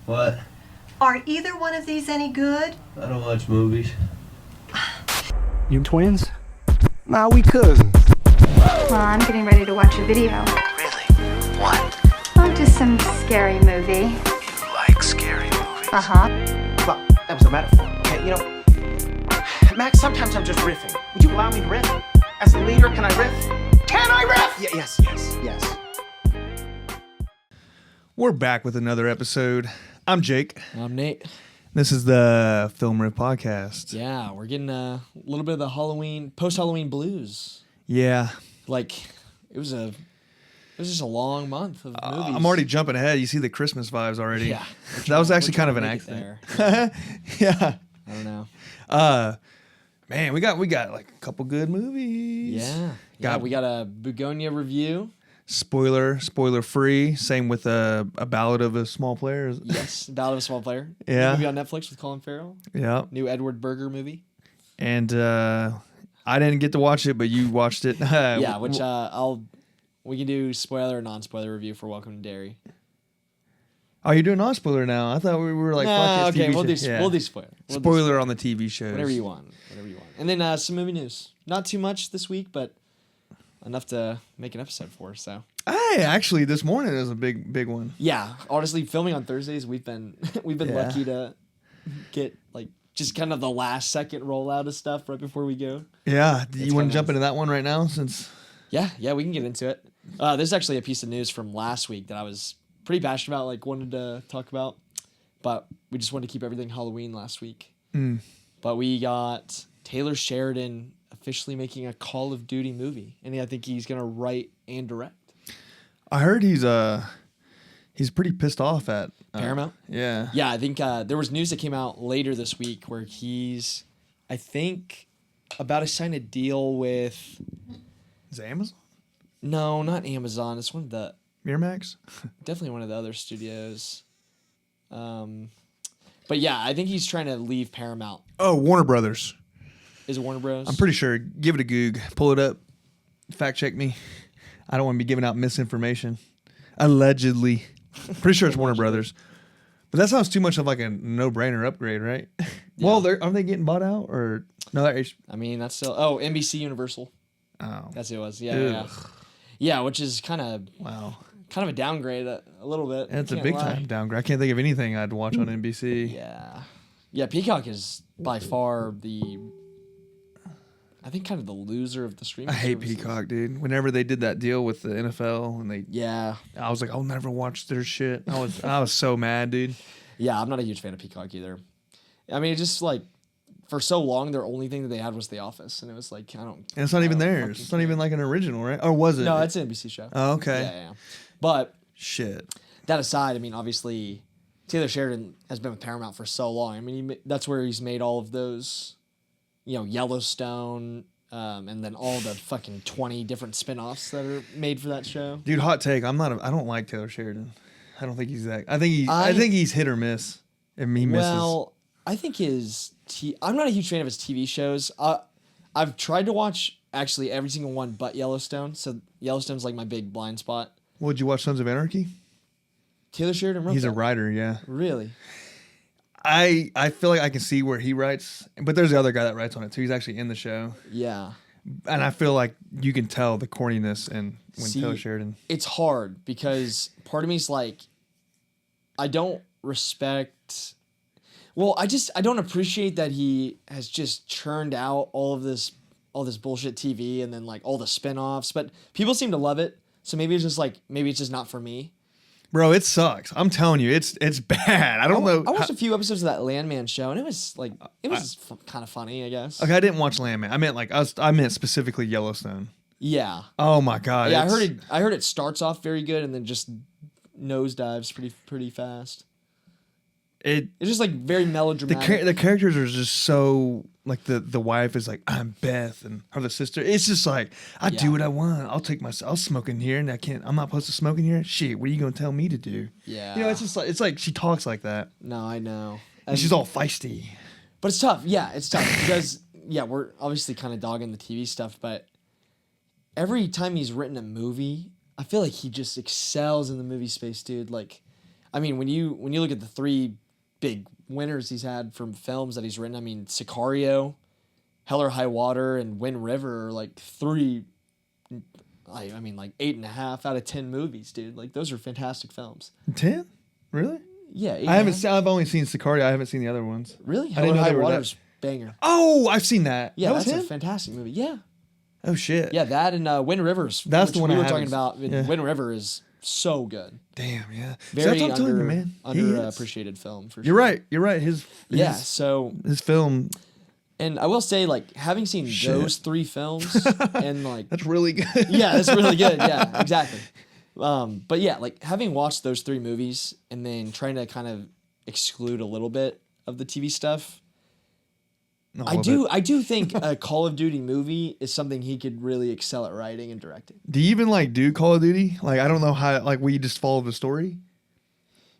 What? Are either one of these any good? I don't watch movies. You twins? Nah, we cousins. Well, I'm getting ready to watch a video. Really? What? Oh, just some scary movie. You like scary movies? Uh-huh. Well, that was a metaphor, okay? You know, Max, sometimes I'm just riffing. Would you allow me to riff? As the leader, can I riff? Can I riff? Yes. We're back with another episode. I'm Jake. I'm Nate. This is the Film Riff podcast. Yeah, we're getting a little bit of the Halloween, post-Halloween blues. Yeah. Like, it was just a long month of movies. I'm already jumping ahead. You see the Christmas vibes already. Yeah. That was actually kind of an accident. Yeah. I don't know. Man, we got like a couple good movies. Yeah. We got a Bugonia review. Spoiler free. Same with a Ballad of a Small Player. Yes, Ballad of a Small Player. Yeah. Movie on Netflix with Colin Farrell. Yeah. New Edward Berger movie. And I didn't get to watch it, but you watched it. Yeah, which we can do spoiler or non-spoiler review for Welcome to Derry. Oh, you're doing non-spoiler now. I thought we were like, fuck it, okay, TV we'll show. do spoiler. Spoiler on the TV shows. Whatever you want. And then some movie news. Not too much this week, but enough to make an episode for. So. Hey, actually, this morning is a big one. Yeah, honestly, filming on Thursdays, we've been lucky to get like just kind of the last second rollout of stuff right before we go. Yeah, do you want to jump into that one right now? Since yeah, we can get into it. There's actually a piece of news from last week that I was pretty passionate about, like wanted to talk about, but we just wanted to keep everything Halloween last week. But we got Taylor Sheridan officially making a Call of Duty movie, and I think he's gonna write and direct. I heard he's pretty pissed off at Paramount. Yeah, I think there was news that came out later this week where he's, I think, about to sign a deal with. Is it Amazon? No, not Amazon. It's one of the Miramax. Definitely one of the other studios. But yeah, I think he's trying to leave Paramount. Oh, Warner Brothers. Is it Warner Bros? I'm pretty sure. Give it a goog. Pull it up. Fact check me. I don't want to be giving out misinformation. Allegedly. Pretty sure it's Warner Brothers. But that sounds too much of like a no-brainer upgrade, right? Yeah. Well, aren't they getting bought out? Or no? I mean, that's still... Oh, NBC Universal. Oh. That's who it was. Yeah. Yeah, which is kind of... Wow. Kind of a downgrade a little bit. It's a big-time downgrade. I can't think of anything I'd watch on NBC. Yeah. Yeah, Peacock is by far I think kind of the loser of the streaming I hate services. Peacock, dude. Whenever they did that deal with the NFL and I was like, I'll never watch their shit. I was so mad, dude. Yeah, I'm not a huge fan of Peacock either. I mean, it's just like for so long, their only thing that they had was The Office, and it was like And it's not even theirs. It's not even like an original, right? Or was it? No, it's an NBC show. Oh, okay. Yeah. But shit. That aside, I mean, obviously, Taylor Sheridan has been with Paramount for so long. I mean, that's where he's made all of those, Yellowstone, and then all the fucking 20 different spinoffs that are made for that show. Dude, hot take. I don't like Taylor Sheridan. I don't think he's that. I think he's hit or miss. I mean, he misses. Well, I think I'm not a huge fan of his TV shows. I've tried to watch actually every single one but Yellowstone. So Yellowstone's like my big blind spot. Well, did you watch Sons of Anarchy? Taylor Sheridan wrote He's that. a writer, yeah. Really? I feel like I can see where he writes, but there's the other guy that writes on it too. He's actually in the show. Yeah. And I feel like you can tell the corniness when Taylor Sheridan. It's hard because part of me is like, I don't respect. Well, I don't appreciate that he has just churned out all this bullshit TV and then like all the spinoffs, but people seem to love it. So maybe it's just not for me. Bro, it sucks. I'm telling you, it's bad. I don't know. I watched a few episodes of that Landman show, and it was kind of funny, I guess. Okay, I didn't watch Landman. I meant specifically Yellowstone. Yeah. Oh my god. Yeah, I heard it starts off very good and then just nosedives pretty fast. It's just like very melodramatic. The characters are just so like the wife is like, I'm Beth, and the sister. It's just like I do what I want. I'll smoke in here, and I'm not supposed to smoke in here. Shit, what are you gonna tell me to do? Yeah. It's just like she talks like that. No, I know. And she's all feisty. But it's tough. Yeah, it's tough because we're obviously kind of dogging the TV stuff, but every time he's written a movie, I feel like he just excels in the movie space, dude. Like, I mean, when you look at the three big winners he's had from films that he's written, I mean, Sicario, Hell or High Water, and Wind River are like three. I mean, like 8.5 out of 10 movies, dude. Like those are fantastic films. 10? Really? Yeah, I've only seen Sicario. I haven't seen the other ones. Really? I Hell didn't or know High they were Water's banger. Oh, I've seen that. Yeah, That was that's a him? fantastic movie. Yeah. Oh shit. Yeah, that and Wind River's. That's which the one we I were talking haven't- about. yeah. Wind River is so good. Damn. Yeah. See, Very that's what I'm telling you, man. He is. underappreciated film for sure. You're right. You're right. Yeah. So, his film. and I will say, like, having seen Shit. those three films and like, That's really good. yeah, it's really good. Yeah, exactly. But yeah, like having watched those three movies and then trying to kind of exclude a little bit of the TV stuff. I do think a Call of Duty movie is something he could really excel at writing and directing. Do you even like do Call of Duty? Like I don't know how. Like we just follow the story.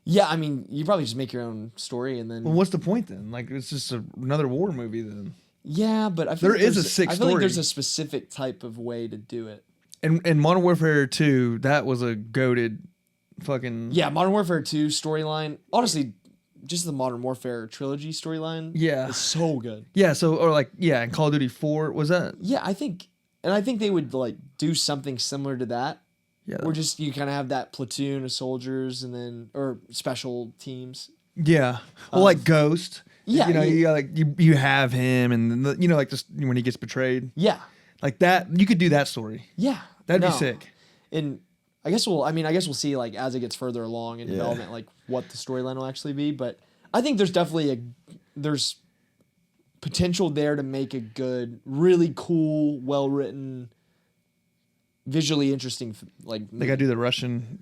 Yeah, I mean, you probably just make your own story and then. Well, what's the point then? Like it's just another war movie then. Yeah, but I feel There like is a there's- sick I feel like story. there's a specific type of way to do it. And Modern Warfare 2, that was a goated fucking. Yeah, Modern Warfare 2 storyline. Honestly, just the Modern Warfare trilogy storyline. Yeah. is so good. Yeah. So or like yeah, and Call of Duty 4 was that? Yeah, I think they would like do something similar to that. Yeah. Where just you kind of have that platoon of soldiers and then or special teams. Yeah. Well, like Ghost. yeah, You know, yeah. you got, like you have him, and then you know, like just when he gets betrayed, Yeah, like that. You could do that story. yeah, That'd No. be sick. And I guess we'll see like as it gets further along in development, like what the storyline will actually be. But I think there's definitely there's potential there to make a good, really cool, well written, visually interesting like. They got to do the Russian.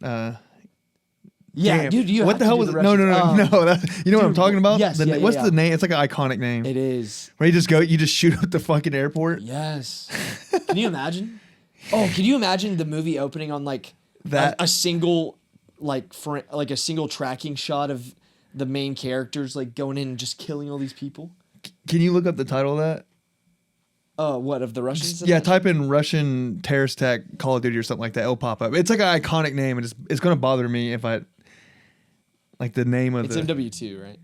Yeah, damn. dude. What the hell was it? No. That, you know what I'm dude, talking about? yes, yeah, What's yeah. the name? It's like an iconic name. It is. Where you just shoot up the fucking airport. Yes. Can you imagine? Oh, can you imagine the movie opening on like That- a single like a single tracking shot of the main characters like going in and just killing all these people? Can you look up the title of that? What of the Russians? Yeah, type in Russian terrorist attack Call of Duty or something like that. It'll pop up. It's like an iconic name, and it's gonna bother me if I like the name of It's the. MW2, right?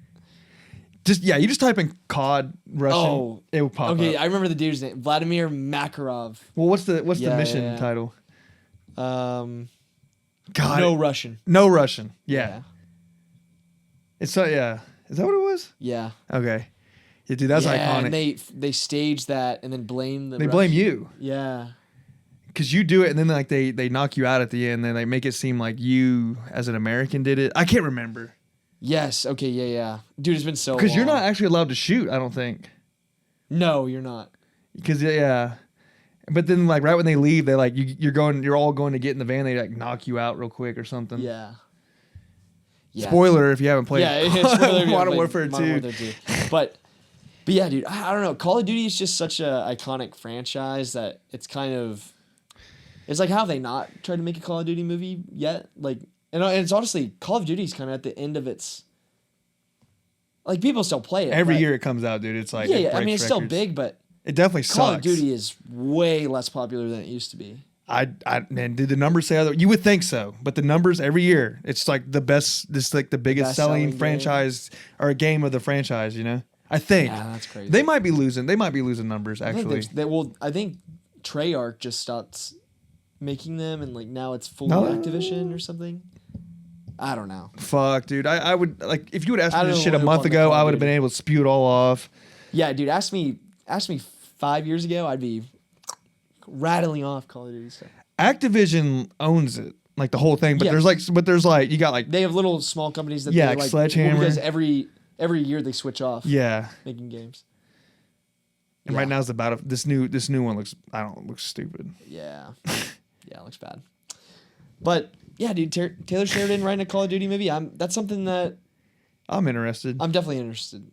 You just type in COD Russian. Oh, it will pop okay, up. I remember the dude's name, Vladimir Makarov. Well, what's the Yeah, mission yeah. title? God, No Russian. No Russian. Yeah. Yeah. It's so yeah. Is that what it was? Yeah. Okay. Yeah, dude, that's yeah, iconic. And they stage that and then blame the. They blame Russian- you Yeah. because you do it, and then like they knock you out at the end. They like make it seem like you as an American did it. I can't remember Yes. Okay. Yeah. Yeah. Dude, it's been so. because you're long. not actually allowed to shoot. I don't think No, you're not. because yeah. But then like right when they leave, they like you're all going to get in the van. They like knock you out real quick or something. Yeah. Yeah. Spoiler if you haven't played Yeah. Spoiler if you haven't Modern played Warfare Modern 2. Warfare 2. But yeah, dude, I don't know. Call of Duty is just such a iconic franchise that it's kind of. It's like how have they not tried to make a Call of Duty movie yet? Like, and it's honestly Call of Duty's kind of at the end of its. Like people still play it Every but- year it comes out, dude. It's like Yeah, it yeah. I mean, breaks it's still records. big, but It definitely Call sucks. of Duty is way less popular than it used to be. Man, did the numbers say other? You would think so, but the numbers every year, it's like the best. This is like the biggest Best-selling selling game. franchise or a game of the franchise. You know, I think. Yeah, that's crazy. They might be losing. They might be losing numbers I think actually. I think Treyarch just stopped making them, and like now it's fully No. Activision or something. I don't know. Fuck, dude. I would like if you would ask I me don't this know shit a who month won the ago, Call of I would have been Duty. able to spew it all off. Yeah, dude. Ask me 5 years ago, I'd be rattling off Call of Duty stuff. Activision owns it, like the whole thing. But Yeah. there's like you got like They have little small companies that Yeah, they like like Sledgehammer. because every year they switch off yeah. making games. And Yeah. right now it's about this new one looks looks stupid. Yeah, yeah, it looks bad. But yeah, dude, Taylor Sheridan writing a Call of Duty movie. That's something that I'm interested. I'm definitely interested.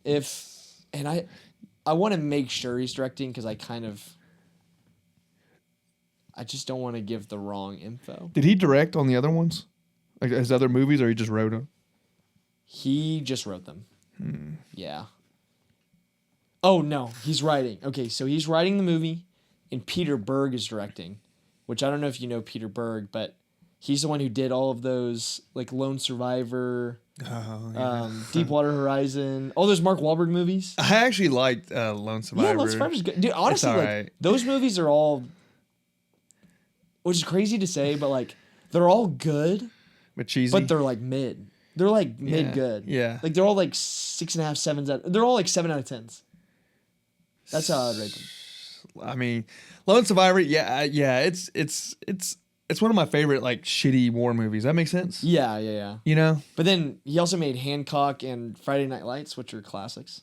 I want to make sure he's directing because I just don't want to give the wrong info. Did he direct on the other ones, like his other movies, or he just wrote them? He just wrote them. Yeah. Oh no, he's writing. Okay, so he's writing the movie, and Peter Berg is directing, which I don't know if you know Peter Berg, but He's the one who did all of those, like Lone Survivor, Oh, Deepwater Horizon, all those Mark Wahlberg movies. I actually liked Lone Survivor. Yeah, Lone Survivor's good. Dude, honestly, all like, right. those movies are all, which is crazy to say, but like, they're all good, But cheesy. but they're like mid. They're like mid Yeah, good. yeah. Like, they're all like 6.5, 7s. They're all like 7 out of 10s. That's how I'd rate them. I mean, Lone Survivor. Yeah. It's one of my favorite like shitty war movies. That makes sense. Yeah. You know? But then he also made Hancock and Friday Night Lights, which are classics.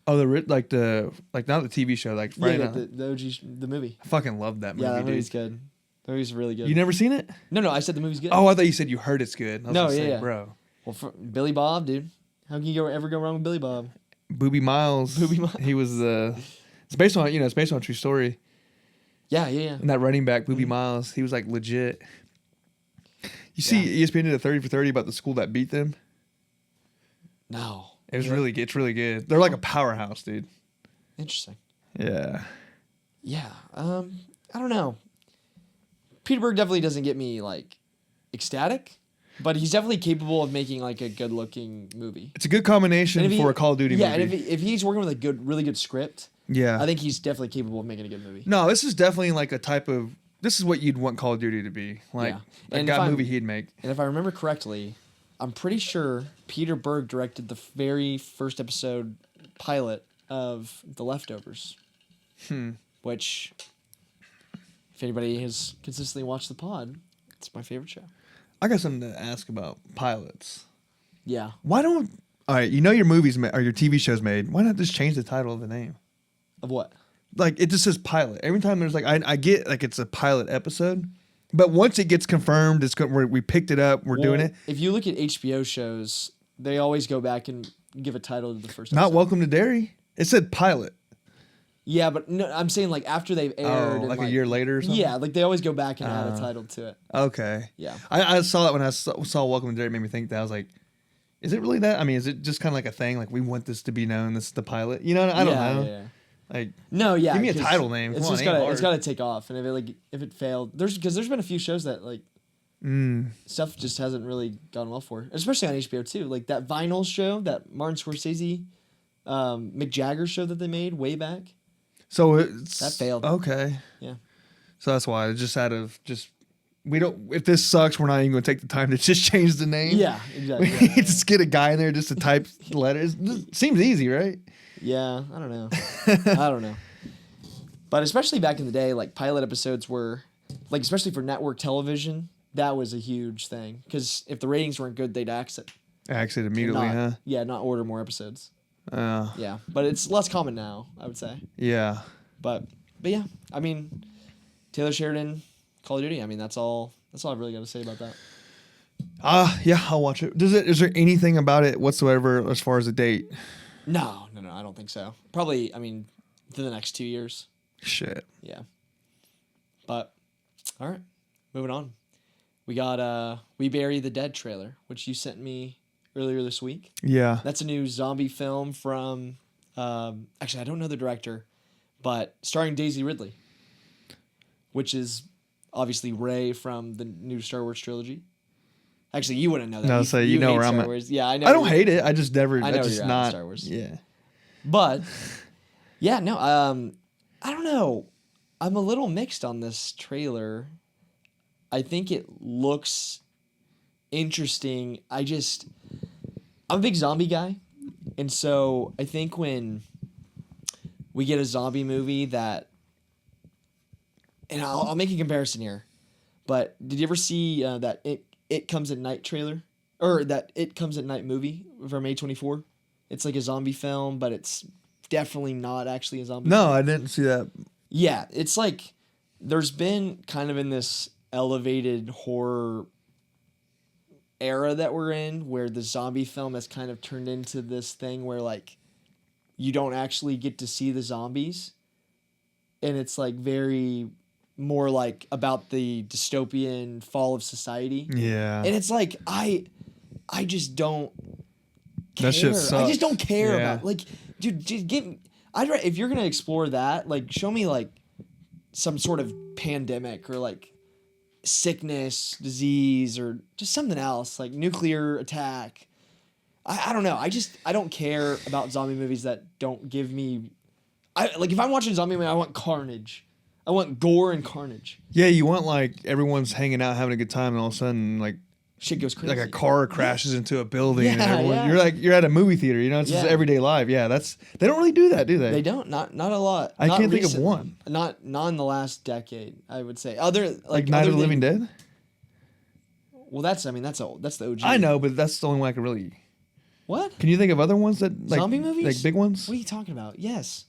Oh, not the TV show, like Friday Yeah, Night. the OG, the movie. I fucking love that movie. Yeah, that dude. movie's good. The movie's really good. You never seen it? No, I said the movie's good. Oh, I thought you said you heard it's good. I was No, gonna say, yeah. bro. Well, Billy Bob, dude. How can you ever go wrong with Billy Bob? Booby Miles. He was it's based on a true story. Yeah. And that running back, Booby Miles, he was like legit. You see ESPN did a 30 for 30 about the school that beat them? No. It was really good. It's really good. They're like a powerhouse, dude. Interesting. Yeah. Yeah. I don't know. Peter Berg definitely doesn't get me like ecstatic, but he's definitely capable of making like a good looking movie. It's a good combination for a Call of Duty movie. Yeah, and if he's working with a really good script, yeah. I think he's definitely capable of making a good movie. No, this is definitely like a type of. This is what you'd want Call of Duty to be. Like Yeah. a guy movie he'd make. And if I remember correctly, I'm pretty sure Peter Berg directed the very first episode pilot of The Leftovers. Which, if anybody has consistently watched the pod, it's my favorite show. I got something to ask about pilots. Yeah. Why don't? All right, you know your movies or your TV shows made. Why not just change the title of the name? Of what? Like it just says pilot. Every time there's like I get like it's a pilot episode, but once it gets confirmed, we picked it up. We're doing it. If you look at HBO shows, they always go back and give a title to the first Not episode. Welcome to Derry. It said pilot. Yeah, but no, I'm saying like after they've aired. Oh, and, like a year later or something? Yeah, like they always go back and add a title to it. Okay. Yeah. I saw that when I saw Welcome to Derry. It made me think that. I was like, is it really that? I mean, is it just kind of like a thing? Like we want this to be known. This is the pilot. You know? I don't know. Yeah. Like No, yeah. give me a 'cause title name. It's Come on, just it ain't gotta hard. it's gotta take off, and if it failed, there's been a few shows that like stuff just hasn't really gone well for, especially on HBO too. Like that Vinyl show, that Martin Scorsese, Mick Jagger show that they made way back. So it's That failed. Okay. Yeah. So that's why just out of just we don't. If this sucks, we're not even going to take the time to just change the name. Yeah, exactly. We just get a guy in there just to type letters. Seems easy, right? Yeah, I don't know. I don't know. But especially back in the day, like pilot episodes were, like especially for network television, that was a huge thing. Because if the ratings weren't good, they'd axe it. Axe it immediately, Not, huh? Yeah, not order more episodes. Yeah, but it's less common now, I would say. Yeah. But yeah, I mean, Taylor Sheridan, Call of Duty. I mean, that's all I've really got to say about that. Yeah, I'll watch it. Is there anything about it whatsoever as far as a date? No, I don't think so. Probably, I mean, within the next 2 years. Shit. Yeah. But all right, moving on. We got We Bury the Dead trailer, which you sent me earlier this week. Yeah. That's a new zombie film from actually I don't know the director, but starring Daisy Ridley, which is obviously Rey from the new Star Wars trilogy. Actually, you wouldn't know that. No, so you know hate where I'm Star at. Wars. Yeah, I know. I don't hate it. I just never. I know just you're at not Star Wars. Yeah. But yeah, no. I don't know. I'm a little mixed on this trailer. I think it looks interesting. I'm a big zombie guy, and so I think when we get a zombie movie that, and I'll make a comparison here, but did you ever see that It Comes at Night trailer, or that It Comes at Night movie from A24? It's like a zombie film, but it's definitely not actually a zombie film. No, I didn't see that. Yeah, it's like there's been kind of in this elevated horror era that we're in where the zombie film has kind of turned into this thing where like you don't actually get to see the zombies, and it's like very more like about the dystopian fall of society. Yeah. And it's like I just don't care. That shit I sucks. just don't care Yeah. about like, dude. Just if you're gonna explore that, like, show me like some sort of pandemic or like sickness, disease, or just something else, like nuclear attack. I don't know. I don't care about zombie movies that don't give me. Like if I'm watching a zombie movie, I want carnage. I want gore and carnage. Yeah, you want like everyone's hanging out having a good time, and all of a sudden like Shit goes crazy. like a car crashes into a building, and Yeah, everyone yeah. you're at a movie theater. You know, it's just Yeah. everyday life. Yeah, they don't really do that, do they? They don't. Not a lot. I Not can't think of recently. one. Not in the last decade. I would say other Like Night other of the Living than- Dead. Well, that's the OG. I know, but that's the only one I can really. What? Can you think of other ones that like Zombie movies? like big ones? What are you talking about? Yes.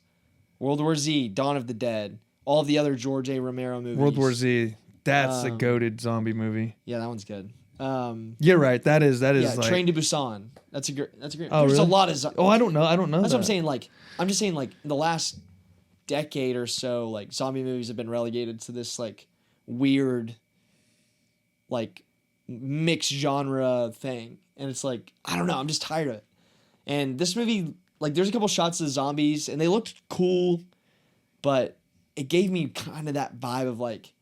World War Z, Dawn of the Dead, all of the other George A. Romero movies. World War Z. That's a Um, goated zombie movie. Yeah, that one's good. You're right. That is Yeah, like. Train to Busan. That's a great. Oh, There's really? a lot of. Oh, I don't know. I don't know. That's that. what I'm saying. Like, I'm just saying, like, in the last decade or so, like, zombie movies have been relegated to this, like, weird, like, mixed genre thing. And it's like, I don't know. I'm just tired of it. And this movie, like, there's a couple shots of the zombies, and they looked cool, but it gave me kind of that vibe of, like,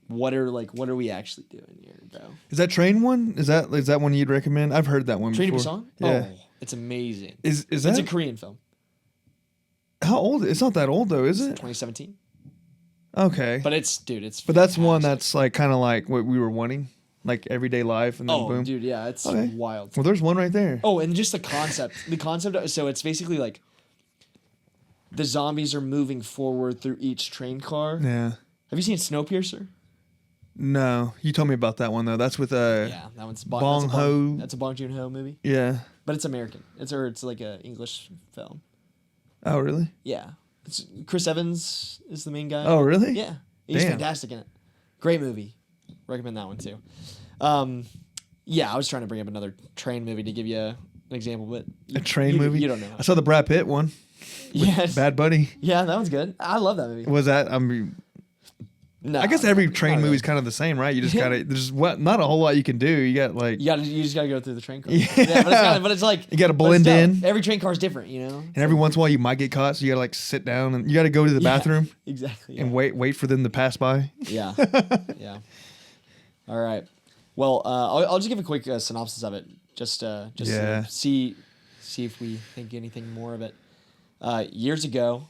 what are we actually doing here, bro? Is that Train one? Is that one you'd recommend? I've heard that one Train to before. Busan? Yeah. Oh, it's amazing. Is It's that a Korean film. how old? It's not that old though, is it? 2017. Okay. But it's it's But that's one fantastic. that's like kind of like what we were wanting, like everyday life, and then Oh, boom. dude, yeah, it's Okay. wild. Well, there's one right there. Oh, and just the concept. So it's basically like the zombies are moving forward through each train car. Yeah. Have you seen Snowpiercer? No, you told me about that one though. That's with Yeah, that one's Bong Ho. That's a Bong Joon-ho movie, Yeah. but it's American. It's like a English film. Oh really? Yeah, it's Chris Evans is the main guy. Oh really? Yeah, he's Damn. fantastic in it. Great movie. Recommend that one too. Yeah, I was trying to bring up another train movie to give you an example, but A train you, movie. You don't know. I saw the Brad Pitt one. Yes. Bad Buddy. Yeah, that one's good. I love that movie. Was that? I mean, No, I guess every not train really. movie's kind of the same, right? You just gotta. There's not a whole lot you can do. You got like. You just gotta go through the train car. Yeah. But it's like You gotta but blend it's dope. in. Every train car is different, you know. And every once in a while you might get caught, so you gotta like sit down and you gotta go to the Yeah, bathroom exactly. and wait for them to pass by. Yeah, yeah. All right. Well, I'll just give a quick synopsis of it, just Yeah. to see if we think anything more of it. Years ago,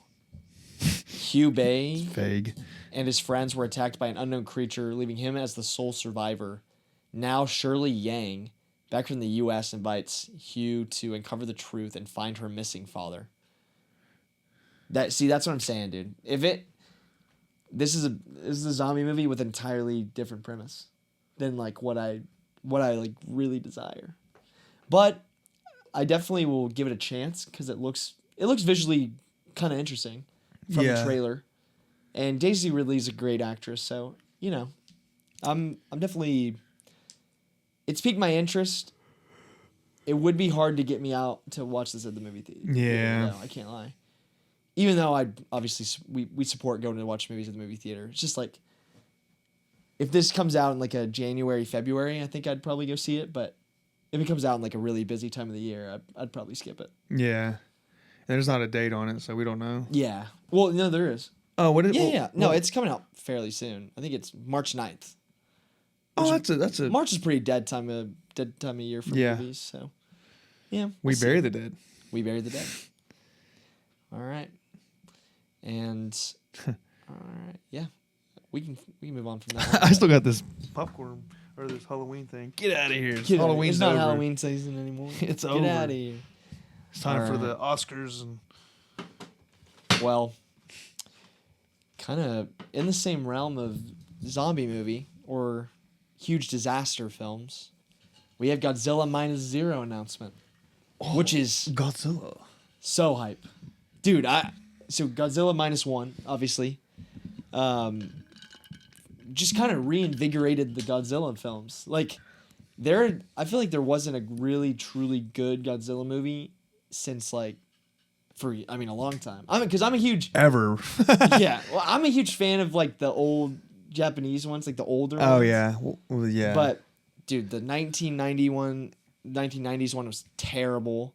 Hugh Bay Vague. and his friends were attacked by an unknown creature, leaving him as the sole survivor. Now Shirley Yang, back from the U.S., invites Hugh to uncover the truth and find her missing father. That's what I'm saying, dude. This is a zombie movie with an entirely different premise than like what I like really desire. But I definitely will give it a chance because it looks visually kind of interesting from the Yeah. trailer. And Daisy Ridley's a great actress, so you know, I'm definitely. It's piqued my interest. It would be hard to get me out to watch this at the movie theater. Yeah. No, I can't lie. Even though we support going to watch movies at the movie theater. It's just like if this comes out in like a January, February, I think I'd probably go see it. But if it comes out in like a really busy time of the year, I'd probably skip it. Yeah. There's not a date on it, so we don't know. Yeah. Well, no, there is. Oh, what is Yeah, well, yeah. No, well- it's coming out fairly soon. I think it's March 9th. Oh, that's a March is pretty dead time of year for Yeah. movies. So, yeah, We we'll see. Bury the Dead. We Bury the Dead. All right, and all right, yeah, we can move on from that. I still got this popcorn or this Halloween thing. Get out of here. Halloween's It's not over. Halloween season anymore. It's Get over. out of here. It's time for Alright. the Oscars and Well, kind of in the same realm of zombie movie or huge disaster films, we have Godzilla Minus Zero announcement, which is Godzilla. so hype. Dude, so Godzilla Minus One, obviously, just kind of reinvigorated the Godzilla films. Like, I feel like there wasn't a really truly good Godzilla movie since like, a long time. Because I'm a huge Ever. yeah. Well, I'm a huge fan of like the old Japanese ones, like the older. Oh ones. yeah. Well, yeah. But dude, the 1990s one was terrible.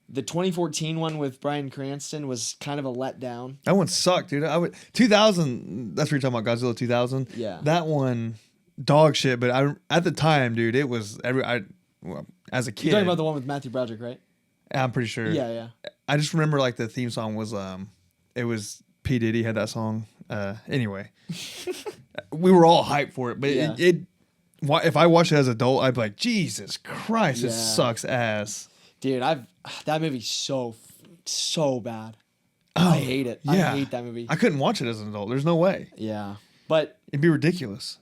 The 2014 one with Bryan Cranston was kind of a letdown. That one sucked, dude. 2000. That's what you're talking about, Godzilla 2000. Yeah. That one, dog shit. But at the time, dude, it was as a kid. You're talking about the one with Matthew Broderick, right? I'm pretty sure. Yeah. I just remember like the theme song was it was P Diddy had that song. Anyway, we were all hyped for it, but Yeah. if I watched it as an adult, I'd be like, Jesus Christ, Yeah. it sucks ass. Dude, that movie's so bad. I hate it. Yeah. I hate that movie. I couldn't watch it as an adult. There's no way. Yeah. But It'd be ridiculous.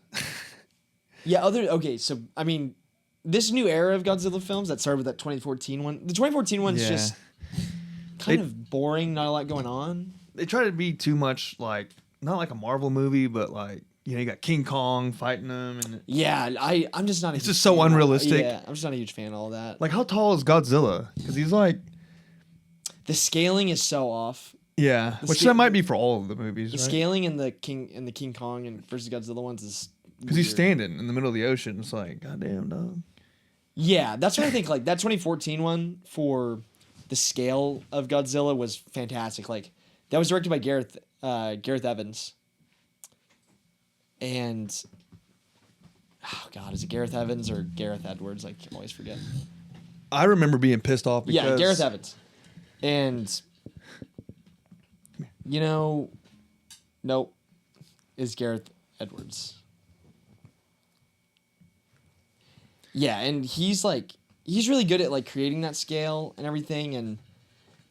yeah, so I mean, this new era of Godzilla films that started with that 2014 one. The 2014 one's Yeah. just kind of boring, not a lot going on. They try to be too much like not like a Marvel movie, but like you got King Kong fighting them, and Yeah, I'm just not. It's just so unrealistic. Yeah, I'm just not a huge fan of all that. like how tall is Godzilla? Because he's like The scaling is so off. yeah, which that might be for all of the movies, The right? scaling in the King Kong and versus Godzilla ones is Because he's weird. standing in the middle of the ocean. It's like goddamn dog. Yeah, that's what I think. Like that 2014 one for the scale of Godzilla was fantastic. Like that was directed by Gareth Evans. And oh god, is it Gareth Evans or Gareth Edwards? I always forget. I remember being pissed off because Yeah, Gareth Evans. And nope, is Gareth Edwards. Yeah, and he's really good at like creating that scale and everything, and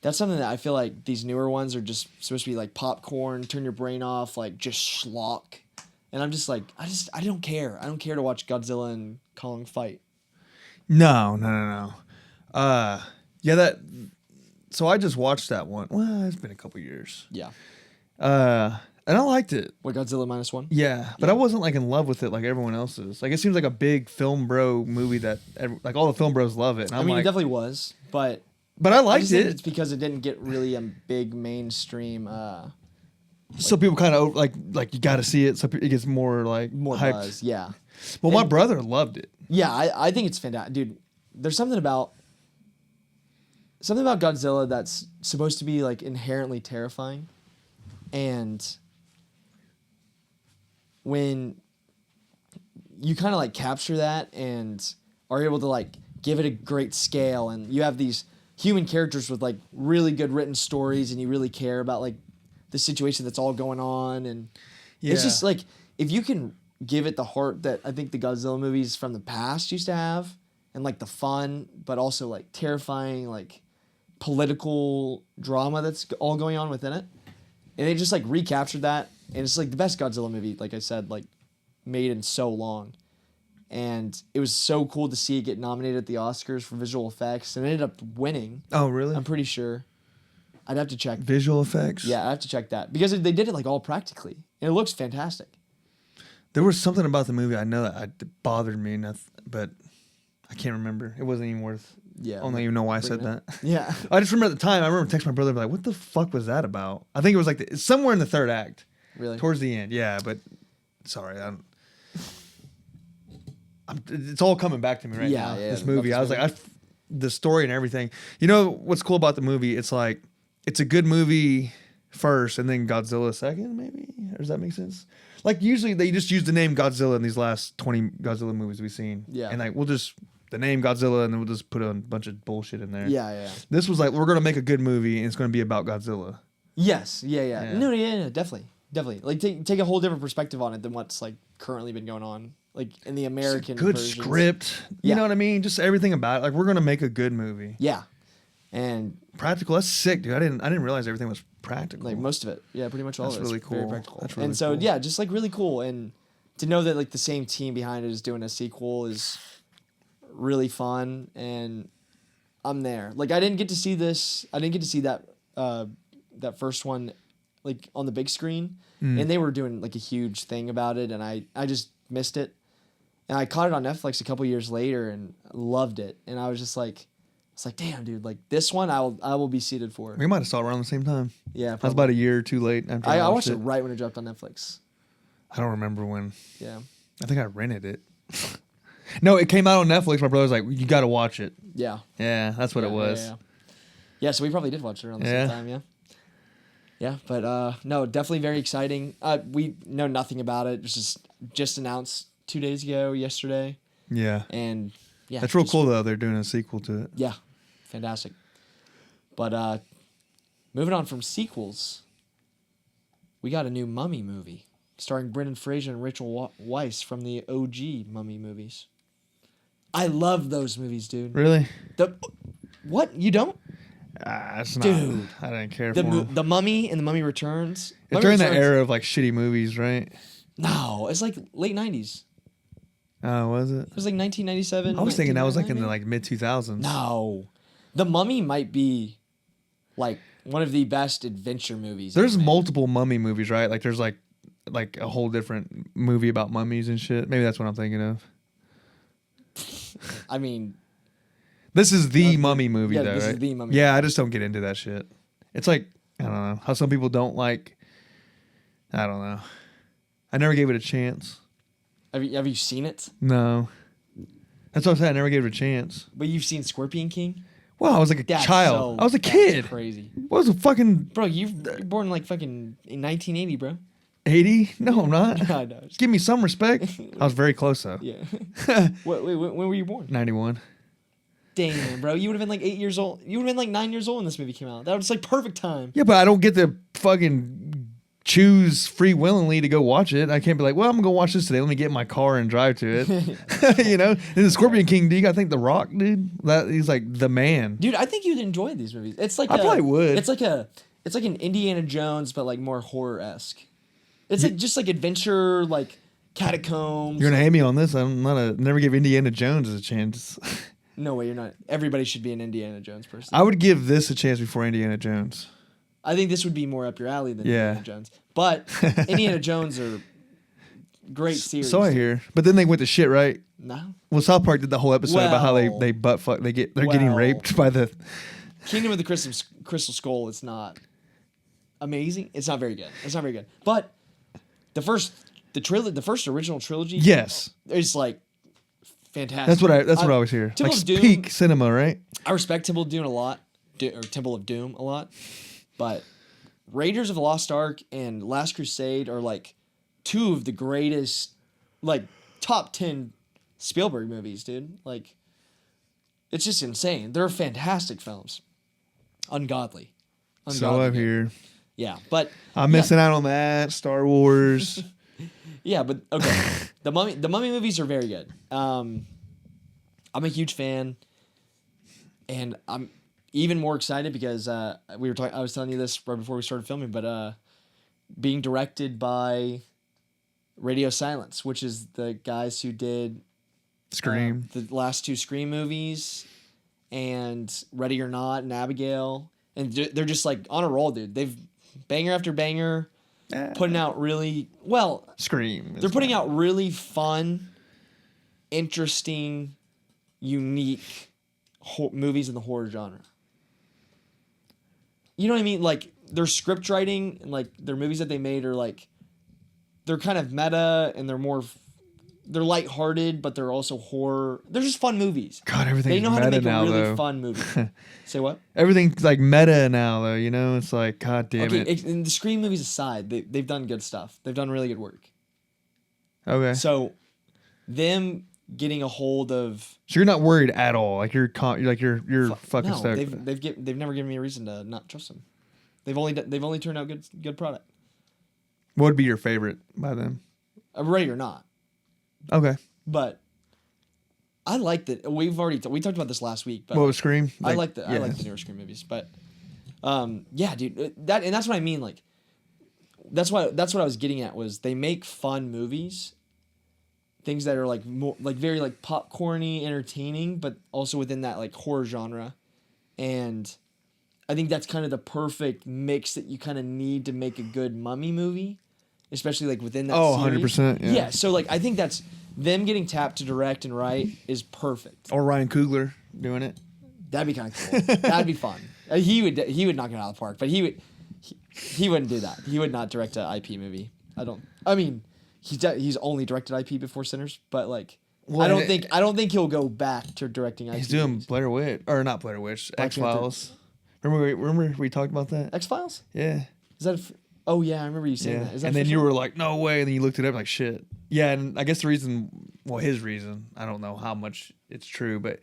that's something that I feel like these newer ones are just supposed to be like popcorn, turn your brain off, like just schlock. And I'm just like, I don't care. I don't care to watch Godzilla and Kong fight. No. Yeah, so I just watched that one. Well, it's been a couple years. Yeah. And I liked it. What, Godzilla Minus One? Yeah, but I wasn't like in love with it like everyone else is. Like it seems like a big film bro movie that like all the film bros love it. And I'm I mean, like, it definitely was, but but I I liked just think it. it's because it didn't get really a big mainstream So people kind of like you got to see it. So it gets more like more hyped. buzz. Yeah. Well, my And- brother loved it. Yeah, I think it's fantastic. Dude, there's something about Godzilla that's supposed to be like inherently terrifying. And when you kind of like capture that and are able to like give it a great scale, and you have these human characters with like really good written stories, and you really care about like the situation that's all going on, and it's Yeah. just like if you can give it the heart that I think the Godzilla movies from the past used to have, and like the fun but also like terrifying like political drama that's all going on within it, and they just like recaptured that, and it's like the best Godzilla movie, like I said, like made in so long. And it was so cool to see it get nominated at the Oscars for visual effects, and it ended up winning. Oh, really? I'm pretty sure. I'd have to check. Visual effects. Yeah, I have to check that because they did it like all practically, and it looks fantastic. There was something about the movie I know that bothered me, but I can't remember. It wasn't even worth. Yeah, I don't even know why I said bringing that. it. Yeah. I just remember at the time. I remember texting my brother like, "What the fuck was that about?" I think it was like it's somewhere in the third act, Really? towards the end. Yeah, but sorry, it's all coming back to me right Yeah, now. yeah, This love movie, this I was movie. like, the story and everything. You know what's cool about the movie? It's like it's a good movie first, and then Godzilla second, maybe. Or does that make sense? Like usually they just use the name Godzilla in these last 20 Godzilla movies we've seen. Yeah. And like we'll just the name Godzilla, and then we'll just put a bunch of bullshit in there. Yeah. This was like we're gonna make a good movie, and it's gonna be about Godzilla. Yes. Yeah. Yeah. No, definitely. Like take a whole different perspective on it than what's like currently been going on, like in the American. Good versions. script. You Yeah. know what I mean? Just everything about it. Like we're gonna make a good movie. Yeah. And Practical. That's sick, dude. I didn't realize everything was practical. like most of it, yeah, pretty much all That's of it. really It's very cool. practical. That's really and so cool. yeah, just like really cool, and to know that like the same team behind it is doing a sequel is really fun, and I'm there. Like I didn't get to see this. I didn't get to see that that first one like on the big screen, and they were doing like a huge thing about it, and I just missed it, and I caught it on Netflix a couple years later and loved it, and I was just like. It's like, damn, dude, like this one I will be seated for. We might have saw it around the same time. Yeah, I was probably. about a year too late after I watched it right when it dropped on Netflix. I don't remember when. Yeah. I think I rented it. No, it came out on Netflix. My brother was like, "You got to watch it." Yeah. Yeah, that's what it was. Yeah. Yeah, so we probably did watch it around the Yeah. same time, yeah. Yeah, but no, definitely very exciting. We know nothing about it. It was just announced 2 days ago, yesterday. Yeah. And yeah. That's real just- cool, though. They're doing a sequel to it. Yeah, fantastic. But moving on from sequels, we got a new Mummy movie starring Brendan Fraser and Rachel Weisz from the OG Mummy movies. I love those movies, dude. Really? What? You don't? It's not. Dude. I didn't care for them. The Mummy and the Mummy Returns. It's Mummy during that Returns- era of like shitty movies, right? No, it's like late 90s. Oh, was it? It was like 1997. I was thinking that was like in the 1999. like mid 2000s. No. The Mummy might be like one of the best adventure movies. There's ever made. multiple mummy movies, right? Like there's like a whole different movie about mummies and shit. Maybe that's what I'm thinking of. I mean, This is the mummy movie, yeah, though, this is right? the mummy Yeah, I just don't get into that shit. It's like, I don't know, how some people don't like, I don't know. I never gave it a chance. have you seen it? No. That's what I'm saying. I never gave it a chance. But you've seen Scorpion King? Well, I was like a That's child. so- I was a that's kid. Crazy. What was a fucking Bro, you're born like fucking in 1980, bro. 80? No, I'm not. I know. Give me some respect. I was very close, though. Yeah. Wait, when were you born? 91. Damn, bro. You would have been like 8 years old. You would have been like 9 years old when this movie came out. That was like perfect time. Yeah, but I don't get to fucking choose free willingly to go watch it. I can't be like, well, I'm gonna go watch this today. Let me get in my car and drive to it. You know, and the Scorpion King, dude, I think The Rock, dude, that he's like the man. Dude, I think you'd enjoy these movies. It's like I probably would. It's like an Indiana Jones, but like more horror-esque. It's like just like adventure, like catacombs. You're gonna hate me on this. I'm not a never give Indiana Jones a chance. No way, you're not. Everybody should be an Indiana Jones person. I would give this a chance before Indiana Jones. I think this would be more up your alley than Yeah. Indiana Jones. But Indiana Jones are great series. So I hear, but then they went to shit, right? No. Well, South Park did the whole episode about how Well- they butt fuck. They're getting Well- raped by the. Kingdom of the Crystal Skull, it's not amazing. It's not very good. It's not very good. But the first original trilogy, Yes, is like fantastic. that's what I always hear. Temple Like of Doom- peak cinema, right? I respect Temple of Doom a lot, or Temple of Doom a lot, but Raiders of the Lost Ark and Last Crusade are like two of the greatest, like top 10 Spielberg movies, dude. Like, it's just insane. They're fantastic films. Ungodly. So I good. hear. Yeah, but I'm missing out on that. Star Wars. yeah, but okay. the Mummy movies are very good. I'm a huge fan, and I'm even more excited because I was telling you this right before we started filming, but being directed by Radio Silence, which is the guys who did Scream. the last two Scream movies, and Ready or Not and Abigail, and they're just like on a roll, dude. They've banger after banger, putting out really well. Scream. They're putting out really fun, interesting, unique movies in the horror genre. You know what I mean? Like their script writing and like their movies that they made are like, they're kind of meta and they're lighthearted, but they're also horror. They're just fun movies. God, everything's They know how to meta make now, a really though. fun movie. Say what? Everything's like meta now, though. You know, it's like, God damn Okay, it. and the Scream movies aside, they've done good stuff. They've done really good work. Okay. So, them getting a hold of So you're not worried at all. Like you're fucking no, stoked. they've never given me a reason to not trust them. They've only turned out good product. What would be your favorite by them? Ready or Not, Okay. but I like that. We talked about this last week, but What was Scream? I like the yeah. newer Scream movies, but yeah, dude, that's what I mean. Like, that's what I was getting at was they make fun movies, things that are like more like very like popcorny, entertaining, but also within that like horror genre, and I think that's kind of the perfect mix that you kind of need to make a good mummy movie, especially like within that. Oh, series. 100%. Yeah. So like I think that's them getting tapped to direct and write is perfect. Or Ryan Coogler doing it. That'd be kind of cool. That'd be fun. He would knock it out of the park, but he wouldn't do that. He would not direct an IP movie. I mean, he's only directed IP before Sinners, but like Well, I don't think he'll go back to directing IP. He's doing movies. Blair Witch, or not Blair Witch, Black X-Files. Remember we talked about that? X-Files? Yeah. Is that? Oh yeah, I remember you saying Yeah. that. Is that And then official? you were like, no way. And then you looked it up like, shit. Yeah. And I guess the reason, his reason, I don't know how much it's true, but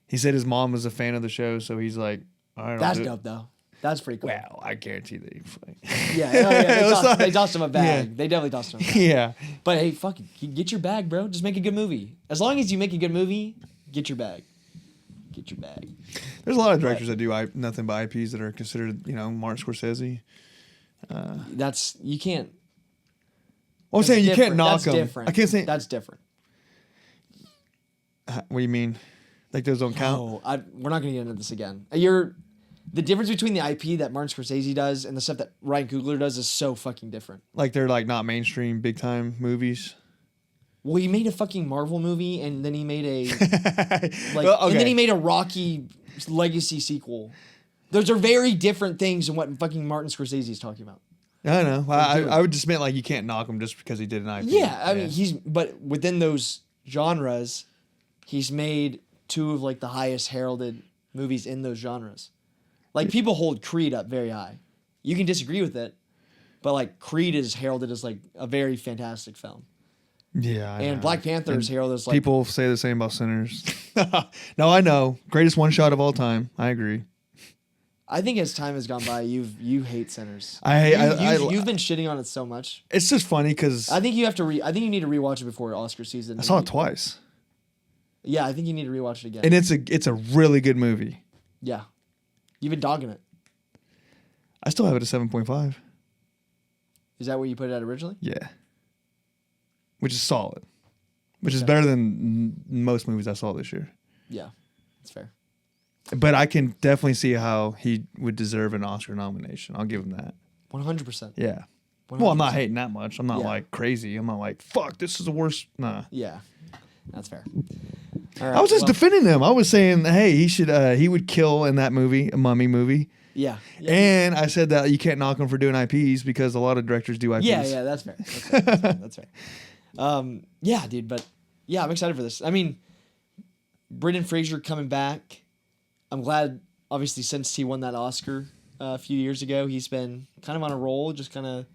he said his mom was a fan of the show. So he's like, all right. That's dope though. That's pretty cool. Well, I guarantee that Yeah, they tossed him a bag. Yeah. They definitely tossed him a bag. Yeah. But hey, fuck it. Get your bag, bro. Just make a good movie. As long as you make a good movie, get your bag. Get your bag. There's a lot of directors that do nothing but IPs that are considered, Martin Scorsese. You can't. Well, I'm saying you can't different. knock That's them. different. I can't say. That's different. What do you mean? Like those don't count? No, we're not gonna get into this again. The difference between the IP that Martin Scorsese does and the stuff that Ryan Coogler does is so fucking different. Like they're like not mainstream big time movies. Well, he made a fucking Marvel movie, and then he made a Well, and then he made a Rocky Legacy sequel. Those are very different things than what fucking Martin Scorsese is talking about. I know. I would just meant like you can't knock him just because he did an IP. Yeah, I mean but within those genres, he's made two of like the highest heralded movies in those genres. Like people hold Creed up very high. You can disagree with it, but like Creed is heralded as like a very fantastic film. Yeah. I And know. Black Panther is heralded as like People say the same about Sinners. No, I know. Greatest one shot of all time. I agree. I think as time has gone by, you hate Sinners. You've been shitting on it so much. It's just funny because I think you have to. I think you need to rewatch it before Oscar season. I saw it twice, Yeah, I think you need to rewatch it again. and it's a really good movie. Yeah, you've been dogging it. I still have it at 7.5. Is that what you put it at originally? Yeah, which is solid, which is better than most movies I saw this year. Yeah, that's fair. But I can definitely see how he would deserve an Oscar nomination. I'll give him that. 100%. Yeah. Well, I'm not 100%. hating that much. I'm not Yeah. like crazy. I'm not like, fuck, this is the worst. Nah. Yeah, that's fair. All right, I was just well, defending him. I was saying, hey, he would kill in that movie, a mummy movie. Yeah. And I said that you can't knock him for doing IPs because a lot of directors do IPs. Yeah, that's fair. That's fair. Yeah, dude, but yeah, I'm excited for this. I mean, Brendan Fraser coming back. I'm glad, obviously, since he won that Oscar a few years ago, he's been kind of on a roll, just kind of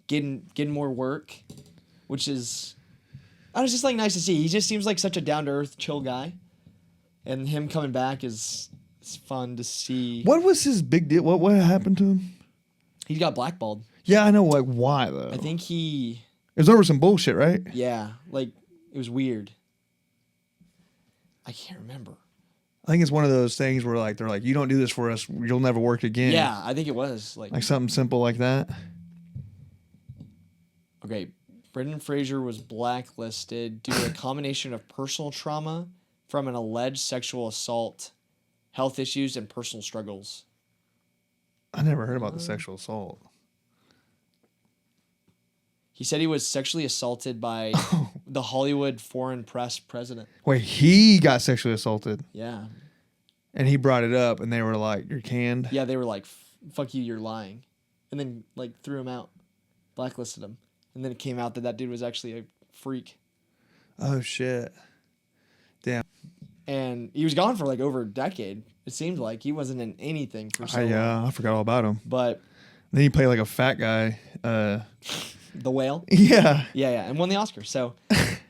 getting more work, which is, I was just like nice to see. He just seems like such a down to earth, chill guy, and him coming back is fun to see. What was his big deal? What happened to him? He got blackballed. Yeah, I know. Like, why though? I think it was over some bullshit, right? yeah, like it was weird. I can't remember. I think it's one of those things where like they're like, you don't do this for us, you'll never work again. Yeah, I think it was Like something simple like that. Okay, Brendan Fraser was blacklisted due to a combination of personal trauma from an alleged sexual assault, health issues, and personal struggles. I never heard about the sexual assault. He said he was sexually assaulted by the Hollywood Foreign Press president. Wait, he got sexually assaulted Yeah. and he brought it up and they were like, you're canned. Yeah, they were like, fuck you, you're lying. And then, like, threw him out, blacklisted him. And then it came out that dude was actually a freak. Oh, shit. Damn. And he was gone for, like, over a decade. It seemed like he wasn't in anything for so long. Yeah, I forgot all about him. But Then he played like a fat guy. The Whale? Yeah. Yeah, and won the Oscar. So,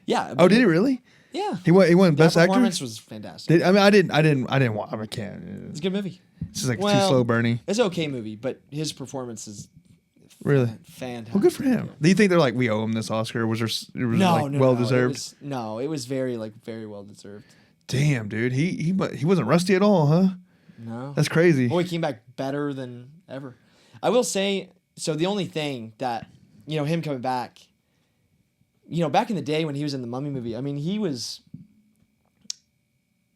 yeah. Oh, did he really? Yeah. He won Best That Actor? performance was fantastic. I didn't want. I can't. It's a good movie. This is like too Well, slow, Bernie. It's an okay movie, but his performance is Really? fantastic. Well, good for him. Do you think they're like, we owe him this Oscar? Was there? It was like well deserved. It was very well deserved. Damn, dude. He wasn't rusty at all, huh? No. That's crazy. Well, he came back better than ever. I will say, so the only thing that, him coming back, back in the day when he was in the Mummy movie, I mean, he was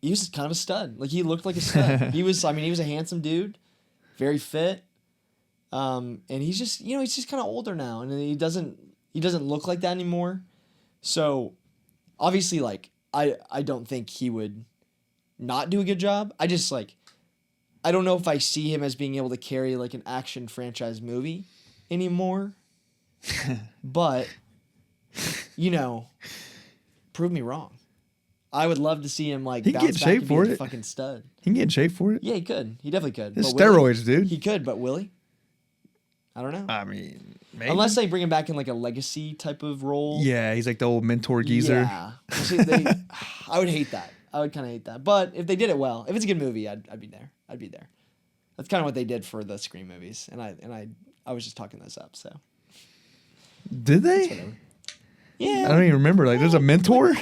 kind of a stud. Like, he looked like a stud. He was a handsome dude, very fit. And he's just kind of older now, and he doesn't look like that anymore. So, obviously, like, I don't think he would not do a good job. I just, like, I don't know if I see him as being able to carry, like, an action franchise movie anymore. But, prove me wrong. I would love to see him like He can bounce get back shape and be for a it. fucking stud. He can get in shape for it. Yeah, he could. He definitely could. His But will he? steroids, dude. He could, but will he? I don't know. I mean, maybe. Unless they bring him back in like a legacy type of role. Yeah, he's like the old mentor geezer. Yeah. See, I would hate that. I would kind of hate that. But if they did it well, if it's a good movie, I'd be there. I'd be there. That's kind of what they did for the Scream movies, and I was just talking this up. So Did they? whatever. Yeah. I don't even remember. Like, there's a mentor.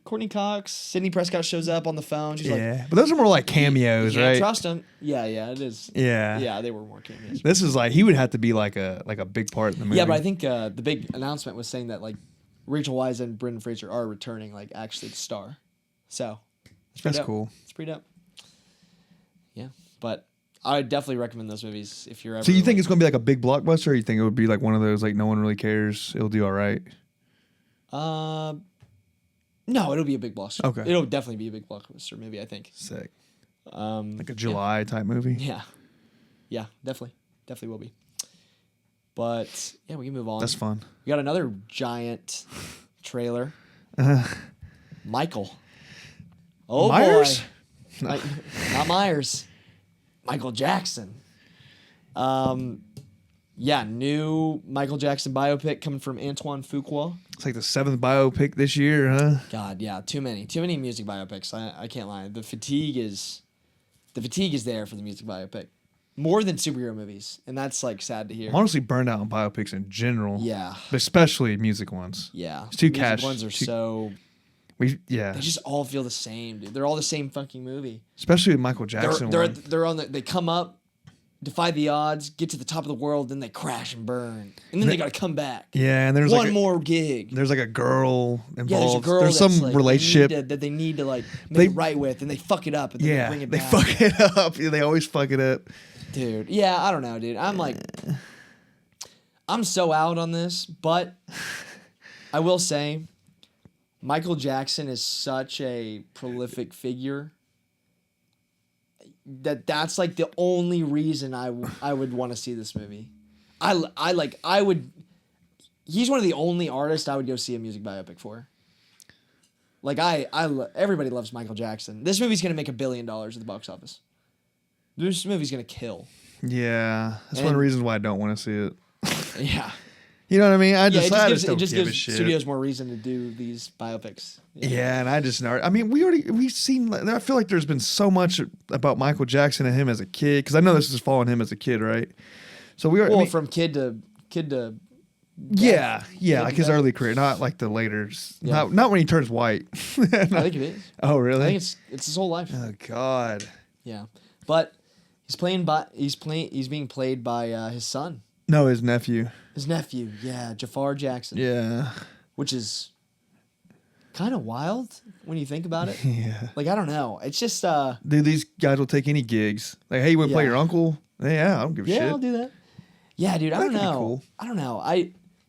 Courtney Cox, Sidney Prescott shows up on the phone. She's like, Yeah, but those are more like cameos, "You can't right? trust him." Yeah, it is. Yeah. Yeah, they were more cameos. This is like he would have to be like a big part in the movie. Yeah, but I think the big announcement was saying that like Rachel Weisz and Brendan Fraser are returning, like actually to star. So it's that's dope. cool. It's pretty dope. Yeah, but I would definitely recommend those movies if you're ever. So you think like, it's gonna be like a big blockbuster, or you think it would be like one of those like no one really cares, it'll do all right? No, it'll be a big blockbuster. Okay. It'll definitely be a big blockbuster movie, I think. Sick. Um, Like a July type movie. Yeah. Yeah, definitely. Definitely will be. But yeah, we can move on. That's fun. We got another giant trailer. Michael. Oh Myers? boy. Not Myers. Michael Jackson. Yeah, new Michael Jackson biopic coming from Antoine Fuqua. It's like the 7th biopic this year, huh? God, yeah, too many music biopics. I can't lie. The fatigue is there for the music biopic, more than superhero movies, and that's like sad to hear. I'm honestly burned out on biopics in general. Yeah, But especially music ones. yeah. It's too Music cash. ones are so They they just all feel the same, dude. They're all the same fucking movie. especially with Michael Jackson. They're on they come up, defy the odds, get to the top of the world, then they crash and burn, and then they gotta come back. Yeah, and there's one like more gig. there's like a girl involved. Yeah, there's a girl. There's that's some like, relationship. that they need to like make They- it right with, and they fuck it up, and then Yeah, they bring it they back. fuck it up. Yeah, they always fuck it up. Dude, yeah, I don't know, dude. I'm like, I'm so out on this, but I will say, Michael Jackson is such a prolific figure that's like the only reason I would want to see this movie. I would. He's one of the only artists I would go see a music biopic for. Like everybody loves Michael Jackson. This movie's gonna make $1 billion at the box office. This movie's gonna kill. Yeah, that's one of the reasons why I don't want to see it. Yeah. You know what I mean? I Yeah, just don't it just give a gives shit. studios more reason to do these biopics. Yeah, and I just know. I mean, we've seen. I feel like there's been so much about Michael Jackson and him as a kid, because I know this is following him as a kid, right? So we are. Well, I mean, from kid to yeah, death. like his early career, not like the later. Yeah. Not when he turns white. I think it is. Oh, I really? think it's his whole life. Oh God. Yeah, but he's being played by his son, No, his nephew. his nephew. Yeah, Jafar Jackson. Yeah. Which is kind of wild when you think about it. Yeah. Like I don't know. It's just Dude, these guys will take any gigs. Like, hey, you want to play Yeah. your uncle? Yeah, I don't give a yeah, shit. I'll do that. Yeah, dude. I That don't could be know. cool. I don't know.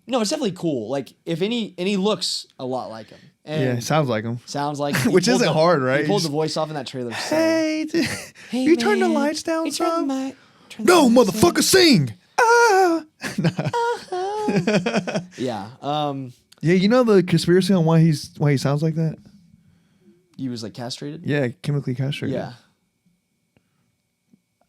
No, it's definitely cool. Like if and he looks a lot like him. And Yeah, sounds like him. sounds like Which isn't hard, right? He pulled You the voice off in that trailer. So. Hey, Hey, you turn the man. lights down Hey, some? turn the No, lights down. motherfucker, sing. Ah. Yeah. Yeah, you know the conspiracy on why he sounds like that? He was like castrated. Yeah, chemically castrated. Yeah.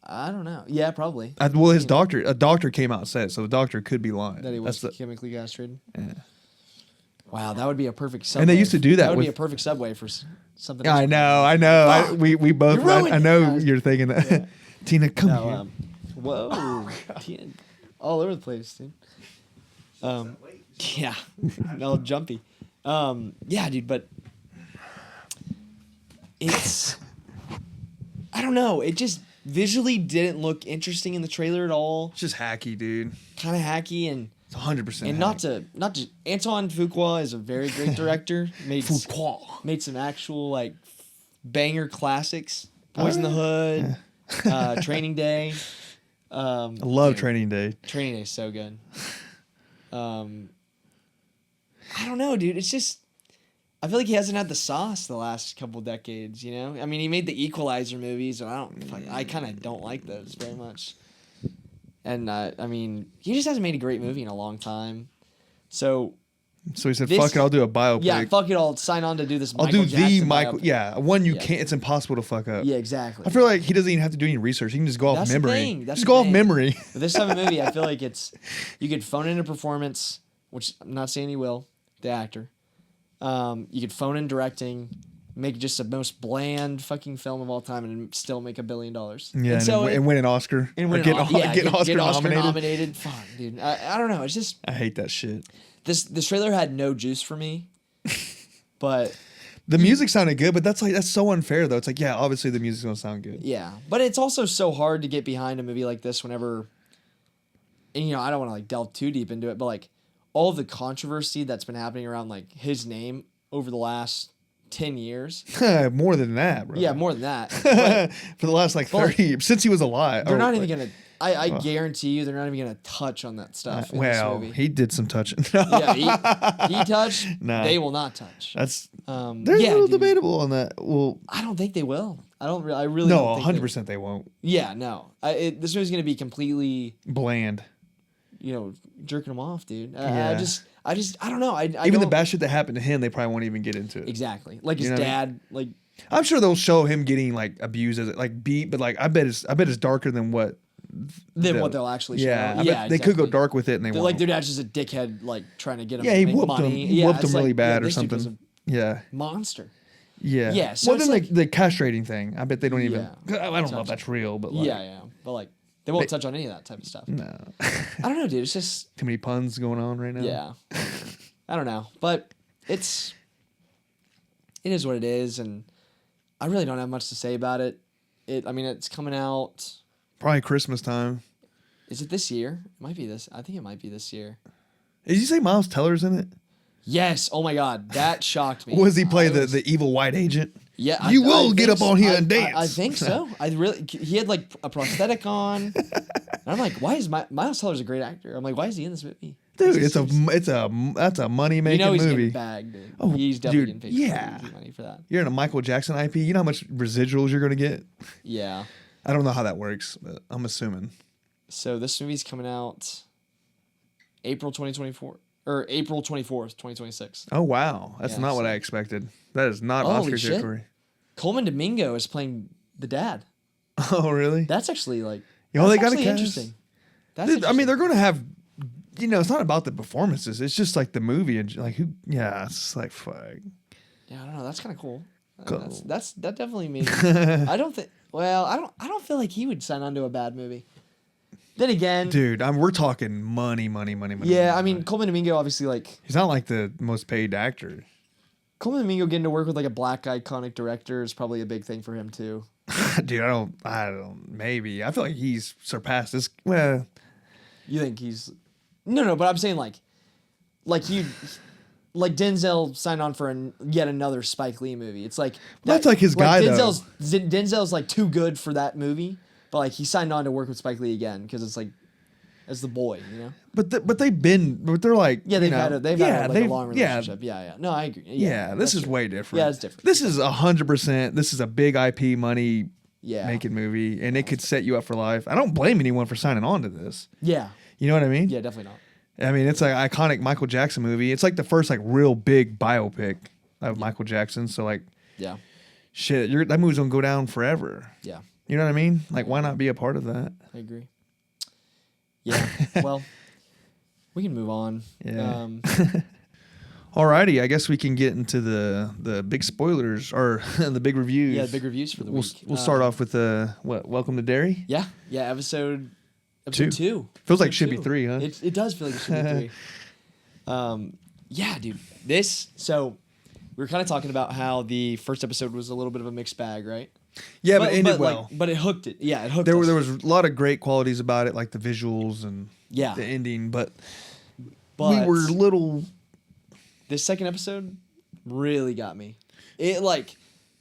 I don't know. Yeah, probably. Well, a doctor came out and said it, so the doctor could be lying. That he was That's chemically castrated. Yeah. Wow, that would be a perfect subway. And they used to do that That would be with- a perfect subway for something. I else. know. We both. You ruined I it. know you're thinking that. Yeah. Tina, come here. No, whoa, Tina, all over the place, dude. Yeah, all jumpy. Yeah, dude, but it's. I don't know. It just visually didn't look interesting in the trailer at all. It's just hacky, dude. Kind of hacky and. It's 100%. And not to Antoine Fuqua is a very great director. Made Fuqua. made some actual like banger classics. Boys in the Hood, Training Day. I love dude, Training Day. Training Day is so good. I don't know, dude. It's just I feel like he hasn't had the sauce the last couple decades. You know, I mean, he made the Equalizer movies, and I kind of don't like those very much. And I mean, he just hasn't made a great movie in a long time. So So he said, This- "Fuck it, I'll do a biopic. Yeah, fuck it. I'll sign on to do this. I'll Michael do the Jackson Michael. biopic. Yeah, one you Yeah. can't. It's impossible to fuck up. Yeah, exactly. I feel like he doesn't even have to do any research. He can just go off That's the memory. thing. That's Just the go off thing. memory. With this type of movie, I feel like you could phone in a performance, which I'm not saying he will, the actor. You could phone in directing, make just the most bland fucking film of all time, and still make $1 billion. Yeah, and win an Oscar. and Or win get, an, yeah, get Oscar Oscar nominated. nominated. Fuck, dude. I don't know. It's just I hate that shit. this trailer had no juice for me, but The music sounded good, but that's so unfair though. It's like, yeah, obviously the music's gonna sound good. yeah. But it's also so hard to get behind a movie like this whenever. And I don't want to like delve too deep into it, but like all the controversy that's been happening around like his name over the last 10 years. More than that, bro. Yeah, more than that. But For the last like 30 years since he was alive. they're not even gonna. I guarantee you, they're not even gonna touch on that stuff. In this Well, movie. he did some touching. Yeah, he touched. Nah. They will not touch. That's Yeah, there's a little dude. debatable on that. Well, I don't think they will. I really no, don't think 100% they won't. Yeah, no. This movie's gonna be completely, Bland. jerking them off, dude. Yeah. I don't know. I Even the don't- bad shit that happened to him, they probably won't even get into it. Exactly. Like his You know what I dad. Like I'm sure they'll show him getting like abused as like beat, but like I bet it's darker than what. what they'll actually show. Yeah, I bet yeah. they could go exactly. dark with it, and they They're won't. like their dad's just a dickhead, like trying to get him. Yeah, to he make whooped money. him. He Yeah, whooped it's him really like, bad or this dude was something. a Yeah. monster. Yeah. Yeah, so well, it's then like- the castrating thing. I bet they don't even. Yeah. I don't know if that's real, but like, Yeah. But like they won't touch on any of that type of stuff. no. I don't know, dude. It's just Too many puns going on right now. yeah. I don't know, but it is what it is, and I really don't have much to say about it. I mean, it's coming out. Probably Christmas time. Is it this year? It might be this. I think it might be this year. Did you say Miles Teller's in it? Yes. Oh my God, that shocked me. Was he play I was- the evil white agent? Yeah, You will get think up on here so. and dance. I think so. He had like a prosthetic on, and I'm like, why is Miles Teller's a great actor? I'm like, why is he in this movie? Dude, This that's a money making he's movie. getting bagged, dude. Oh, He's definitely dude, getting paid yeah. crazy money for that. You're in a Michael Jackson IP. You know how much residuals you're gonna get? Yeah. I don't know how that works, but I'm assuming. So this movie's coming out April 2024 or April 24th, 2026. Oh wow, that's Yeah, not what so- I expected. That is not Holy Oscar shit. territory. Coleman Domingo is playing the dad. Oh really? That's actually like You know, they that's gotta actually cast- interesting. That's I mean, interesting. they're gonna have. It's not about the performances. It's just like the movie and like who. Yeah, it's like fuck. Yeah, I don't know. That's kind of cool. Cool. That definitely means. I don't think. Well, I don't feel like he would sign on to a bad movie. Then again, Dude, we're talking money. yeah, I mean Coleman Domingo obviously like he's not like the most paid actor. Coleman Domingo getting to work with like a black iconic director is probably a big thing for him too. Dude, I don't. Maybe I feel like he's surpassed this. Well, You think he's no, but I'm saying like Denzel signed on for yet another Spike Lee movie. It's like That's like his guy, though. Denzel's like too good for that movie, but like he signed on to work with Spike Lee again because it's like as the boy, you know. but they're like Yeah, they've had a long yeah, relationship. Yeah. No, I agree. Yeah, this that's is true. way different. Yeah, it's different. This is 100%. This is a big IP money Yeah. making movie, and it could set you up for life. I don't blame anyone for signing on to this. Yeah. You know what I mean? Yeah, definitely not. I mean, it's like iconic Michael Jackson movie. It's like the first like real big biopic of Michael Jackson. So like, Yeah. shit, that movie's gonna go down forever. Yeah. You know what I mean? Like, why not be a part of that? I agree. Yeah. Well, we can move on. Yeah. Alrighty, I guess we can get into the big spoilers or the big reviews. Yeah, big reviews for the We'll week. we'll start off with Welcome to Derry. Yeah. Episode Two. 2. Feels like it Episode should be 2. 3, huh? It does feel like it should be 3. Yeah, dude. So we were kind of talking about how the first episode was a little bit of a mixed bag, right? Yeah, but it ended like, well. but it hooked it. Yeah, it hooked There us. was a lot of great qualities about it, like the visuals and Yeah. the ending, but we But were little. this second episode really got me. It like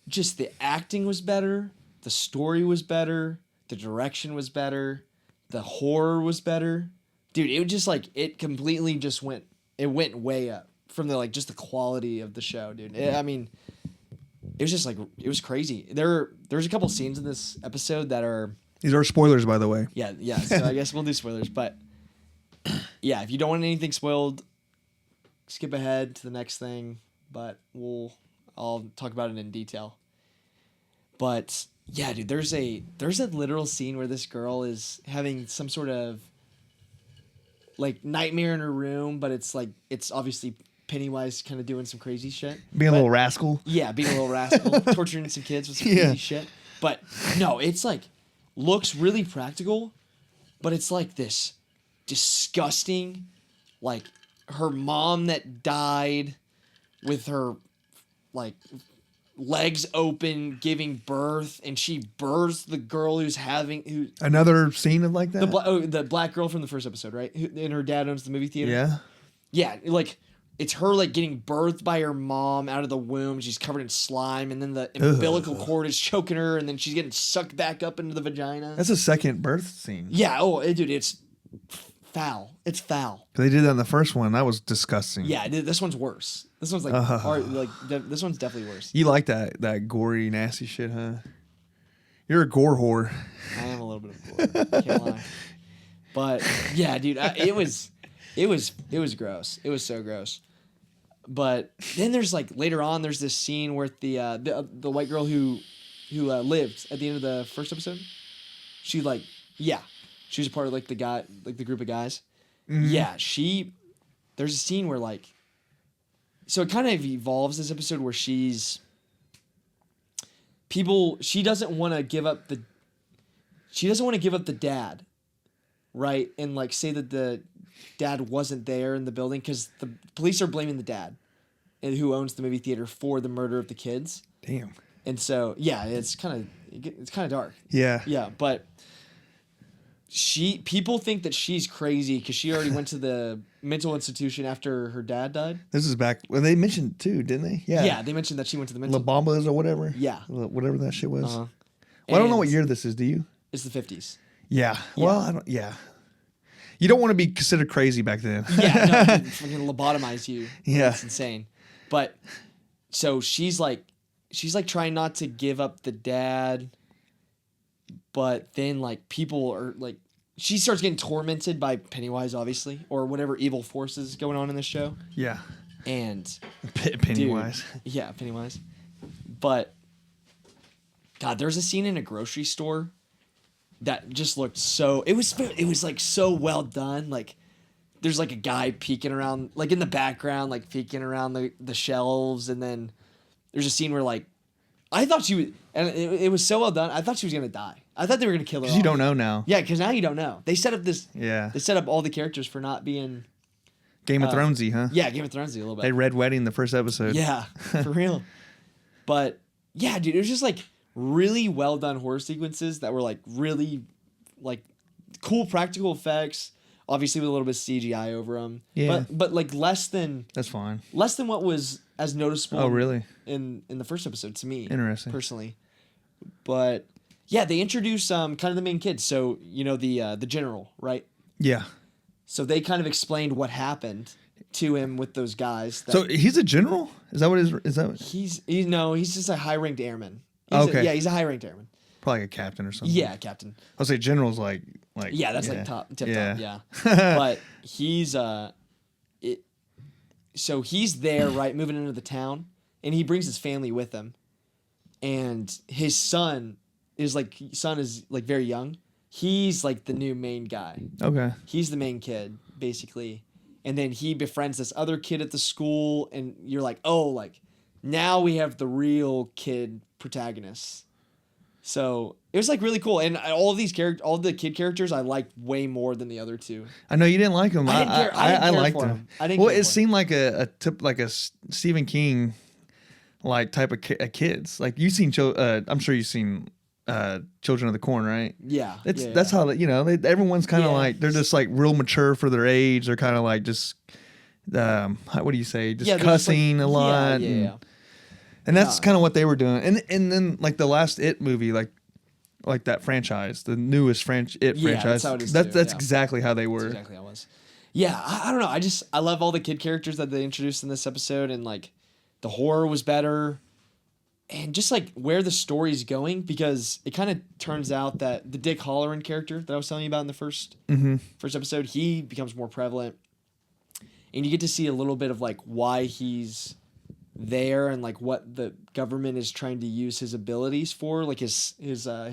just the acting was better, the story was better, the direction was better, the horror was better. Dude, it was just like it completely just went way up from the like just the quality of the show, dude. I mean, it was just like it was crazy. There's a couple scenes in this episode that are These are spoilers, by the way. yeah. So I guess we'll do spoilers, but yeah, if you don't want anything spoiled, skip ahead to the next thing, but I'll talk about it in detail. But yeah, dude, there's a literal scene where this girl is having some sort of like nightmare in her room, but it's obviously Pennywise kind of doing some crazy shit. Being a little rascal. Yeah, being a little rascal, torturing some kids with some crazy shit. But no, it's like looks really practical, but it's like this disgusting, like her mom that died with her like legs open giving birth, and she births the girl Another scene of like that. The black girl from the first episode, right? And her dad owns the movie theater. Yeah. Yeah, like it's her like getting birthed by her mom out of the womb. She's covered in slime, and then the umbilical cord is choking her, and then she's getting sucked back up into the vagina. That's a second birth scene. Yeah. Dude, it's foul. It's foul. They did that in the first one. That was disgusting. Yeah, this one's worse. This one's like this one's definitely worse. You like that gory, nasty shit, huh? You're a gore whore. I am a little bit of a gore. Can't lie. But yeah, dude, it was gross. It was so gross. But then there's like later on, there's this scene where the white girl who lived at the end of the first episode, she was a part of like the group of guys. Mm-hmm. Yeah, there's a scene where like, so it kind of evolves this episode where she doesn't want to give up the dad, right? And like say that the dad wasn't there in the building because the police are blaming the dad and who owns the movie theater for the murder of the kids. Damn. And so yeah, it's kind of dark. Yeah. Yeah, but people think that she's crazy because she already went to the mental institution after her dad died. This is back when they mentioned too, didn't they? Yeah. Yeah, they mentioned that she went to the mental. La Bambas or whatever. Yeah. Whatever that shit was. Uh-huh. Well, I don't know what year this is. Do you? It's the 50s. Yeah. Well, I don't. Yeah. You don't want to be considered crazy back then. Yeah. No, they fucking lobotomize you. Yeah. It's insane. But so she's like trying not to give up the dad, but then like people are like. She starts getting tormented by Pennywise, obviously, or whatever evil forces going on in this show. Yeah. And Pennywise. Dude, yeah, Pennywise. But God, there's a scene in a grocery store that just looked so. It was like so well done. Like there's like a guy peeking around, like in the background, like peeking around the shelves, and then there's a scene where like I thought she was, and it was so well done. I thought she was gonna die. I thought they were gonna kill her. Because you don't know now. Yeah, because now you don't know. They set up this. Yeah. They set up all the characters for not being Game of Thronesy, huh? Yeah, Game of Thronesy a little bit. They Red Wedding the first episode. Yeah, for real. But yeah, dude, it was just like really well done horror sequences that were like really like cool practical effects. Obviously with a little bit of CGI over them. Yeah. But like less than. That's fine. Less than what was as noticeable. Oh, really? In the first episode to me. Interesting. Personally, but. Yeah, they introduce kind of the main kids. So, you know, the general, right? Yeah. So they kind of explained what happened to him with those guys. So he's a general? Is that what is that? He's just a high-ranked airman. Okay. He's a high-ranked airman. Probably like a captain or something. Yeah, captain. I'll say general's like yeah, that's like top. Yeah. But he's so he's there, right, moving into the town, and he brings his family with him. And his son is very young. He's like the new main guy. Okay. He's the main kid, basically. And then he befriends this other kid at the school, and you're like, oh, like now we have the real kid protagonists. So it was like really cool. And all the kid characters I liked way more than the other two. I know you didn't like them. I liked them. Well, it seemed like a Stephen King like type of kids. Like you've seen I'm sure you've seen Children of the Corn, right? Yeah. That's how everyone's kind of like they're just like real mature for their age. They're kind of like just what do you say? Just cussing a lot. Yeah. And that's kind of what they were doing. And then like the last It movie, like that franchise, the newest It franchise. That's how it is that's exactly how they were. That's exactly how it was. Yeah, I don't know. I love all the kid characters that they introduced in this episode, and like the horror was better. And just like where the story's going, because it kind of turns out that the Dick Halloran character that I was telling you about in the first episode, he becomes more prevalent. and you get to see a little bit of like why he's there and like what the government is trying to use his abilities for, like his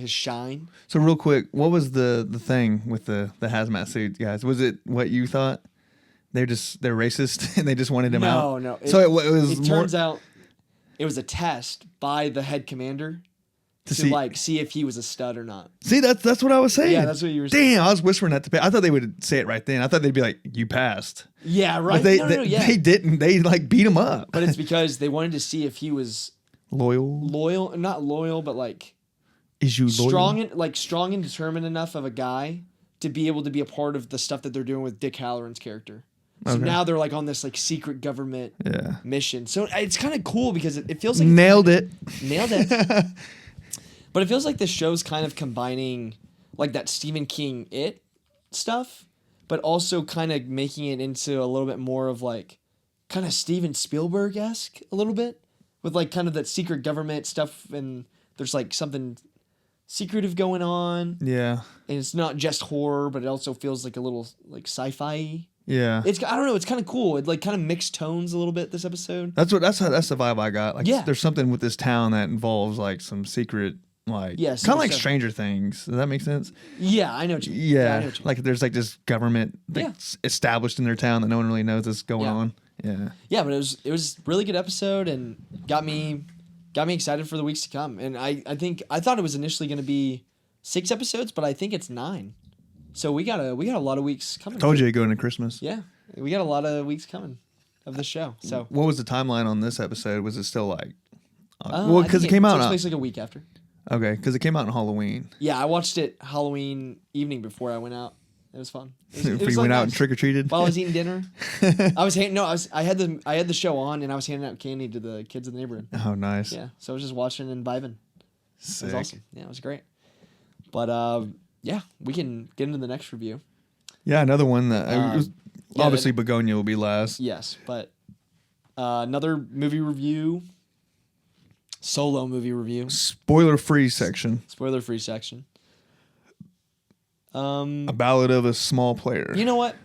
shine. So real quick, what was the thing with the hazmat suit guys? Was it what you thought? They're racist and they just wanted him out? No. So it was It turns out it was a test by the head commander to see if he was a stud or not. See, that's what I was saying. Yeah, that's what you were saying. Damn, I was whispering that to pay. I thought they would say it right then. I thought they'd be like, "You passed." Yeah, right. But they Yeah. they didn't. They like beat him up. But it's because they wanted to see if he was loyal. Not loyal, but like Is you loyal? strong and determined enough of a guy to be able to be a part of the stuff that they're doing with Dick Halloran's character. So now they're like on this like secret government mission. So it's kind of cool because it feels like nailed it. But it feels like this show's kind of combining like that Stephen King stuff, but also kind of making it into a little bit more of like kind of Steven Spielberg-esque a little bit with like kind of that secret government stuff, and there's like something secretive going on. Yeah. And it's not just horror, but it also feels like a little like sci-fi. Yeah. I don't know, it's kind of cool. It like kind of mixed tones a little bit this episode. That's the vibe I got. Like there's something with this town that involves like some secret kind of like Stranger Things. Does that make sense? Yeah, I know what you mean. Yeah. I know what you mean. Like there's like this government that's established in their town that no one really knows is going on. Yeah. Yeah, but it was a really good episode and got me excited for the weeks to come. And I thought it was initially going to be 6 episodes, but I think it's 9. So we got a lot of weeks coming. Told you going to Christmas. Yeah, we got a lot of weeks coming of the show. So what was the timeline on this episode? Was it still like? Because it came out. It takes place like a week after. Okay, because it came out on Halloween. Yeah, I watched it Halloween evening before I went out. It was fun. You went out and trick or treated while I was eating dinner. I had the show on and I was handing out candy to the kids in the neighborhood. Oh, nice. Yeah, so I was just watching and vibing. Sick. It was awesome. Yeah, it was great. But yeah, we can get into the next review. Yeah, another one that obviously Bugonia will be last. Yes, but another movie review. Solo movie review. Spoiler-free section. Spoiler-free section. A Ballad of a Small Player. You know what?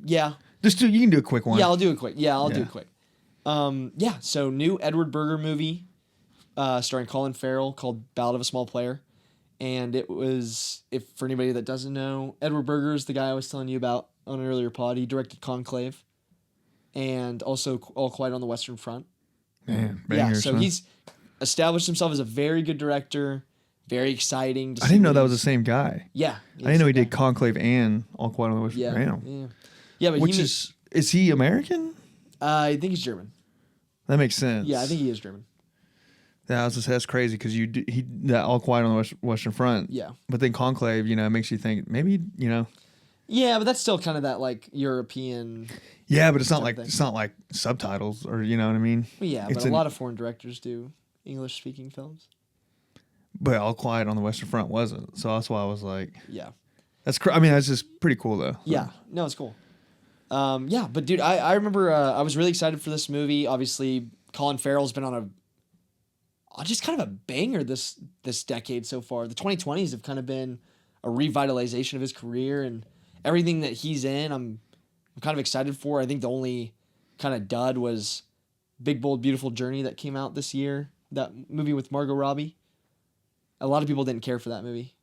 Yeah. You can do a quick one. Yeah, I'll do it quick. Do it quick. So new Edward Berger movie starring Colin Farrell called Ballad of a Small Player. And it was, for anybody that doesn't know, Edward Berger is the guy I was telling you about on an earlier pod. He directed Conclave and also All Quiet on the Western Front. Man, bangers, so he's established himself as a very good director, very exciting. I didn't know that was the same guy. Yeah. I didn't know he did Conclave and All Quiet on the Western Front. Yeah, but is he American? I think he's German. That makes sense. Yeah, I think he is German. That's crazy because that All Quiet on the Western Front. Yeah. But then Conclave, makes you think maybe, Yeah, but that's still kind of that like European. Yeah, but it's not like subtitles or you know what I mean. Well, yeah, but a lot of foreign directors do English speaking films. But All Quiet on the Western Front wasn't, so that's why I was like, yeah, that's that's just pretty cool though. Yeah, no, it's cool. Yeah, but dude, I remember I was really excited for this movie. Obviously, Colin Farrell's been on just kind of a banger this decade so far. The 2020s have kind of been a revitalization of his career and everything that he's in. I'm kind of excited for. I think the only kind of dud was Big Bold Beautiful Journey that came out this year. That movie with Margot Robbie. A lot of people didn't care for that movie.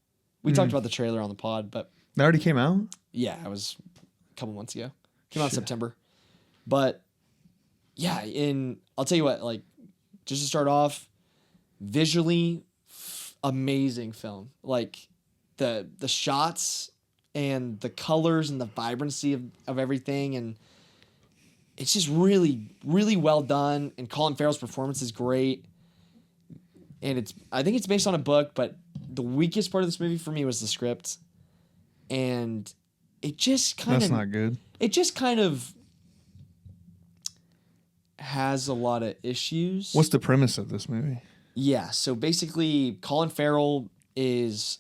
We talked about the trailer on the pod, but that already came out. Yeah, it was a couple months ago. Came out in September. But yeah, I'll tell you what, like just to start off, visually amazing film. Like the shots and the colors and the vibrancy of everything, and it's just really, really well done. And Colin Farrell's performance is great. And I think it's based on a book, but the weakest part of this movie for me was the script. And it just kind of... That's not good. It just kind of has a lot of issues. What's the premise of this movie? Yeah, so basically Colin Farrell is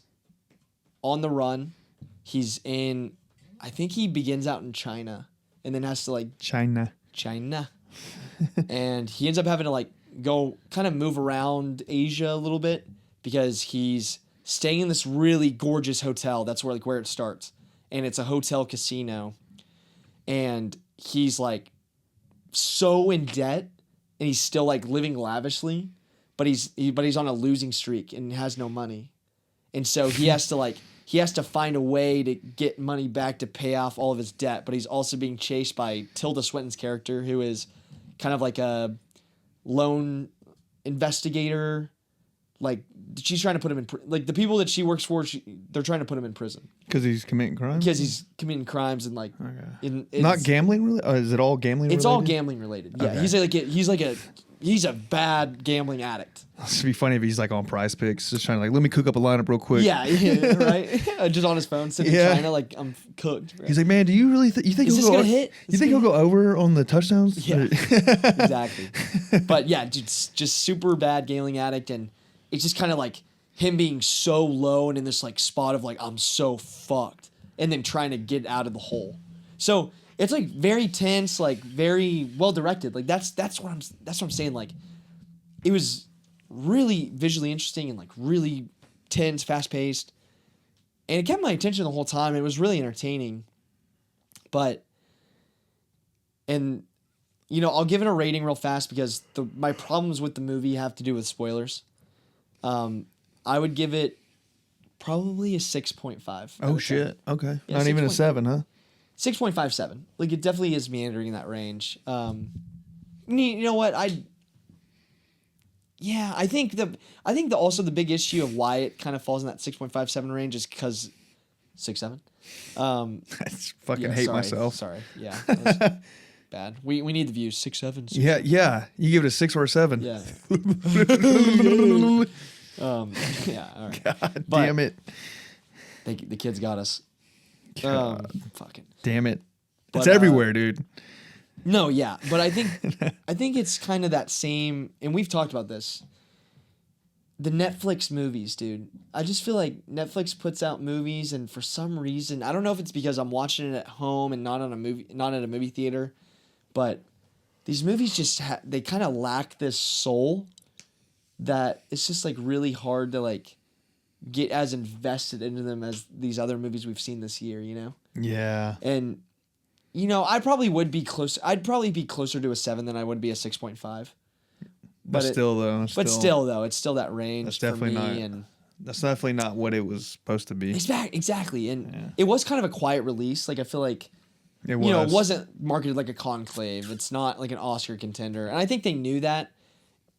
on the run. He's I think he begins out in China and then has to like... China. And he ends up having to like go kind of move around Asia a little bit because he's staying in this really gorgeous hotel. That's where it starts. And it's a hotel casino. and he's like so in debt, and he's still like living lavishly, but he's on a losing streak and has no money, and so he has to find a way to get money back to pay off all of his debt, but he's also being chased by Tilda Swinton's character, who is kind of like a lone investigator. Like, she's trying to put him in like the people that she works for, they're trying to put him in prison Because he's committing crimes? because he's committing crimes and like Not gambling related? Is it all gambling related? it's all gambling related. Yeah, Okay. he's a bad gambling addict. It'd be funny if he's like on Prize Picks, just trying to like, let me cook up a lineup real quick. Yeah, right. Just on his phone, sitting Yeah. China like I'm cooked. Bro. He's like, man, do you really you think Is he'll this go? gonna hit? You think he'll go over on the touchdowns? Yeah, exactly. But yeah, dude, just super bad gambling addict, and it's just kind of like him being so low and in this like spot of like I'm so fucked, and then trying to get out of the hole. So it's like very tense, like very well directed. Like that's what I'm saying. Like it was really visually interesting and like really tense, fast paced, and it kept my attention the whole time. It was really entertaining, and you know, I'll give it a rating real fast because my problems with the movie have to do with spoilers. I would give it probably a 6.5. Oh shit. Okay. Yeah, Not even a 7, huh? 6.57. Like it definitely is meandering in that range. You know what? I think also the big issue of why it kind of falls in that 6.57 range is because 6.7. I fucking hate myself. Sorry. Yeah. That was bad. We need the views. 6.7. Yeah. You give it a 6 or a 7. Yeah. Yeah. All right. God damn it. The kids got us. Fucking. Damn it. But, It's everywhere, dude. No, yeah, but I think it's kind of that same, and we've talked about this. The Netflix movies, dude. I just feel like Netflix puts out movies, and for some reason, I don't know if it's because I'm watching it at home and not at a movie theater, but these movies just they kind of lack this soul that it's just like really hard to like get as invested into them as these other movies we've seen this year, you know? Yeah. And you know, I'd probably be closer to a 7 than I would be a 6.5. But still, though. It's still that range. That's definitely for me, not. And That's definitely not what it was supposed to be. exactly, and it was kind of a quiet release. Like I feel like It was. you know, it wasn't marketed like a conclave. It's not like an Oscar contender, and I think they knew that.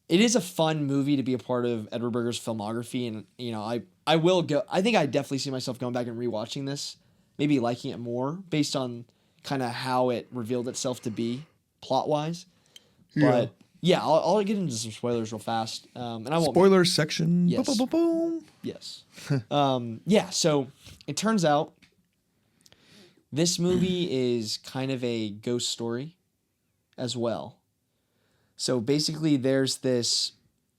It is a fun movie to be a part of Edward Berger's filmography, and you know, I will go. I think I definitely see myself going back and rewatching this, maybe liking it more based on kind of how it revealed itself to be plot wise. But yeah, I'll get into some spoilers real fast, and I won't. Spoiler section. Yes. Boom, boom, boom. Yes. Yeah. So it turns out this movie is kind of a ghost story as well. So basically, there's this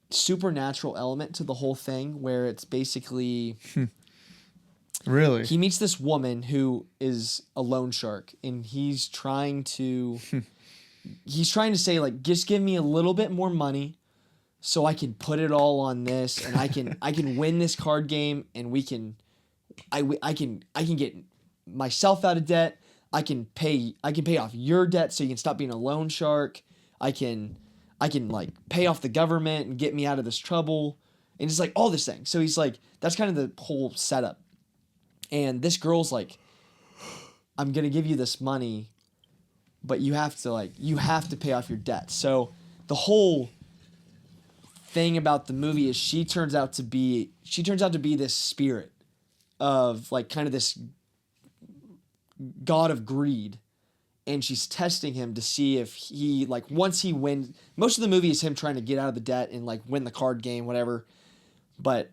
supernatural element to the whole thing where it's basically Really? he meets this woman who is a loan shark, and he's trying to say like, just give me a little bit more money so I can put it all on this, and I can win this card game, and I can get myself out of debt. I can pay off your debt so you can stop being a loan shark. I can like pay off the government and get me out of this trouble, and it's like all this thing. So he's like, that's kind of the whole setup. And this girl's like, I'm gonna give you this money, but you have to pay off your debt. So the whole thing about the movie is she turns out to be this spirit of like kind of this god of greed, and she's testing him to see if he like once he wins. Most of the movie is him trying to get out of the debt and like win the card game, whatever. But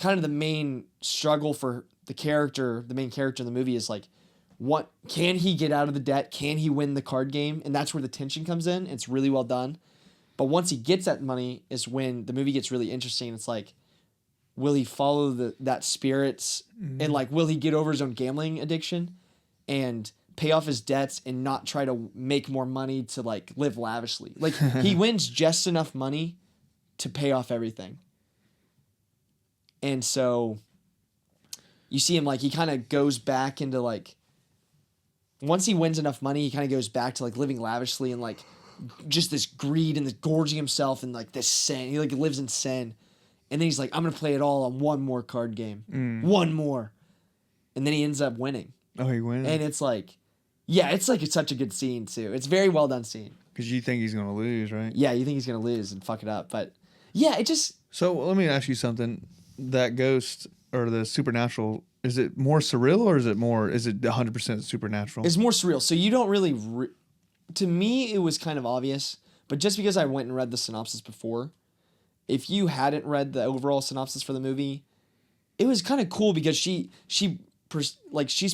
kind of the main struggle for the main character in the movie is like, what can he get out of the debt? Can he win the card game? And that's where the tension comes in. It's really well done. But once he gets that money is when the movie gets really interesting. It's like, will he follow that spirit's and like, will he get over his own gambling addiction and pay off his debts and not try to make more money to like live lavishly? Like he wins just enough money to pay off everything. And so you see him like he kind of goes back into like once he wins enough money, he kind of goes back to like living lavishly and like just this greed and this gorging himself and like this sin. He like lives in sin. And then he's like, I'm going to play it all on one more card game. One more. And then he ends up winning. Oh, he wins? And it's like, yeah, it's like such a good scene too. It's very well done scene. Because you think he's going to lose, right? Yeah, you think he's going to lose and fuck it up. But yeah, it just... So let me ask you something. That ghost or the supernatural, is it more surreal or is it 100% supernatural? It's more surreal. So you don't really... to me, it was kind of obvious. But just because I went and read the synopsis before, if you hadn't read the overall synopsis for the movie, it was kind of cool because she's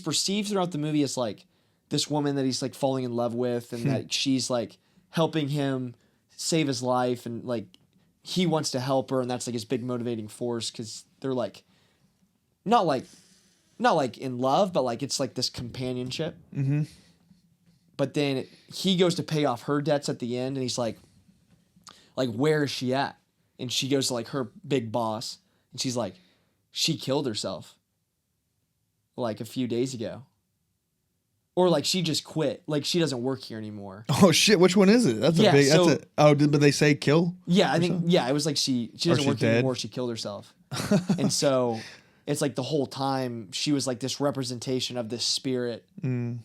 perceived throughout the movie as like this woman that he's like falling in love with, and that she's like helping him save his life, and like he wants to help her, and that's like his big motivating force because they're like not like in love, but like it's like this companionship. Mm-hmm. But then he goes to pay off her debts at the end, and he's like where is she at? And she goes to like her big boss, and she's like, she killed herself like a few days ago. Or like she just quit. Like she doesn't work here anymore. Oh shit, which one is it? That's a big but they say kill? Yeah, I think it was like she doesn't work here anymore, she killed herself. And so it's like the whole time she was like this representation of this spirit. And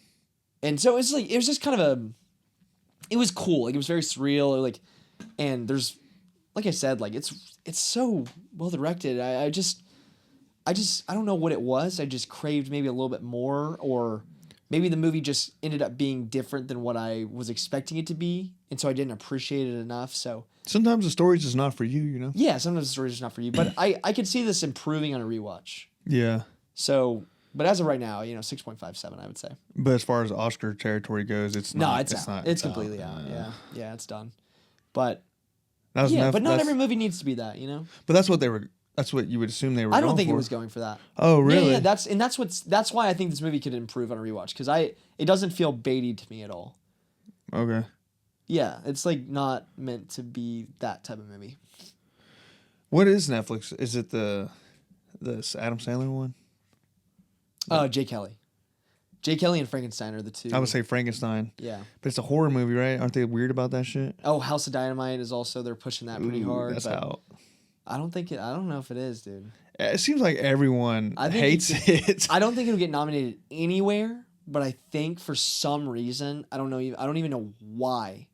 so it's like it was just kind of it was cool. Like it was very surreal. Like, and there's, like I said, like it's so well directed. I don't know what it was. I just craved maybe a little bit more, or maybe the movie just ended up being different than what I was expecting it to be, and so I didn't appreciate it enough. So sometimes the story's just not for you, you know? Yeah, sometimes the story's just not for you. But I could see this improving on a rewatch. Yeah. So, but as of right now, 6.57, I would say. But as far as Oscar territory goes, it's not. No, it's out. It's completely out. Yeah, it's done. But but not every movie needs to be that, But that's what you would assume they were. I don't going think for. it was going for that. Oh, really? Yeah, that's why I think this movie could improve on a rewatch, because it doesn't feel baity to me at all. Okay. Yeah, it's like not meant to be that type of movie. What is Netflix? Is it the Adam Sandler one? Oh, Jay Kelly. Jay Kelly and Frankenstein are the two. I would say Frankenstein. Yeah. But it's a horror movie, right? Aren't they weird about that shit? Oh, House of Dynamite is also, they're pushing that pretty hard. That's out. I don't know if it is, dude. It seems like everyone hates it. I don't think it'll get nominated anywhere, but I think for some reason, I don't even know why,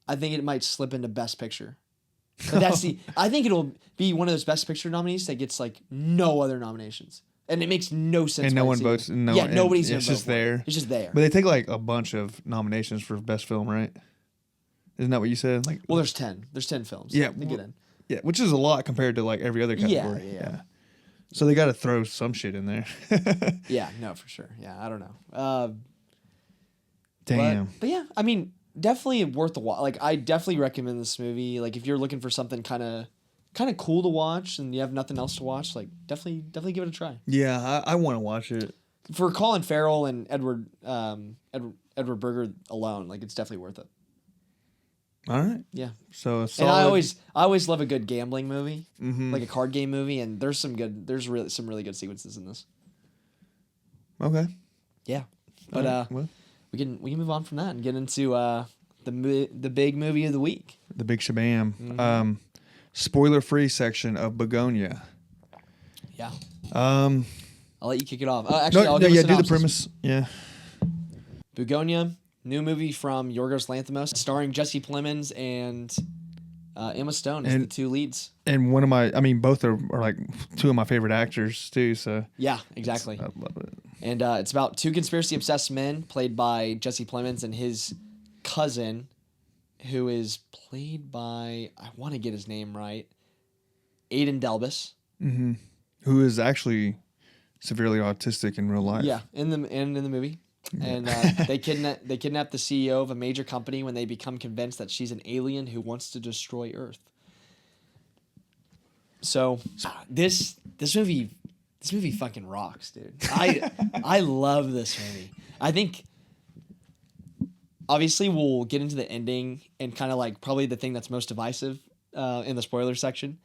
I think it might slip into Best Picture. But I think it'll be one of those Best Picture nominees that gets like no other nominations. And it makes no sense. And no one votes. Nobody's gonna vote. It's just there. It's just there. But they take like a bunch of nominations for Best Film, right? Isn't that what you said? Like, well, there's 10. There's 10 films. Yeah, to get in. Yeah, which is a lot compared to like every other category. Yeah. So they got to throw some shit in there. Yeah, no, for sure. Yeah, I don't know. Damn. But yeah, I mean, definitely worth the watch. Like, I definitely recommend this movie. Like, if you're looking for something kind of cool to watch and you have nothing else to watch, like, definitely give it a try. Yeah, I want to watch it. For Colin Farrell and Edward Berger alone, like, it's definitely worth it. All right. Yeah. So and I always love a good gambling movie, like a card game movie, and there's some really good sequences in this. Okay. Yeah. But we can move on from that and get into the big movie of the week. The big shabam. Spoiler-free section of Bugonia. Yeah. I'll let you kick it off. Actually, I'll give do a the synopsis. premise. Yeah. Bugonia, new movie from Yorgos Lanthimos, starring Jesse Plemons and Emma Stone as the two leads. And both are like two of my favorite actors too. So yeah, exactly. I love it. And it's about two conspiracy-obsessed men played by Jesse Plemons and his cousin, who is played by, I want to get his name right, Aidan Delbus. Mm-hmm. Who is actually severely autistic in real life. Yeah, in the movie. And they kidnap the CEO of a major company when they become convinced that she's an alien who wants to destroy Earth. So this movie fucking rocks, dude. I love this movie. I think obviously we'll get into the ending and kind of like probably the thing that's most divisive in the spoiler section,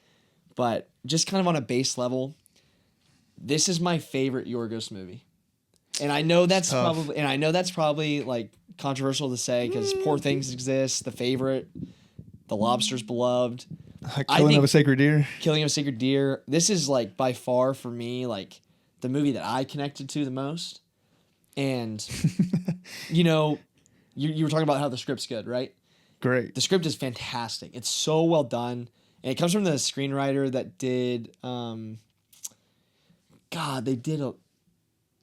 but just kind of on a base level, this is my favorite Yorgos movie. And I know that's tough. probably like controversial to say because Poor Things exists, The Favorite, The Lobster's Beloved, Killing of a Sacred Deer. Killing of a Sacred Deer. This is like by far for me like the movie that I connected to the most. And you know, you were talking about how the script's good, right? Great. The script is fantastic. It's so well done. And it comes from the screenwriter that did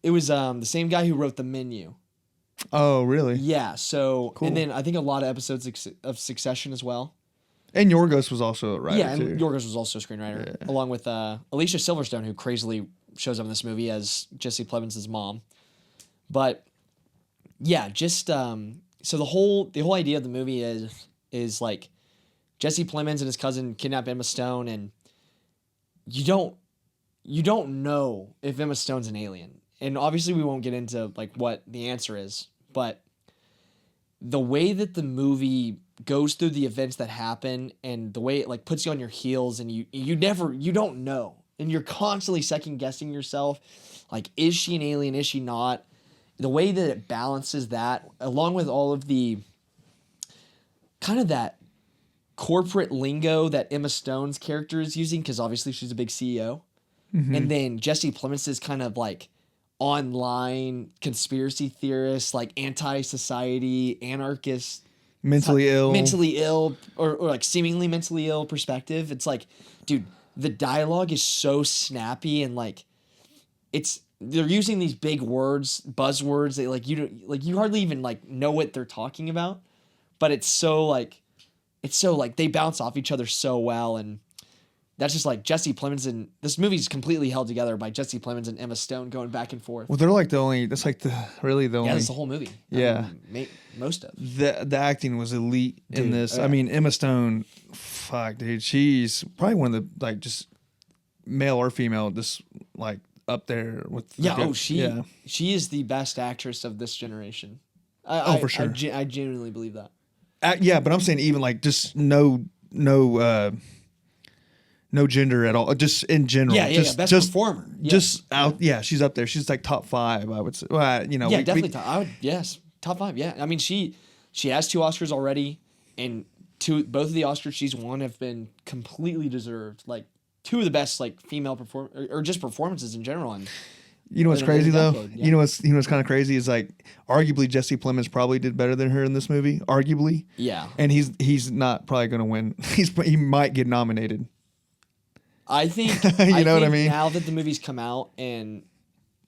it was the same guy who wrote The Menu. Oh, really? Yeah, so Cool. and then I think a lot of episodes of Succession as well. And Yorgos was also a writer, Yeah, too. and Yorgos was also a screenwriter, along with Alicia Silverstone, who crazily shows up in this movie as Jesse Plemons' mom. But yeah, just so the whole idea of the movie is like Jesse Plemons and his cousin kidnap Emma Stone, and you don't know if Emma Stone's an alien. And obviously we won't get into like what the answer is, but the way that the movie goes through the events that happen and the way it like puts you on your heels and you don't know. And you're constantly second guessing yourself. Like, is she an alien? Is she not? The way that it balances that, along with all of the kind of that corporate lingo that Emma Stone's character is using, because obviously she's a big CEO. Mm-hmm. And then Jesse Plemons' kind of like online conspiracy theorist, like anti-society, anarchist, Mentally ill, or like seemingly mentally ill perspective. It's like, dude, the dialogue is so snappy and like they're using these big words, buzzwords that you hardly even like know what they're talking about, but it's so like they bounce off each other so well. And that's just like Jesse Plemons, and this movie's completely held together by Jesse Plemons and Emma Stone going back and forth. Well, they're like the only. That's like the only. Yeah, that's the whole movie. Yeah. Most of. The acting was elite in Dude, this. yeah. I mean, Emma Stone, fuck, dude, she's probably one of the like just male or female, just like up there with. She is the best actress of this generation. For sure. I genuinely believe that. Yeah, but I'm saying even like just no gender at all, just in general. Best performer. Yeah. Just out. Yeah, she's up there. She's like top 5, I would say. Well, Definitely top 5. Yeah, I mean she has 2 Oscars already, and both of the Oscars she's won have been completely deserved. Like 2 of the best like female or just performances in general. And you know what's crazy though? decade, yeah. You know what's kind of crazy is like arguably Jesse Plemons probably did better than her in this movie. Arguably. Yeah. And he's not probably going to win. He might get nominated. I think you know what I mean? Now that the movie's come out and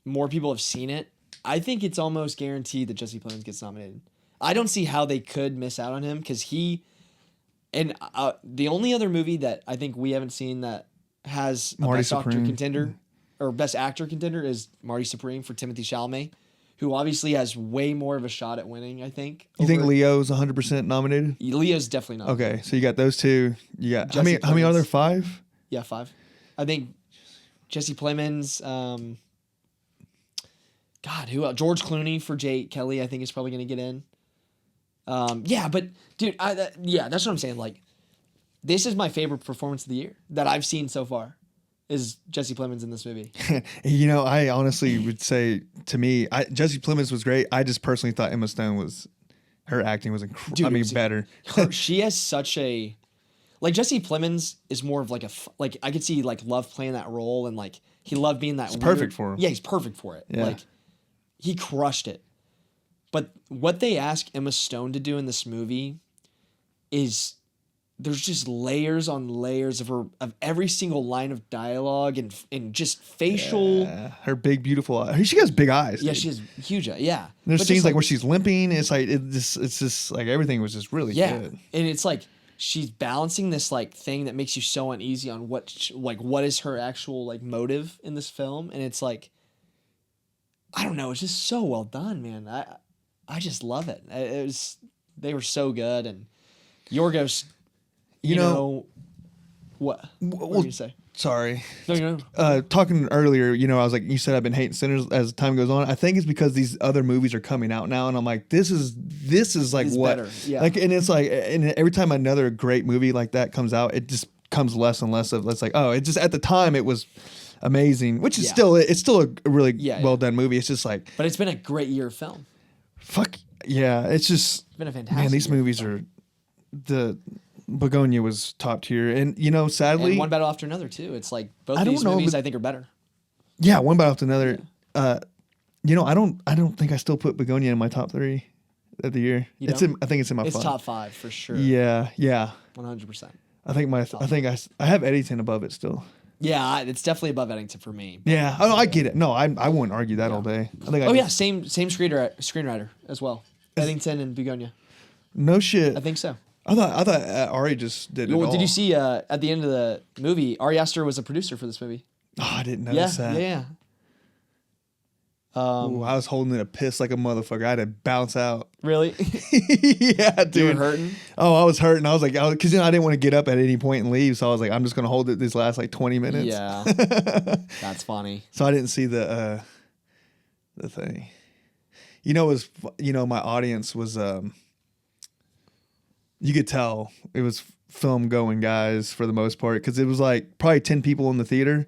more people have seen it, I think it's almost guaranteed that Jesse Plemons gets nominated. I don't see how they could miss out on him because the only other movie that I think we haven't seen that has a Marty best actor Supreme. contender or best actor contender is Marty Supreme for Timothée Chalamet, who obviously has way more of a shot at winning, I think. You think Leo's 100% nominated? Leo's definitely not. Okay, so you got those 2. You got Jesse how many Plemons. are there? 5? Yeah, 5. I think Jesse Plemons, who else? George Clooney for Jake Kelly, I think is probably going to get in. But dude, that's what I'm saying. Like, this is my favorite performance of the year that I've seen so far. Is Jesse Plemons in this movie? I honestly would say to me, Jesse Plemons was great. I just personally thought Emma Stone her acting was better. She has such a. Like Jesse Plemons is more of like I could see like love playing that role and like he loved being that. It's perfect for him. Yeah, he's perfect for it. Yeah. Like he crushed it. But what they ask Emma Stone to do in this movie is there's just layers on layers of every single line of dialogue and just facial. Yeah. Her big beautiful eyes. She has big eyes. Yeah, dude. she has huge. Yeah. There's But scenes just, like where she's limping. It's like it's just like everything was just really good. And it's like she's balancing this like thing that makes you so uneasy on what is her actual like motive in this film, and it's like I don't know, it's just so well done, man. I just love it. They were so good, and Yorgos, you know what? What did you say? Sorry. No. Talking earlier, I was like, you said I've been hating Sinners as time goes on. I think it's because these other movies are coming out now, and I'm like, this is like It's what? better. Yeah. Like, and it's like, and every time another great movie like that comes out, it just comes less and less of. It's like, oh, it just at the time it was amazing, which is Yeah. still a really Yeah, well done movie. It's just like But it's been a great year of film. fuck yeah. It's just It's been a fantastic. man, these year of movies film. are the Bugonia was top tier, and sadly, And one battle after another too. It's like both I don't these know, movies but- I think are better. yeah, one battle after another. I don't think I still put Bugonia in my top 3 of the year. You It's don't? in, I think it's in my It's 5. top 5 for sure. Yeah, 100%. I think I have Eddington above it still. Yeah, it's definitely above Eddington for me. Yeah, I get it. No, I wouldn't argue that all day. I think. Oh yeah, same screenwriter as well. Eddington and Bugonia. No shit. I think so. I thought Ari just did it all. Did you see at the end of the movie, Ari Aster was a producer for this movie? Oh, I didn't Yeah, notice that. yeah. Ooh, I was holding it a piss like a motherfucker. I had to bounce out. Really? Yeah, dude. You were hurting? Oh, I was hurting. I was like, because I didn't want to get up at any point and leave, so I was like, I'm just gonna hold it these last like 20 minutes. Yeah. That's funny. So I didn't see the thing. My audience was you could tell it was film going guys for the most part, because it was like probably 10 people in the theater,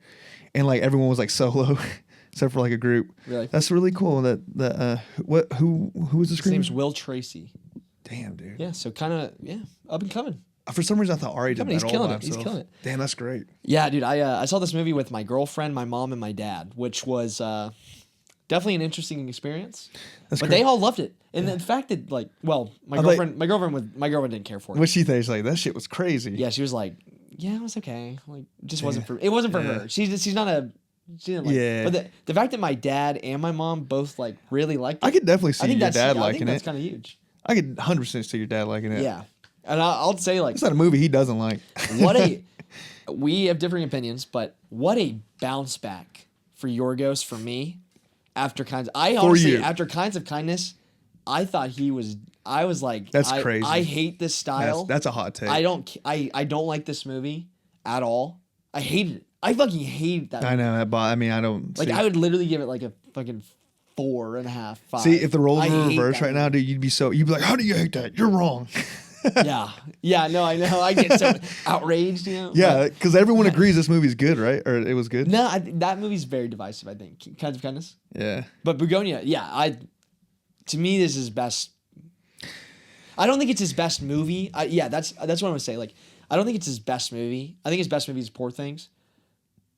and like everyone was like solo except for like a group. Really? That's really cool. Who was the His screen? name's Will Tracy. Damn, dude. Yeah, so kind of up and coming. For some reason I thought Ari did Coming, that he's all by killing it. He's himself. killing it. Damn, that's great. Yeah, dude, I saw this movie with my girlfriend, my mom, and my dad, which was definitely an interesting experience. That's But great. they all loved it, and the fact that my girlfriend didn't care for it. What she thinks, like, that shit was crazy. Yeah, she was like, yeah, it was okay. Like, just wasn't for her. She didn't like Yeah. it. But the fact that my dad and my mom both like really liked it. I could definitely see your dad I liking think that's it. kind of huge. I could 100% see your dad liking it. Yeah. And I'll say like It's not a movie he doesn't like. we have differing opinions, but what a bounce back for Yorgos for me after Kinds. After Kinds of Kindness, I thought I was like, That's crazy. I hate this style. That's a hot take. I don't like this movie at all. I hated it. I fucking hated that. I know that, but I mean, I don't. Like, see. I would literally give it like a fucking 4.5, 5. See, if the roles I were hate reversed that right now, dude, you'd be like, how do you hate that? You're wrong. Yeah, no, I know. I get so outraged, you know. Yeah, because everyone agrees this movie's good, right? Or it was good. No, that movie's very divisive, I think. Kinds of Kindness. Yeah. But Bugonia, to me, this is best. I don't think it's his best movie. That's what I'm gonna say. Like, I don't think it's his best movie. I think his best movie is Poor Things,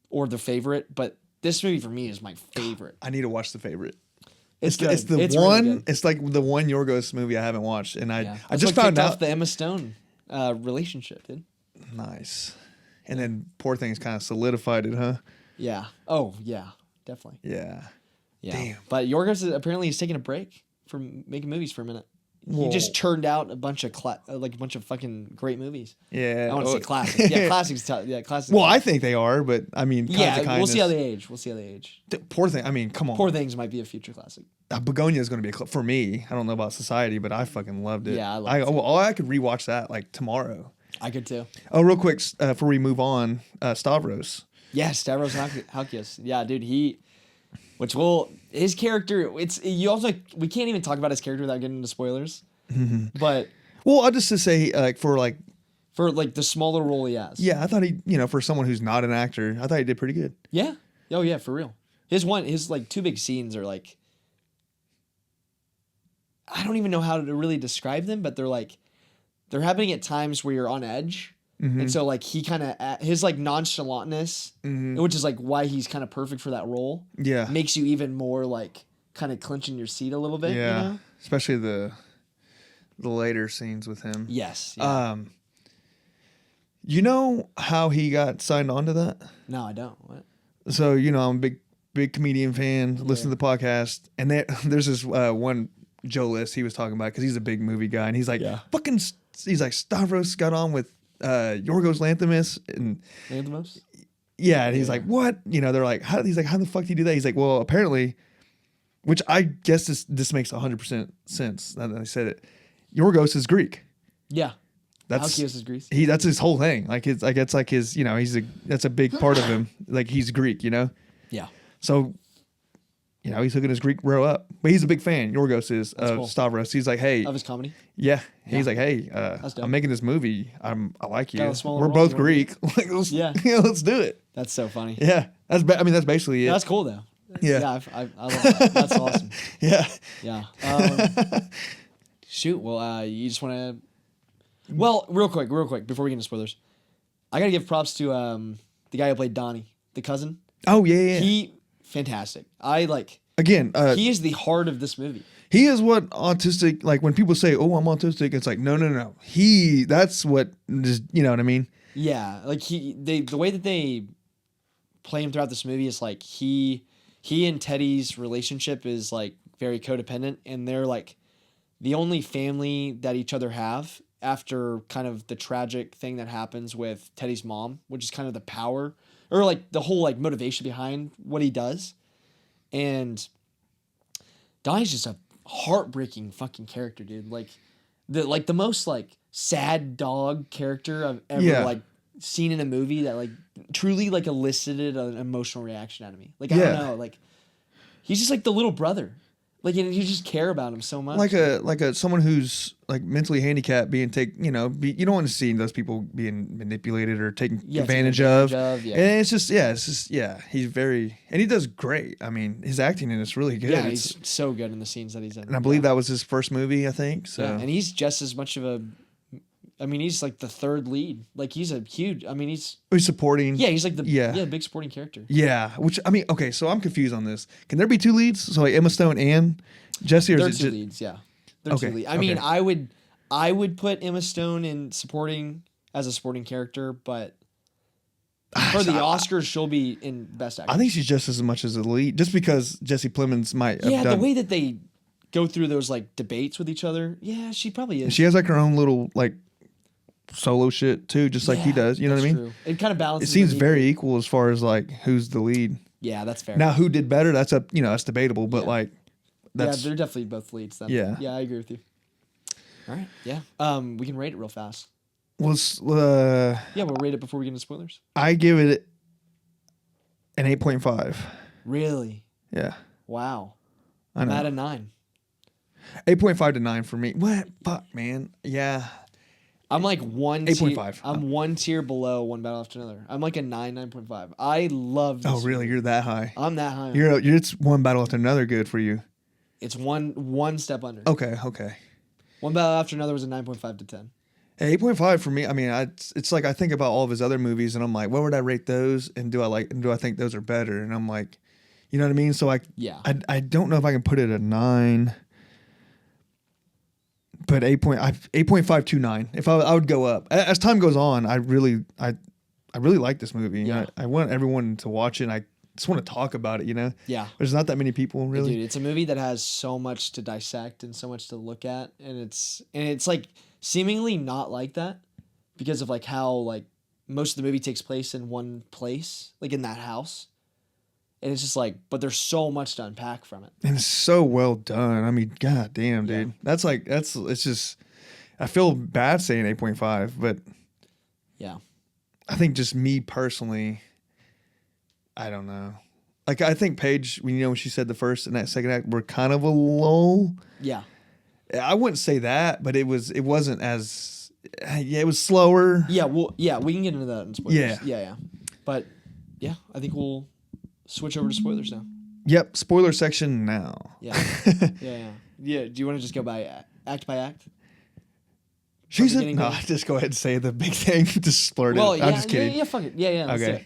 or The Favorite. But this movie for me is my favorite. I need to watch The Favorite. It's It's the really one. good. It's like the one Yorgos movie I haven't watched, and I That's just what found kicked off out. the Emma Stone relationship, dude. Nice. And then Poor Things kind of solidified it, huh? Yeah. Oh yeah, definitely. Yeah. Yeah. Damn. But Yorgos apparently he's taking a break from making movies for a minute. He just churned out a bunch of fucking great movies. Yeah. I want to say classics. Yeah, classics. Classics. Well, I think they are, but I mean, yeah, we'll see how they age. Poor Thing. I mean, come on. Poor Things might be a future classic. Begonia is going to be for me. I don't know about society, but I fucking loved it. Yeah, I loved it. I could rewatch that like tomorrow. I could too. Oh, real quick before we move on, Stavros. Yeah, Stavros Halkias. Yeah, dude, his character. We can't even talk about his character without getting into spoilers. But Well, I'll just to say for the smaller role he has. yeah, I thought he for someone who's not an actor, I thought he did pretty good. Yeah. Oh yeah, for real. His like two big scenes are like, I don't even know how to really describe them, but they're happening at times where you're on edge. And so like he kind of his like nonchalantness, which is like why he's kind of perfect for that role. Yeah. Makes you even more like kind of clenching your seat a little bit. Yeah. You know? Especially the later scenes with him. Yes. Yeah. You know how he got signed on to that? No, I don't. What? So, I'm a big comedian fan, listen to the podcast, and there's this one Joe List he was talking about, because he's a big movie guy, and he's like, he's like, Stavros got on with Yorgos Lanthimos, and Lanthimos? yeah, and he's like, what? They're like, he's like, how the fuck do you do that? He's like, well, apparently, which I guess this makes 100% sense now that I said it. Yorgos is Greek. Yeah. That's Halkias is Greece. That's his whole thing. Like it's like his, that's a big part of him. Like he's Greek, Yeah. So, he's hooking his Greek bro up, but he's a big fan. Yorgos is of cool. Stavros. He's like, hey, Of his comedy. yeah. He's like, hey, dope. I'm making this movie. I like you. Got a smaller We're role, both you wanna Greek. Like, let's, Yeah. let's do it. That's so funny. Yeah, I mean that's basically it. That's cool though. Yeah. Yeah, I love that. That's awesome. Yeah. Yeah. Shoot. Well, you just want to. Well, real quick, before we get into spoilers, I gotta give props to the guy who played Donnie, the cousin. Oh yeah. He fantastic. I like. Again, He is the heart of this movie. he is what autistic, like when people say, "Oh, I'm autistic," it's like, no. That's what, just, you know what I mean? Yeah, like the way that they play him throughout this movie is like he and Teddy's relationship is like very codependent, and they're like the only family that each other have after kind of the tragic thing that happens with Teddy's mom, which is kind of the power or like the whole like motivation behind what he does. And Donnie's just a heartbreaking fucking character, dude. Like the most like sad dog character I've ever like seen in a movie that like truly like elicited an emotional reaction out of me. Like I don't know, like he's just like the little brother. Like and you just care about him so much. Like a someone who's like mentally handicapped being you don't want to see those people being manipulated or taken advantage of. Yeah. And it's just he's very, and he does great. I mean, his acting in it's really good. Yeah, he's so good in the scenes that he's in. And I believe that was his first movie, I think. So and he's just as much of a. I mean, he's like the third lead. Like he's a huge. I mean, he's supporting. Yeah, he's like the big supporting character. Yeah, which I mean, okay, so I'm confused on this. Can there be two leads? So like Emma Stone and Jesse, or They're is it two just leads? Yeah, they're Okay, two leads. I mean, I would put Emma Stone in supporting as a supporting character, but for the Oscars, she'll be in Best Actress. I think she's just as much as a lead, just because Jesse Plemons might have Yeah, done. the way that they go through those like debates with each other. Yeah, she probably is. She has like her own little like solo shit too, just like he does. You know what I mean? True. It kind of It balances. seems them very equally. equal as far as like who's the lead. Yeah, that's fair. Now, who did better? That's up. That's debatable. But like, that's they're definitely both leads. Then. Yeah. Yeah, I agree with you. All right. Yeah. We can rate it real fast. was. Yeah, we'll rate it before we get into spoilers. I give it an 8.5. Really? Yeah, Wow. I I'm know. at a 9. 8.5 to 9 for me. What? Fuck, man. Yeah. I'm like 8.5. I'm one tier below One Battle After Another. I'm like a 9.5. I love this. Oh, really? You're that high? I'm that high. It's one battle after another. Good for you. It's one step under. Okay. One Battle After Another was a 9.5 to 10. 8.5 for me. I mean, it's like I think about all of his other movies, and I'm like, what would I rate those? And do I think those are better? And I'm like, you know what I mean? So I don't know if I can put it at 9, but 8.5 to 9. If I would go up as time goes on, I really like this movie. Yeah. I want everyone to watch it. And I just want to talk about it. Yeah. There's not that many people really. Dude, it's a movie that has so much to dissect and so much to look at, and it's like seemingly not like that because of like how like most of the movie takes place in one place, like in that house. And it's just like, but there's so much to unpack from it. And it's so well done. I mean, god damn, dude. It's just, I feel bad saying 8.5, but Yeah. I think just me personally, I don't know. Like, I think Paige, when she said the first and that second act were kind of a lull. Yeah. I wouldn't say that, but it wasn't as, it was slower. Yeah, we can get into that in spoilers. Yeah. Yeah. But yeah, I think we'll switch over to spoilers now. Yep, spoiler section now. Yeah. Yeah. Do you want to just go by act by act? She's beginning to end? just go ahead and say the big thing. Just splurt it. Well, I'm just kidding. Yeah, fuck it. Yeah. Let's do Okay.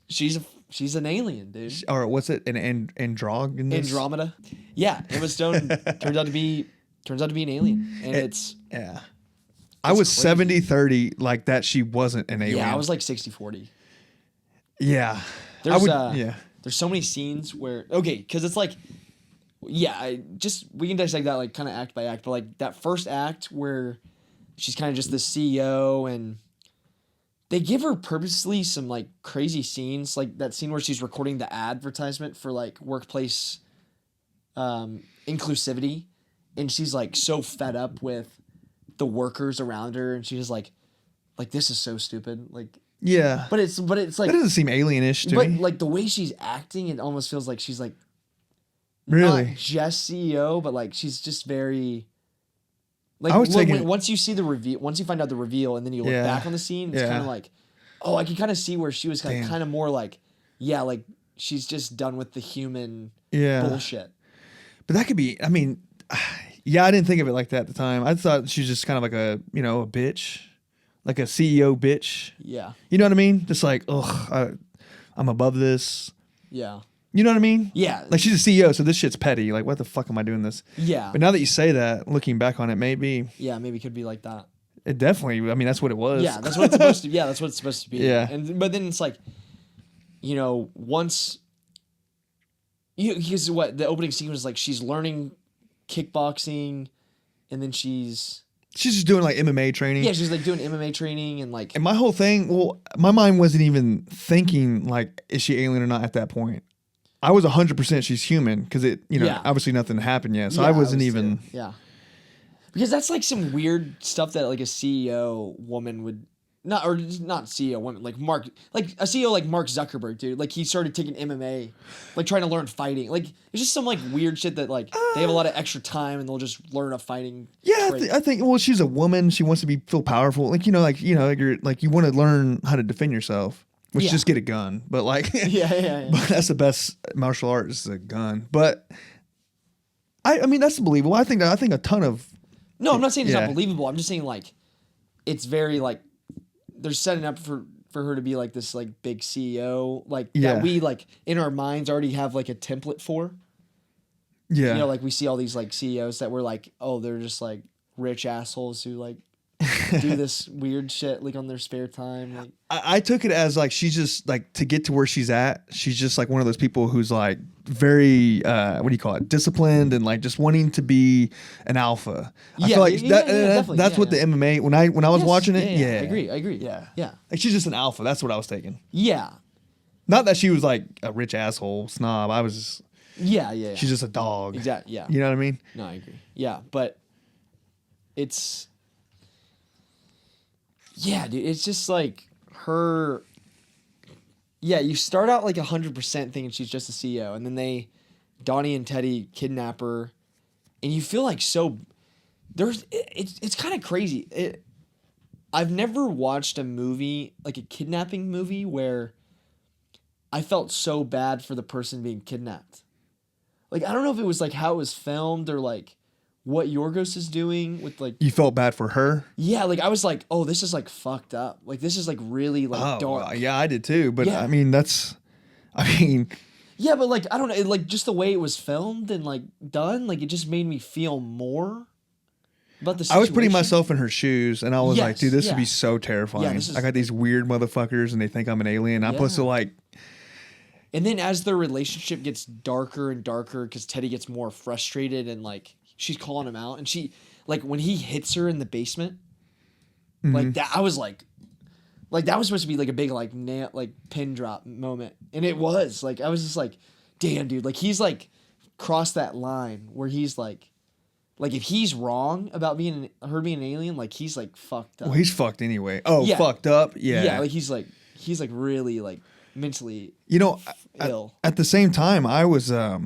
it. She's an alien, dude. Or what's it? An androgynous? Andromeda. Yeah, Emma Stone turns out to be an alien, and it's Yeah. I was crazy. 70-30 like that. She wasn't an alien. I was like 60-40. Yeah. There's yeah. There's so many scenes where because it's like we can dissect that like kind of act by act, but like that first act where she's kind of just the CEO and they give her purposely some like crazy scenes, like that scene where she's recording the advertisement for like workplace inclusivity, and she's like so fed up with the workers around her, and she's just like this is so stupid, like. Yeah. But it's like that doesn't seem alienish to but me. like the way she's acting, it almost feels like she's like Really? not just CEO, but like she's just very like I was taking- once you see the reveal, once you find out the reveal, and then you look Yeah. back on the scene, it's Yeah. kind of like, Oh, I can kind of see where she was Damn. kind of more like, yeah, like she's just done with the human Yeah. bullshit. But that could be. I mean, yeah, I didn't think of it like that at the time. I thought she was just kind of like a a bitch, like a CEO bitch. Yeah. You know what I mean? Just like, ugh, I'm above this. Yeah. You know what I mean? Yeah. Like she's a CEO, so this shit's petty. Like, what the fuck am I doing this? Yeah. But now that you say that, looking back on it, maybe Yeah, maybe it could be like that. it definitely. I mean, that's what it was. Yeah, that's what it's supposed to. Yeah, that's what it's supposed to be. Yeah. But then it's like, once. Because what the opening scene was like, she's learning kickboxing, and then she's She's just doing like MMA training. she's like doing MMA training and like. And my whole thing, well, my mind wasn't even thinking like, is she alien or not at that point? I was 100% she's human because Yeah. obviously nothing happened yet. So Yeah, I wasn't was even. too. Yeah. Because that's like some weird stuff that like a CEO woman would not CEO woman like a CEO like Mark Zuckerberg, dude. Like he started taking MMA, like trying to learn fighting. Like it's just some like weird shit that like they have a lot of extra time and they'll just learn a fighting. Yeah, trait. I think. Well, she's a woman. She wants to feel powerful. Like you're like you want to learn how to defend yourself, which Yeah. just get a gun. But like, Yeah. but that's the best martial art is a gun. But I mean that's believable. I think a ton of. No, I'm not saying it's Yeah. not believable. I'm just saying like it's very like they're setting up for her to be like this like big CEO like Yeah. that we like in our minds already have like a template for. Yeah. Like we see all these like CEOs that were like, oh, they're just like rich assholes who like do this weird shit like on their spare time. Like I took it as like she's just like to get to where she's at. She's just like one of those people who's like very what do you call it, disciplined and like just wanting to be an alpha. I Yeah, feel like yeah, that, yeah, definitely. that's Yeah, what yeah. the MMA when I was Yes, watching it. Yeah, I agree. Yeah, Yeah. like she's just an alpha. That's what I was taking. Yeah. Not that she was like a rich asshole snob. I was just Yeah. she's just a dog. Exactly. Yeah. You know what I mean? No, I agree. Yeah, but it's yeah, dude. It's just like her. Yeah, you start out like 100% thinking she's just a CEO, and then Donnie and Teddy kidnap her, and you feel like so. It's kind of crazy. I've never watched a movie like a kidnapping movie where I felt so bad for the person being kidnapped. Like I don't know if it was like how it was filmed or like what Yorgos is doing with like You felt bad for her. yeah, like I was like, oh, this is like fucked up. Like this is like really like Oh, dark. well, yeah, I did too. But Yeah. I mean, Yeah, but like I don't know, like just the way it was filmed and like done, like it just made me feel more about the situation. I was putting myself in her shoes, and I was like, Yes, dude, this yeah. would be so terrifying. Yeah, this is- I got these weird motherfuckers, and they think I'm an alien. I'm supposed to Yeah. like. And then as their relationship gets darker and darker because Teddy gets more frustrated and like she's calling him out and she like when he hits her in the basement, like that I was like that was supposed to be like a big like nail like pin drop moment. And it was. Like I was just like, damn dude, like he's like crossed that line where he's like if he's wrong about her being an alien, like he's like fucked up. Well, he's fucked any Oh, Yeah. fucked up. Yeah. Yeah, like he's like really like mentally ill. At the same time, I was I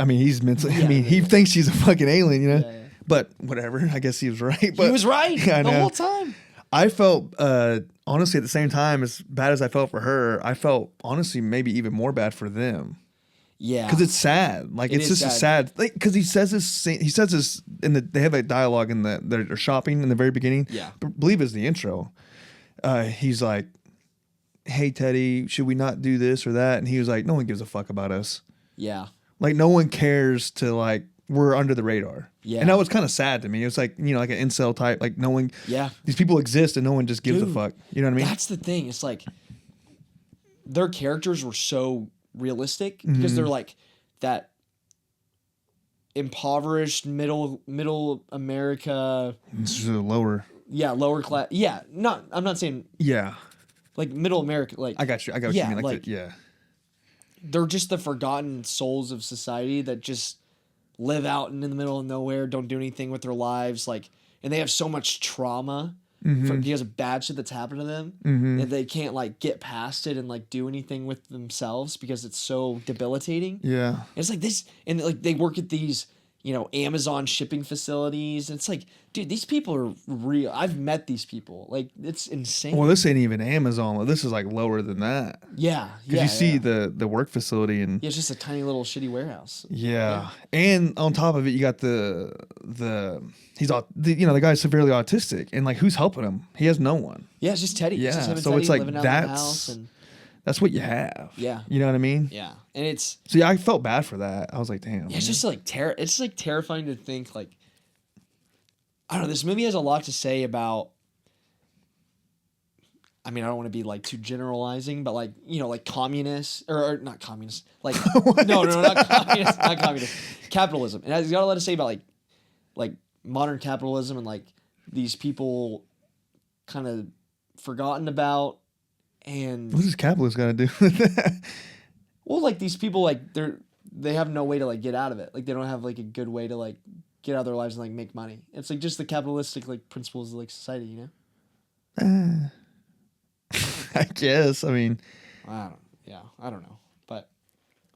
mean, he's mentally. I mean, he thinks she's a fucking alien, you know. Yeah. But whatever. I guess he was right. But He was right I the know. whole time. I felt honestly at the same time as bad as I felt for her. I felt honestly maybe even more bad for them. Yeah. Because it's sad. Like It it's is just a sad. sad. Like because he says this. He says this in the. They have a dialogue in they're shopping in the very beginning. Yeah. I believe is the intro. He's like, "Hey Teddy, should we not do this or that?" And he was like, "No one gives a fuck about us. Yeah. Like no one cares to like we're under the radar." Yeah. And that was kind of sad to me. It was like like an incel type. Like no one. Yeah. These people exist and no one just gives a Dude, fuck. You know what I mean? That's the thing. It's like their characters were so realistic because they're like that impoverished middle America. It's just a lower. Yeah, lower class. Yeah, I'm not saying Yeah. like middle America. Like I got you. I got what Yeah, you mean. like- Yeah. they're just the forgotten souls of society that just live out in the middle of nowhere, don't do anything with their lives, like, and they have so much trauma because of bad shit that's happened to them that they can't like get past it and like do anything with themselves because it's so debilitating. Yeah. And it's like this, and like they work at these, Amazon shipping facilities. And it's like, dude, these people are real. I've met these people. Like, it's insane. Well, this ain't even Amazon. This is like lower than that. Yeah. Because you see the work facility and Yeah, it's just a tiny little shitty warehouse. yeah. And on top of it, you got the guy's severely autistic, and like who's helping him? He has no one. Yeah, it's just Teddy. Yeah, It's just him and so Teddy it's like living out in the house and that's what you have. Yeah. You know what I mean? yeah. And it's So yeah, I felt bad for that. I was like, damn. yeah, it's just like it's like terrifying to think like I don't know, this movie has a lot to say about I mean, I don't want to be like too generalizing, but like, like communists or not communists, like no, not communists, not communists, capitalism. And it's got a lot to say about like modern capitalism and like these people kind of forgotten about. And What does capitalists got to do with that? well, like these people, like they have no way to like get out of it. Like they don't have like a good way to like get out of their lives and like make money. It's like just the capitalistic like principles of like society, I guess. I mean, I don't know, but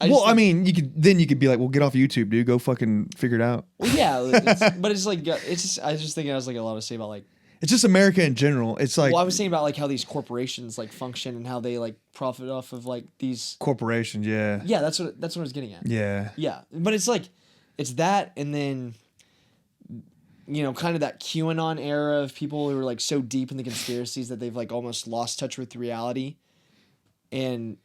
I mean, you could be like, well, get off YouTube, dude. Go fucking figure it out. well, yeah, but it's like it's just I just think it has like a lot to say about like. It's just America in general. It's like Well, I was saying about like how these corporations like function and how they like profit off of like these. corporations. Yeah. Yeah, that's what I was getting at. Yeah. Yeah, but it's like, it's that, and then, kind of that QAnon era of people who are like so deep in the conspiracies that they've like almost lost touch with reality, and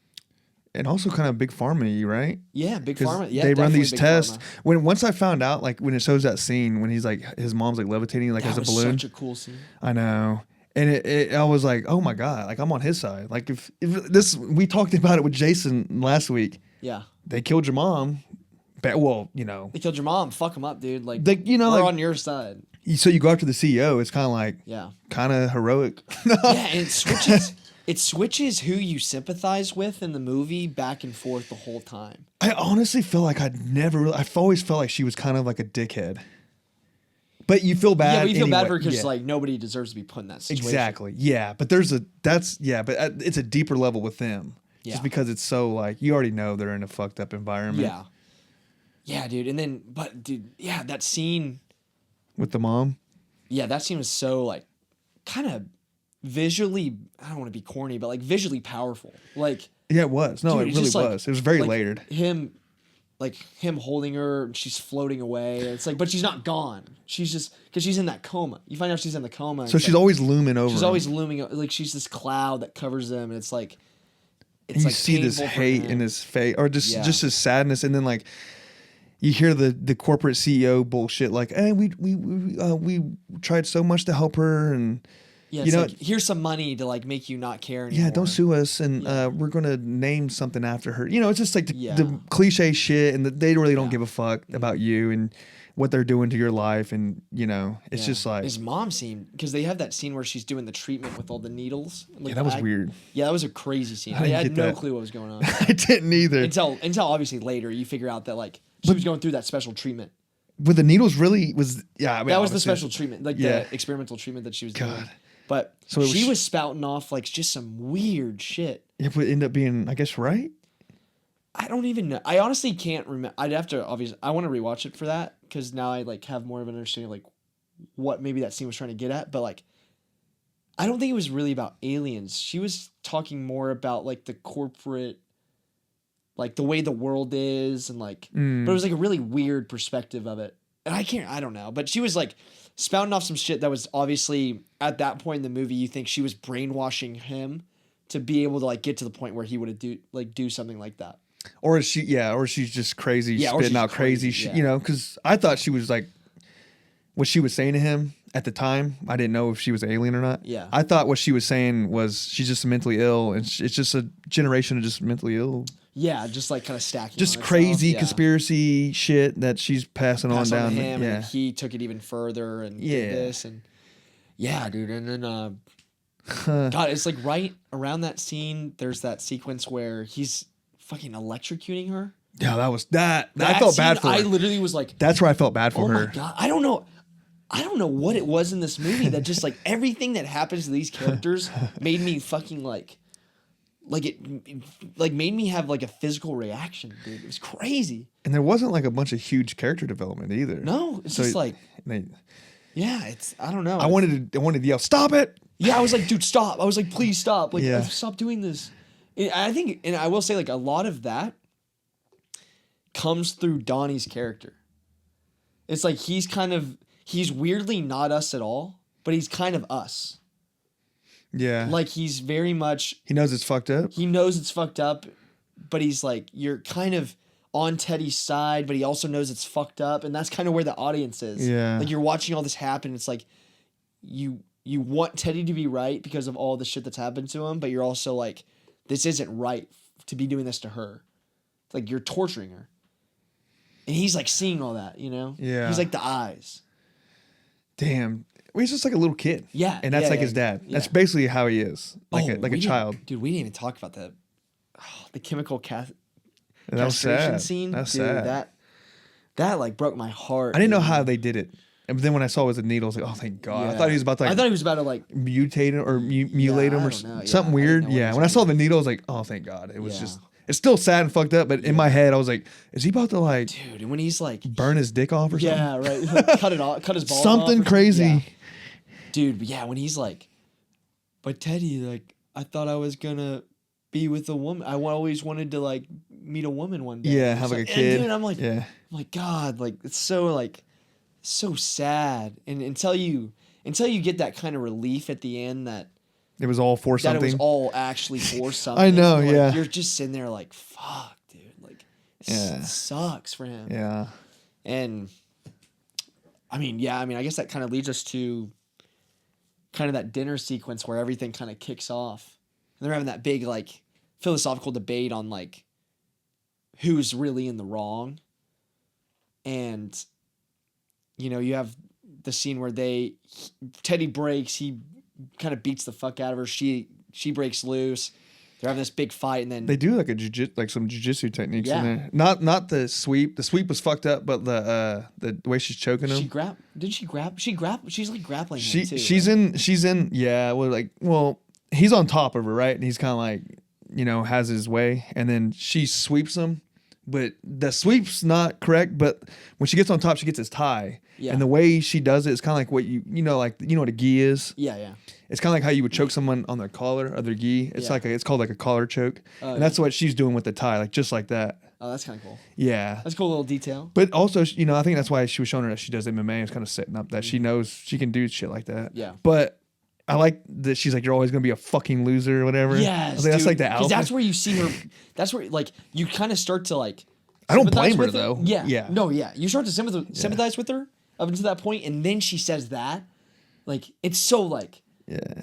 also kind of big pharma, right? yeah, big 'Cause pharma. Yeah, they run definitely these big tests. pharma. Once I found out, like when it shows that scene when he's like his mom's like levitating like That as a was balloon. such a cool scene. I know. And I was like, oh my God, like I'm on his side. Like if this, we talked about it with Jason last week. Yeah, They killed your mom. Well, they killed your mom. Fuck them up, dude. Like we're we're on your side. so you go after the CEO. It's kind of like, Yeah. kind of heroic. Yeah, and it switches. It switches who you sympathize with in the movie back and forth the whole time. I honestly feel like I've always felt like she was kind of like a dickhead. But you feel bad. Yeah, but you feel bad anyway. for her because Yeah. like nobody deserves to be put in that situation. Exactly. Yeah, but but it's a deeper level with them. Yeah. Just because it's so like you already know they're in a fucked up environment. Yeah. Yeah, dude. And then, that scene. With the mom. Yeah, that scene was so like, kind of visually. I don't want to be corny, but like visually powerful. Like. Yeah, it was. No, dude, it it's really just, like- was. It was very like, layered. Him holding her, and she's floating away. And it's like, but she's not gone. She's just because she's in that coma. You find out she's in the coma. and So it's she's like, always looming over. She's him. always looming. Like she's this cloud that covers them, and it's like. It's And you like see this painful for hate him. in his face, or just Yeah. his sadness, and then like you hear the corporate CEO bullshit, like, "Hey, we tried so much to help her, and Yeah, you it's know, like, here's some money to like make you not care anymore. yeah, don't sue us, and Yeah. we're gonna name something after her." You know, it's just like Yeah. the cliche shit, and they really don't Yeah. give a fuck about you and what they're doing to your life, and it's Yeah. just like, his mom scene, because they have that scene where she's doing the treatment with all the needles. Like, yeah, that was weird. Yeah, that was a crazy scene. I I didn't had get no that. clue what was going on I didn't either. until obviously later you figure out that like she was going through that special treatment. But the needles really was, yeah. I mean, That was the obviously- special treatment, like Yeah. the experimental treatment that she was doing. God. But So it was- she was spouting off like just some weird shit. It would end up being, I guess, right. I don't even know. I honestly can't remember. I'd have to obviously. I want to rewatch it for that because now I like have more of an understanding of like what maybe that scene was trying to get at. But like, I don't think it was really about aliens. She was talking more about like the corporate, like the way the world is, and like. But it was like a really weird perspective of it, and I don't know. But she was like spouting off some shit that was obviously at that point in the movie. You think she was brainwashing him to be able to like get to the point where he would do something like that. Or is she? Yeah, or she's just crazy, Yeah, or spitting she's out crazy crazy, shit. yeah. Because I thought she was like, what she was saying to him at the time. I didn't know if she was an alien or not. Yeah. I thought what she was saying was she's just mentally ill, and it's just a generation of just mentally ill, Yeah, just like kind of stacking. just on itself, crazy yeah. conspiracy shit that she's passing Pass on on down. to him, Yeah, and he took it even further and Yeah. did this, and yeah, dude. And then, God, it's like right around that scene. There's that sequence where he's fucking electrocuting her. yeah, that was that. I That felt bad scene, for her. I literally was like, That's where I felt bad for oh her. my God, I don't know what it was in this movie that just like everything that happens to these characters made me fucking like like it like made me have like a physical reaction, dude. It was crazy. And there wasn't like a bunch of huge character development either. No, it's just like, yeah, it's I don't know. I wanted to yell, stop it. Yeah, I was like, dude, stop. I was like, please stop. Like, Yeah. stop doing this. I think, and I will say, like, a lot of that comes through Donnie's character. It's like he's weirdly not us at all, but he's kind of us. Yeah. Like, he's very much... He knows it's fucked up. He knows it's fucked up, but he's like, you're kind of on Teddy's side, but he also knows it's fucked up, and that's kind of where the audience is. Yeah. Like, you're watching all this happen, it's like, you want Teddy to be right because of all the shit that's happened to him, but you're also like, this isn't right to be doing this to her. It's like, you're torturing her. And he's like seeing all that, you know? Yeah. He's like the eyes. Damn. Well, he's just like a little kid. Yeah. And that's like his dad. That's basically how he is. Like a child. Dude, we didn't even talk about that. Oh, the chemical That was castration sad. scene. That's dude, sad. That like broke my heart. I didn't know dude. how they did it. And then when I saw it was a needle, I was like, oh, thank God. I Yeah. thought he was about to I thought he was about to like mutate him or mutilate him I or don't know. Yeah, something I didn't weird. know what he Yeah. was When I saw gonna the needle, I was like, oh, thank God. It was Yeah. just, it's still sad and fucked up. But in my head, I was like, is he about to like dude, and when he's like burn his dick off or something? yeah, right. Like, cut it off, cut his balls Something off crazy. Yeah. Dude, yeah, when he's like, but Teddy, like, I thought I was gonna be with a woman. I always wanted to like meet a woman one day. Yeah, It's have like a and kid. dude, I'm like, yeah. God, like it's so sad. And until you get that kind of relief at the end that It was all for it something. was all actually for something. I know, like, yeah. You're just sitting there like, fuck, dude. Like, Yeah. it sucks for him. Yeah. And I mean, I guess that kind of leads us to kind of that dinner sequence where everything kind of kicks off. And they're having that big, like, philosophical debate on, like, who's really in the wrong. And, you know, you have the scene where Teddy breaks, he kind of beats the fuck out of her. She breaks loose. They're having this big fight, and then They do like some jujitsu techniques Yeah. in there. Not the sweep. The sweep was fucked up, but the way she's choking him. she's like grappling him too. She's in yeah, well he's on top of her, right? And he's kind of like, you know, has his way, and then she sweeps him, but the sweep's not correct, but when she gets on top, she gets his tie. Yeah. And the way she does it is kind of like what you know what a gi is? Yeah. It's kind of like how you would choke someone on their collar or their gi. It's Yeah. it's called like a collar choke. Oh, and that's what she's doing with the tie, like just like that. Oh, that's kind of cool. Yeah. That's a cool little detail. But also, you know, I think that's why she was showing her that she does MMA. It's kind of setting up that she knows she can do shit like that. Yeah. But I like that she's like, you're always going to be a fucking loser or whatever. Yes, I was like, that's like the because alpha. that's where you see her. That's where like you kind of start to like. I don't sympathize blame her with though. Yeah. Yeah. No. Yeah. You start to sympathize with her up until that point, and then she says that, like it's so like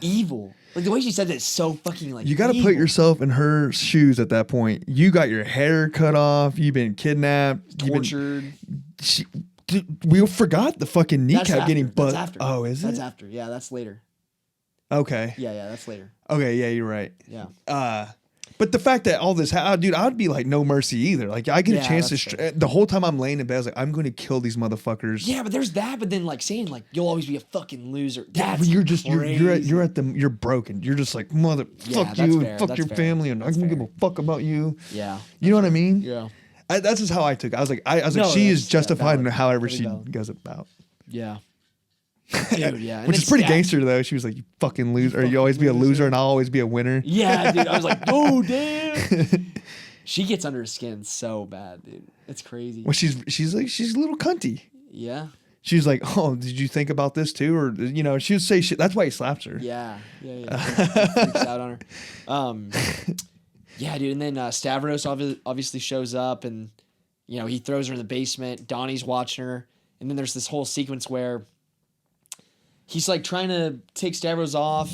evil. Like the way she said it is so fucking like. You got to put yourself in her shoes at that point. You got your hair cut off. You've been kidnapped. tortured. We forgot the fucking That's kneecap after. getting That's butt. after. Oh, is it? That's after. Yeah, that's later. Okay. Yeah, that's later. Okay. Yeah, you're right. Yeah. But the fact that all this, dude, I'd be like no mercy either. Like I get a Yeah, chance that's to, the whole time I'm laying in bed, I was like, I'm going to kill these motherfuckers. Yeah, but there's that. But then like saying like you'll always be a fucking loser. Yeah, That's but you're just crazy. you're broken. You're just like fuck that's you, fair, and fuck that's your fair, family, and I that's don't give fair. a fuck about you. Yeah. You know what I mean? Yeah. That's just how I took it. I was like, No, she is that's- justified in valid. however Very she valid. goes about. Yeah. Dude, yeah. And Which then is pretty stab- gangster though. She was like, you fucking loser, or you fucking always be a loser, loser. and I'll always be a winner. Yeah, dude. I was like, oh damn. She gets under his skin so bad, dude. It's crazy. Well, she's a little cunty. Yeah. She's like, oh, did you think about this too, or you know, she would say shit. That's why he slaps her. Yeah. He freaks out on her. Yeah, dude. And then Stavros obviously shows up, and you know he throws her in the basement. Donnie's watching her, and then there's this whole sequence where he's like trying to take Stavros off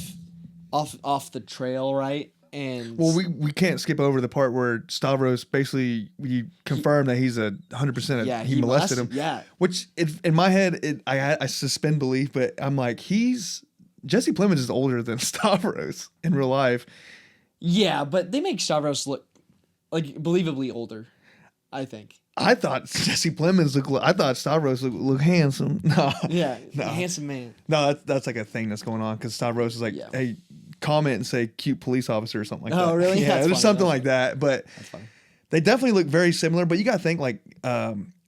the trail, right? And Well, we can't skip over the part where Stavros basically we confirm that he's 100%. Yeah, he molested him. Yeah. Which in my head, I suspend belief, but I'm like, Jesse Plemons is older than Stavros in real life. Yeah, but they make Stavros look like believably older, I think. I thought Jesse Plemons I thought Stavros looked handsome. No. Yeah, No. handsome man. No, that's like a thing that's going on because Stavros is like, Yeah. hey, comment and say cute police officer or something like that. Oh, really? Yeah, That's there's funny. something That's like that. But That's funny. they definitely look very similar. But you got to think like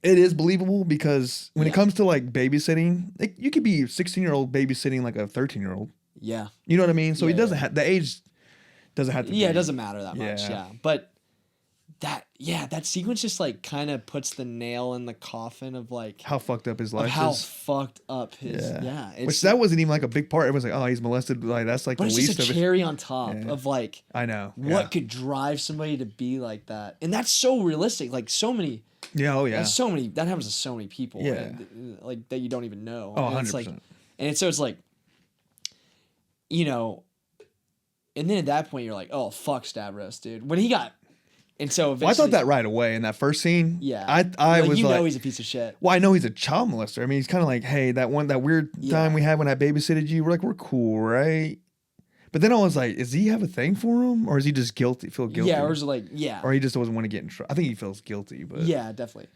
it is believable because when it comes to like babysitting, like, you could be a 16-year-old babysitting like a 13-year-old. Yeah. You know what I mean? So Yeah, he doesn't have the age doesn't have to. Yeah, be. it doesn't matter that much. Yeah. Yeah. But that sequence just like kind of puts the nail in the coffin of like How fucked up his life of how is. fucked up his it's, Which that wasn't even like a big part. Everyone's like, oh, he's molested. Like that's like but the it's least just a of it. cherry on top Yeah. of like I know. what could drive somebody to be like that, and that's so realistic. Like so many, Yeah. Oh yeah. that's so many. That happens to so many people. Yeah. like that you don't even know. Oh, And it's 100%. like, and so it's like, you know, and then at that point you're like, oh fuck, Stavros, dude. When he got, and so Well, I eventually, thought that right away in that first scene. Yeah, I like, was you like, know he's a piece of shit. well, I know he's a child molester. I mean, he's kind of like, hey, that weird time we had when I babysitted you, we're cool, right? But then I was like, does he have a thing for him, or is he just feel guilty? Yeah, or is it like, yeah, or he just doesn't want to get in trouble. I think he feels guilty, but yeah, definitely.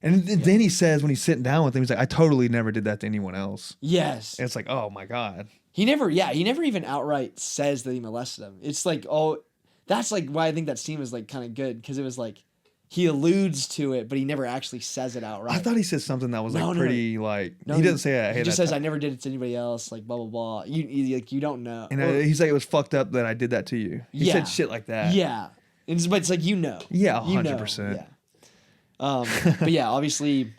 And then he says when he's sitting down with him, he's like, I totally never did that to anyone else. Yes, And it's like, oh my god. he never even outright says that he molested him. It's like, oh, that's like why I think that scene was like kind of good, because it was like he alludes to it, but he never actually says it outright. I thought he said something that was like No, no, pretty like No, he doesn't say that. He Hey, just that says, "I never did it to anybody else." Like blah blah blah. You don't know. And Or- he's like, it was fucked up that I did that to you. He Yeah. said shit like that. yeah, but it's like you know. Yeah, You know, 100%. Yeah. But yeah, obviously,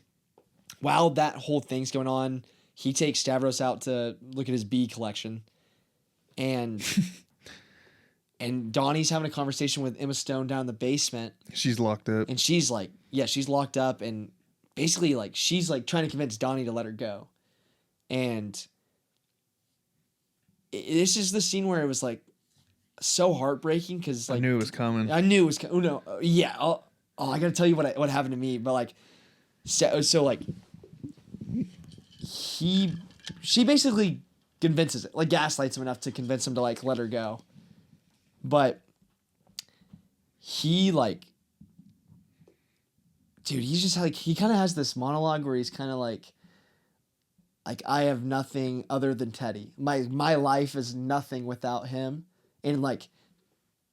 while that whole thing's going on, he takes Stavros out to look at his bee collection, and and Donnie's having a conversation with Emma Stone down in the basement, She's locked up. and she's like, yeah, she's locked up, and basically like she's like trying to convince Donnie to let her go, and this is the scene where it was like so heartbreaking because like I knew it was coming. I knew it was. Oh no, yeah. I gotta tell you what happened to me. But like, so like, she basically convinces it, like gaslights him enough to convince him to like let her go. But he like, dude, he's just like he kind of has this monologue where he's kind of like I have nothing other than Teddy. My life is nothing without him, and like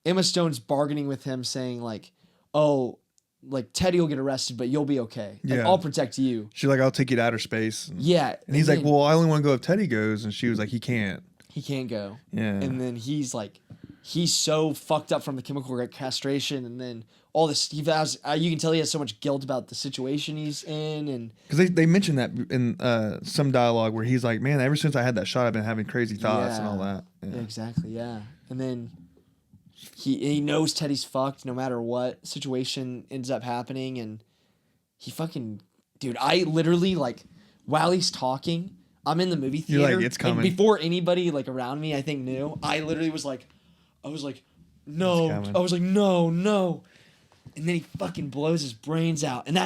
Emma Stone's bargaining with him, saying like, oh, like Teddy will get arrested, but you'll be okay. Like, Yeah. I'll protect you. She's like, I'll take you to outer space. Yeah. And he's like, then well, I only want to go if Teddy goes. And she was like, he can't. he can't go. Yeah. And then he's like, he's so fucked up from the chemical castration, and then all this. You can tell he has so much guilt about the situation he's in, and Because they mentioned that in some dialogue where he's like, man, ever since I had that shot, I've been having crazy thoughts and all that. Yeah, exactly. Yeah. And then he knows Teddy's fucked no matter what situation ends up happening, and he fucking, dude, I literally like while he's talking, I'm in the movie You're theater. like, it's coming. And before anybody like around me, I think knew, I literally was like, no. It's coming. I was like, no. And then he fucking blows his brains out, and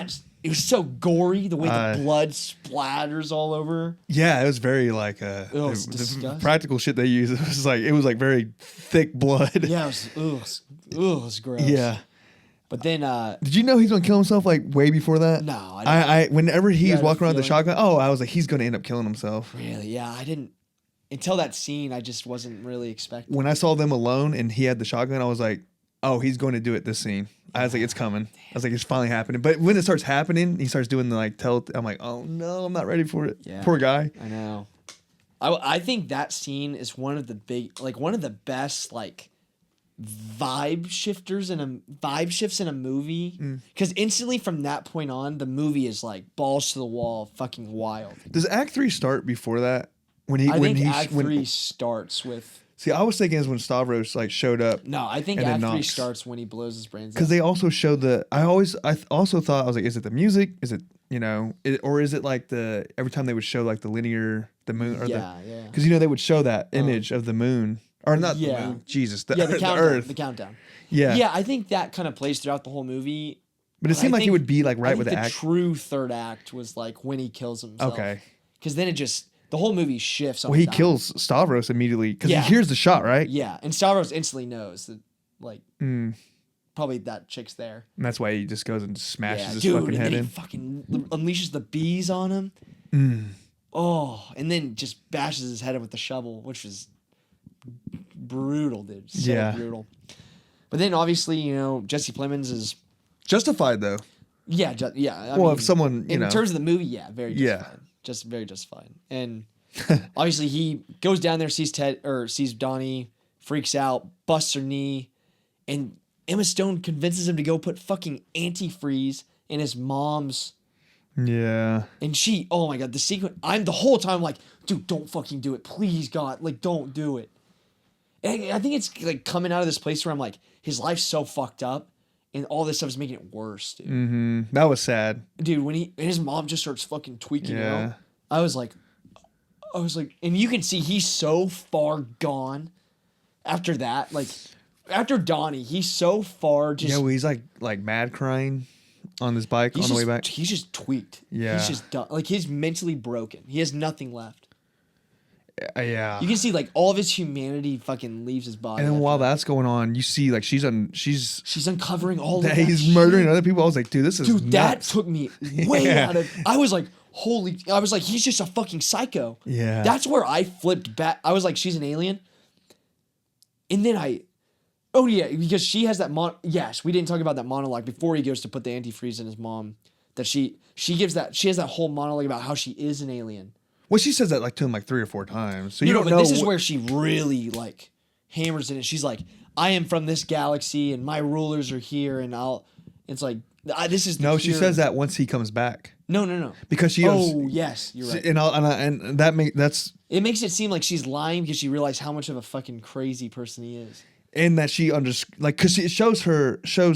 it was so gory the way the blood splatters all over. Yeah, it was very like it's the disgusting. practical shit they use. It was like very thick blood. Yeah, it was gross. Yeah. But then, Did you know he's gonna kill himself like way before that? no, I didn't. Whenever he You was had a walking around with the feeling? shotgun, I was like, he's gonna end up killing himself. Really, yeah, I didn't. Until that scene, I just wasn't really expecting. When I saw them alone and he had the shotgun, I was like, oh, he's going to do it this scene. I was like, it's coming. I was like, it's finally happening. But when it starts happening, he starts doing the like I'm like, oh no, I'm not ready for it. Yeah. Poor guy. I know. I think that scene is one of the best like vibe shifts in a movie, because instantly from that point on, the movie is like balls to the wall, fucking wild. Does Act 3 start before that? I think Act 3 starts with. See, I was thinking is when Stavros like showed up. No, I think And then Act 3 Knox. starts when he blows his brains out. Because they also showed I also thought, I was like, is it the music? Is it, or is it like every time they would show like the moon or yeah. because they would show that image of the moon or not the Yeah. moon, Jesus, the, Yeah, the the countdown. earth. The countdown. Yeah. Yeah, I think that kind of plays throughout the whole movie. But it seemed like it would be like I right think with the the act. true third act was like when he kills himself. Okay. Because then the whole movie shifts. On Well, he a dime. kills Stavros immediately because Yeah. he hears the shot, right? Yeah, and Stavros instantly knows that, like, Mm. probably that chick's there. And that's why he just goes and smashes Yeah, his dude, fucking and head then he in. fucking unleashes the bees on him. Mm. Oh, and then just bashes his head in with the shovel, which was brutal, dude. So Yeah. brutal. But then obviously, Jesse Plemons is Justified though. yeah. I Well, mean, if someone, in know. terms of the movie, yeah, very Yeah. justified. Just very justified. And obviously he goes down there, sees Donnie, freaks out, busts her knee, and Emma Stone convinces him to go put fucking antifreeze in his mom's. Yeah. And she, oh my God, the sequence, I'm the whole time like, dude, don't fucking do it. Please, God, like, don't do it. And I think it's like coming out of this place where I'm like, his life's so fucked up and all this stuff is making it worse, dude. Mm-hmm. That was sad. Dude, when his mom just starts fucking tweaking Yeah. out, I was like, and you can see he's so far gone after that. Like, after Donnie, he's so far just. Yeah, well, he's like mad crying on his bike on the way back. He's just tweaked. Yeah. He's just done. Like, he's mentally broken. He has nothing left. Yeah. You can see, like, all of his humanity fucking leaves his body. And then after while that. that's going on, you see like she's uncovering all of that that he's shit. murdering other people. I was like, dude, this is Dude, that nuts. took me way Yeah. out of. I was like, he's just a fucking psycho. Yeah. That's where I flipped back. I was like, she's an alien. And then oh yeah, because she has that yes, we didn't talk about that monologue before he goes to put the antifreeze in his mom. That she has that whole monologue about how she is an alien. Well, she says that like to him like 3 or 4 times. So You you know, don't but know. this is where she really like hammers in it. She's like, I am from this galaxy and my rulers are here and it's like, this is the No, she pure- says that once he comes back. No. Because she Oh, yes, you're right. And that's It makes it seem like she's lying because she realized how much of a fucking crazy person he is. and that she because it shows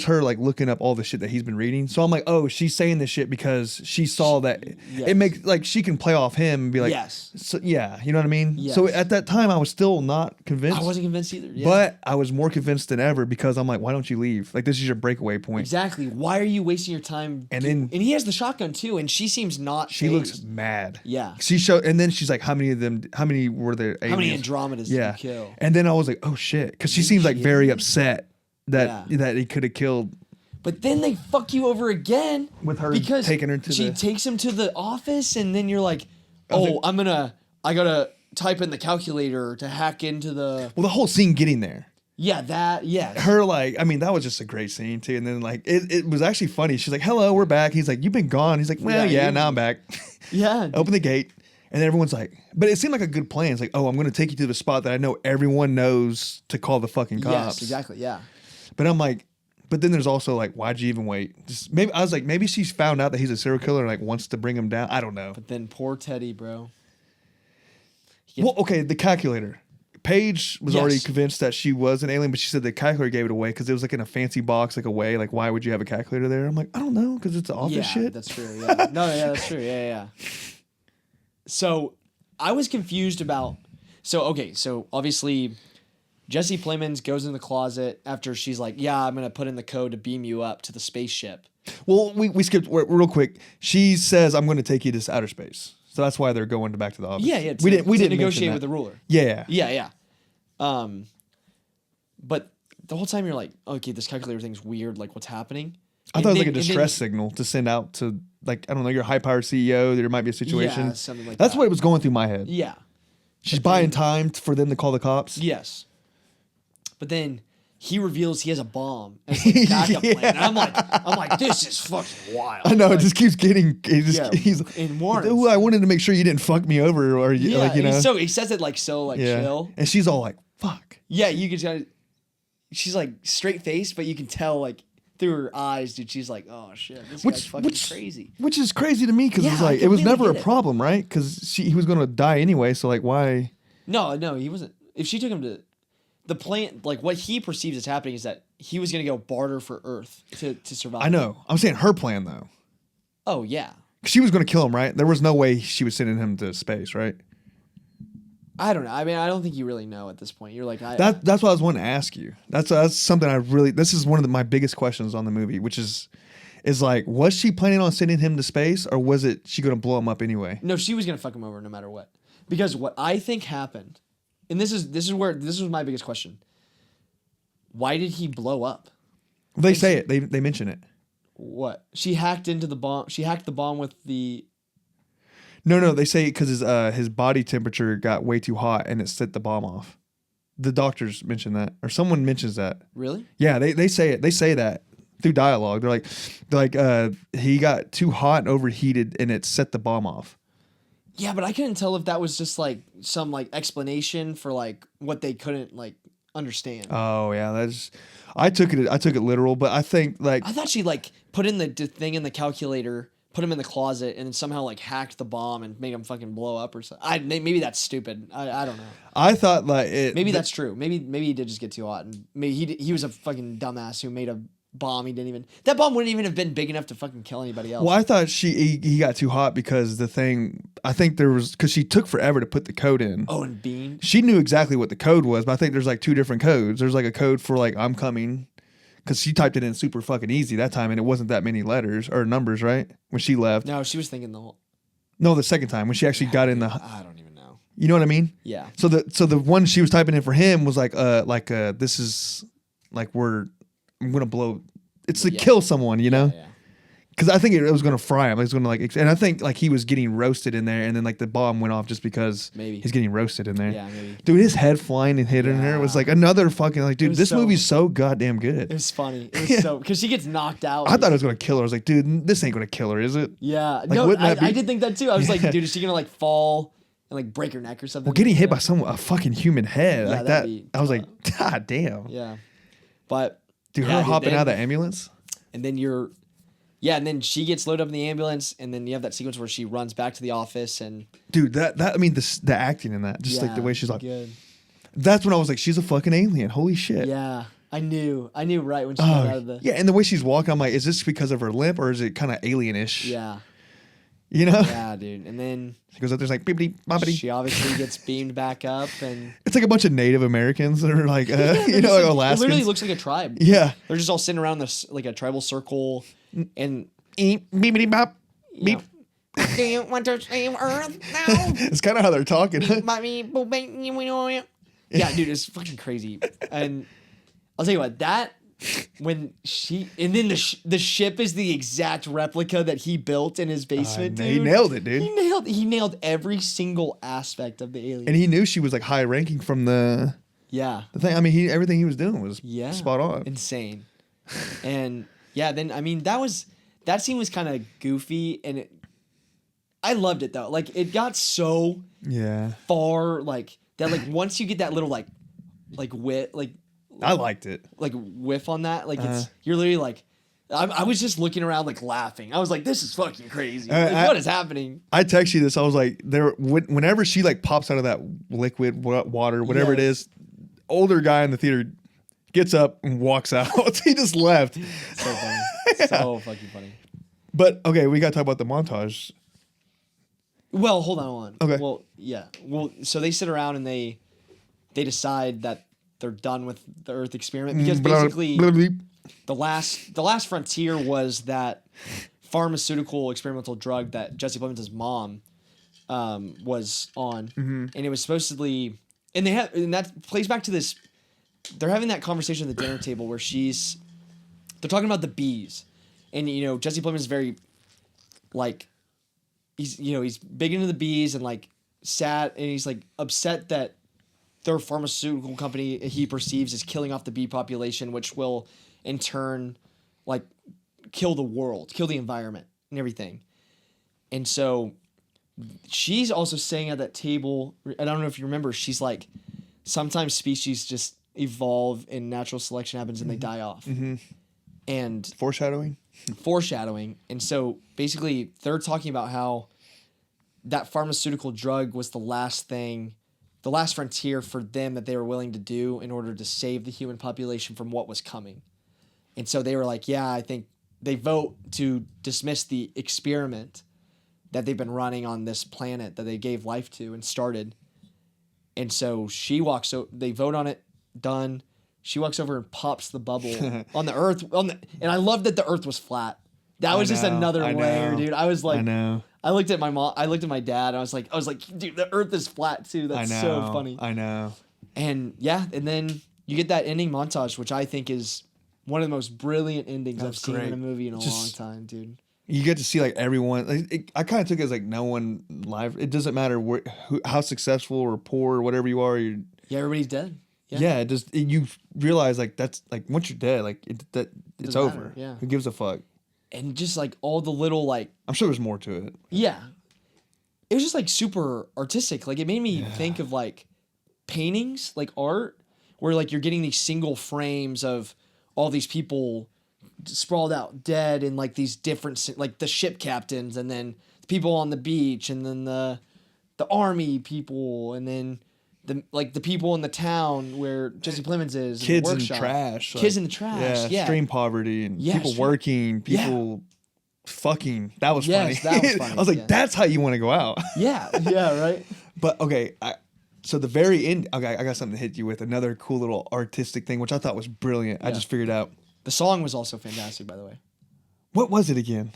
her like looking up all the shit that he's been reading. So I'm like, oh, she's saying this shit because she saw that Yes. it makes like she can play off him and be like, Yes. so, yeah, you know what I mean. Yes. So at that time, I was still not convinced. I wasn't convinced either. Yeah. But I was more convinced than ever because I'm like, why don't you leave? Like this is your breakaway point. Exactly. Why are you wasting your time? And then- and he has the shotgun too, and she seems not. She fazed. looks mad. Yeah. And then she's like, how many were there? How many aliens? Andromedas Yeah. did you kill? And then I was like, oh shit, because she seems like very upset that Yeah. that he could have killed. But then they fuck you over again With her because taking her to she the- takes him to the office, and then you're like, was I gotta type in the calculator to hack into the. Well, the whole scene getting there. Yeah, Her like, I mean, that was just a great scene too. And then like, it was actually funny. She's like, "Hello, we're back." He's like, "You've been gone." He's like, "Well, Yeah, yeah, now I'm back." Yeah. Open the gate, and then everyone's like, but it seemed like a good plan. It's like, oh, I'm going to take you to the spot that I know everyone knows to call the fucking cops. Yes, exactly. Yeah. But I'm like, but then there's also like, why'd you even wait? Just maybe I was like, maybe she's found out that he's a serial killer and like wants to bring him down. I don't know. But then poor Teddy, bro. Well, okay, the calculator. Paige was Yes. already convinced that she was an alien, but she said the calculator gave it away because it was like in a fancy box, like away. Like, why would you have a calculator there? I'm like, I don't know, because it's office Yeah, shit. that's true. Yeah. No, yeah, that's true. Yeah. So I was confused about. So obviously Jesse Plemons goes in the closet after she's like, yeah, I'm gonna put in the code to beam you up to the spaceship. Well, we skipped real quick. She says, I'm going to take you to outer space. So that's why they're going back to the office. Yeah. We didn't mention negotiate that. with the ruler. Yeah. Yeah. But the whole time you're like, okay, this calculator thing's weird. Like, what's happening? I thought it was like a distress signal to send out to, like, I don't know, your high-powered CEO. There might be a situation. Yeah, something like That's that. what was going through my head. Yeah. She's buying time for them to call the cops. Yes. But then he reveals he has a bomb as like a backup plan. And I'm like, this is fucking wild. I know, Like, it just keeps getting. Yeah, He's and warns. "Ooh, I wanted to make sure you didn't fuck me over, or yeah, like, you know. he says it like chill. And she's all like, "Fuck." Yeah, you can tell. She's like straight faced, but you can tell like through her eyes, dude. She's like, oh shit, this guy's fucking crazy. Which is crazy to me because Yeah, it's I like it was completely never a get it. problem, right? Because he was going to die anyway. So like, why? No, he wasn't. If she took him to the plan, like what he perceives as happening is that he was gonna go barter for Earth to survive. I know. I'm saying her plan though. Oh yeah. 'Cause she was going to kill him, right? There was no way she was sending him to space, right? I don't know. I mean, I don't think you really know at this point. You're like, That's what I was wanting to ask you. That's something I really. This is one of my biggest questions on the movie, which is like, was she planning on sending him to space, or was it she going to blow him up anyway? No, she was gonna fuck him over no matter what. Because what I think happened, and this was my biggest question. Why did he blow up? They say it. They mention it. What? She hacked into the bomb. She hacked the bomb with the. No. They say because his body temperature got way too hot and it set the bomb off. The doctors mention that, or someone mentions that. Really? Yeah, they say it. They say that through dialogue. They're like, he got too hot and overheated, and it set the bomb off. Yeah, but I couldn't tell if that was just like some like explanation for like what they couldn't like understand. Oh yeah, I took it literal, but I think like I thought she like put in the thing in the calculator, put him in the closet, and then somehow like hacked the bomb and made him fucking blow up or something. Maybe that's stupid. I don't know. I thought like maybe that's true. Maybe he did just get too hot, and maybe he was a fucking dumbass who made a bomb. That bomb wouldn't even have been big enough to fucking kill anybody else. Well, I thought he got too hot because because she took forever to put the code in. Oh, and Bean. She knew exactly what the code was, but I think there's like 2 different codes. There's like a code for like I'm coming, because she typed it in super fucking easy that time, and it wasn't that many letters or numbers, right? When she left. No, she was thinking the whole. No, the second time when she actually got in the. I don't even know. You know what I mean? Yeah. So the one she was typing in for him was like this is like I'm gonna blow. It's to kill someone, you know. Yeah. Because I think it was gonna fry him. It was gonna and I think like he was getting roasted in there, and then like the bomb went off just because Maybe. he's getting roasted in there. Yeah, maybe. Dude, his head flying and hitting her was like another fucking like, dude, was this so- movie's so goddamn good. It was funny. It was so because she gets knocked out. I thought it was gonna kill her. I was like, dude, this ain't gonna kill her, is it? Yeah. No, wouldn't that be- I did think that too. I was like, dude, is she gonna like fall and like break her neck or something? Well, getting hit by a fucking human head Yeah, like that'd that. be I was like, god damn. Yeah. But Dude, yeah, her hopping then- out of the ambulance. And then and then she gets loaded up in the ambulance, and then you have that sequence where she runs back to the office and Dude, I mean the acting in that, just like the way she's like, good. that's when I was like, she's a fucking alien. Holy shit. Yeah, I knew right when she got out of the Yeah, and the way she's walking, I'm like, is this because of her limp or is it kind of alienish? yeah, You know? yeah, dude. And then She goes up there's like, bippity, boppity. she obviously gets beamed back up, and It's like a bunch of Native Americans that are like, they're you know, just like it Alaskans. literally looks like a tribe. Yeah. They're just all sitting around this like a tribal circle, and Eep, beepity, bop, you beep. know, do you want to save Earth now? It's kind of how they're talking. Yeah, dude, it's fucking crazy. And I'll tell you what, when and then the ship is the exact replica that he built in his basement, dude. He nailed it, dude. He nailed every single aspect of the alien. And he knew she was like high ranking from the yeah. thing. I mean, everything he was doing was spot on. Insane. And yeah, then I mean that scene was kind of goofy, and I loved it though. Like it got so far like that. Like once you get that little like wit like I liked it. like whiff on that, like it's you're literally like I was just looking around like laughing. I was like, this is fucking crazy. Like, what is happening? I text you this. I was like, whenever she like pops out of that liquid water, whatever it is, older guy in the theater gets up and walks out. He just left. So funny. So fucking funny. But okay, we got to talk about the montage. Well, hold on. Okay. Well, yeah. Well, so they sit around and they decide that they're done with the Earth experiment because basically the last frontier was that pharmaceutical experimental drug that Jesse Plemons' mom was on, and it was supposedly and that plays back to this. They're having that conversation at the dinner table where they're talking about the bees, and you know Jesse Plemons is very like he's big into the bees and like sad, and he's like upset that their pharmaceutical company he perceives is killing off the bee population, which will in turn like kill the world, kill the environment and everything. And so she's also saying at that table, I don't know if you remember, she's like, sometimes species just evolve and natural selection happens and they die off. And Foreshadowing. And so basically they're talking about how that pharmaceutical drug was the last frontier for them that they were willing to do in order to save the human population from what was coming. And so they were like, yeah, I think they vote to dismiss the experiment that they've been running on this planet that they gave life to and started. And so they vote on it, done. She walks over and pops the bubble on the Earth. And I love that the Earth was flat. That was just another layer, dude. I was like, I know. I looked at my mom. I looked at my dad. And I was like, dude, the Earth is flat too. That's so funny. I know. And yeah, and then you get that ending montage, which I think is one of the most brilliant endings I've seen in a movie in a long time, dude. You get to see like everyone. I kind of took it as like no one live. It doesn't matter how successful or poor or whatever you are. Yeah, everybody's dead. Yeah, you realize like that's like once you're dead, like it's Doesn't over. matter, yeah. Who gives a fuck? And just like all the little like I'm sure there's more to it. yeah, it was just like super artistic. Like it made me think of like paintings, like art, where like you're getting these single frames of all these people sprawled out dead in like these different like the ship captains and then the people on the beach and then the army people and then the people in the town where Jesse Plemons is, Kids in in the workshop. trash. Kids like, in the trash. Yeah. Extreme poverty and Yeah, people extreme- working, people fucking. That was Yes, funny. that was funny, I was like, yeah. that's how you want to go out. Yeah, yeah, right. But okay, so the very end. Okay, I got something to hit you with. Another cool little artistic thing, which I thought was brilliant. I Yeah. just figured out. The song was also fantastic, by the way. What was it again?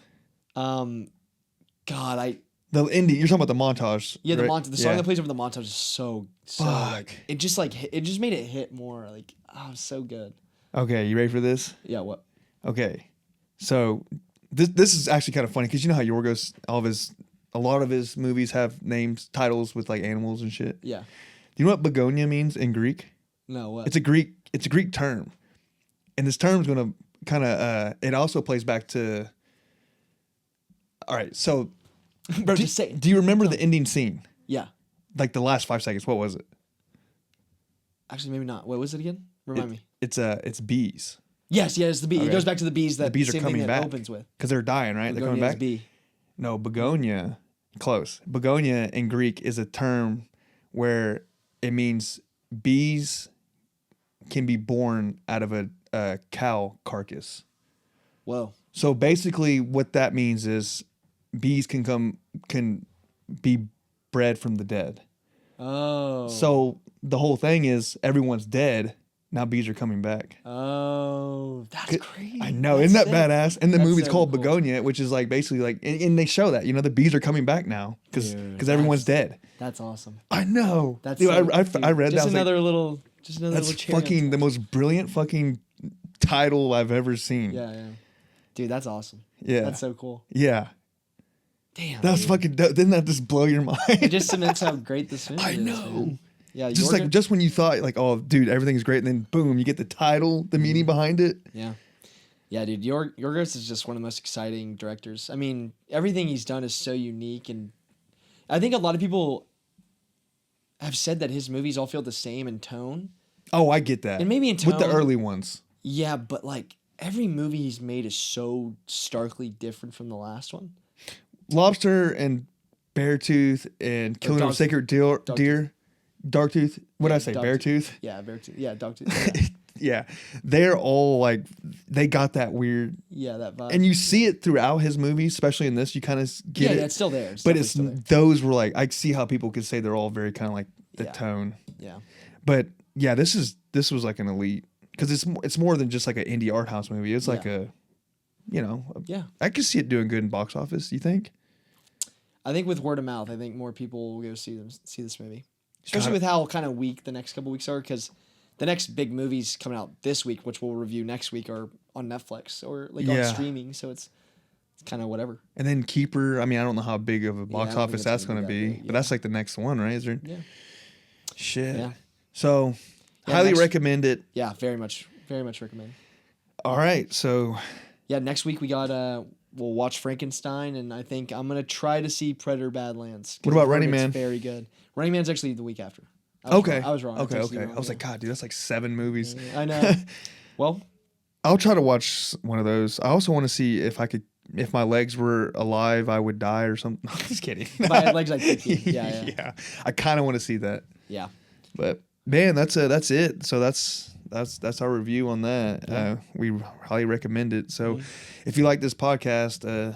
God, The indie. You're talking about the montage. the right? montage. The song that plays over the montage is so like Fuck. it just made it hit more. Like oh, it was so good. Okay, you ready for this? Yeah, what? Okay, so this is actually kind of funny because you know how Yorgos, a lot of his movies have names, titles with like animals and shit. Yeah. Do you know what Bugonia means in Greek? No, what? It's a Greek term, and this term's gonna kind of. It also plays back to. All right, so. Bro, just say it. Do you remember the ending scene? Yeah. Like the last 5 seconds. What was it? Actually, maybe not. What was it again? Remind me. It's bees. Yes, it's the bee. Okay. It goes back to the bees that The bees are same thing coming that back opens with. because they're dying, right? They're coming Begonia's back. bee. No, begonia. Close. Begonia in Greek is a term where it means bees can be born out of a cow carcass. Whoa. So basically, what that means is bees can be bred from the dead. Oh. So the whole thing is everyone's dead. Now bees are coming back. Oh, that's crazy. I know, That's isn't that sick. badass? And the That's movie's so called cool. Bugonia, which is like basically like, and they show that the bees are coming back now because Dude, everyone's dead. That's awesome. I know. That's Dude, so, I read just that. another little That's cherry on fucking the most brilliant fucking title I've ever seen. Yeah, yeah. Dude, that's awesome. Yeah. That's so cool. Yeah. Damn. That's dude. fucking dope. Didn't that just blow your mind? It just cements how great this movie I is. know. Man. Yeah, just like just when you thought like, oh, dude, everything's great, and then boom, you get the title, the meaning behind it. Yeah. Yeah, dude, Yorgos is just one of the most exciting directors. I mean, everything he's done is so unique, and I think a lot of people have said that his movies all feel the same in tone. Oh, I get that. And maybe in with the tone- early ones. Yeah, but like every movie he's made is so starkly different from the last one. Lobster and Beartooth and Killing of a Sacred Deer. Darktooth. What did I say? Dogtooth. Beartooth? Yeah, Beartooth. Yeah, Dogtooth. Yeah. They're all like, they got that weird. Yeah, that vibe. And you see it throughout his movies, especially in this. You kind of get it. Yeah, it's still there. But definitely it's still there. those were like, I see how people could say they're all very kind of like the Yeah. tone. Yeah. But yeah, this was like an elite because it's more than just like an indie art house movie. It's like Yeah. yeah. I could see it doing good in box office. You think? I think with word of mouth, I think more people will go see this movie, especially God. with how kind of weak the next couple weeks are. Because the next big movies coming out this week, which we'll review next week, are on Netflix or like on Yeah. streaming. So it's kind of whatever. And then Keeper. I mean, I don't know how big of a box I don't office think it's that's gonna going to be be, that big, but that's like the next one, right? Is there? Yeah. Shit. Yeah. So, Yeah, highly next- recommend it. Yeah, very much recommend. All right. So, Yeah, next week we got we'll watch Frankenstein, and I think I'm gonna try to see Predator Badlands. 'Cause What about I've heard Running it's Man? Very good. Running Man's actually the week after. I was wrong. I Okay. texted you Okay. wrong, I was yeah. like, God, dude, that's like 7 movies. I know. Well, I'll try to watch one of those. I also want to see if my legs were alive, I would die or something. Just kidding. if I had legs like 50. Yeah. Yeah. I kind of want to see that. Yeah. But man, that's it. So that's our review on that. We highly recommend it. So if you like this podcast,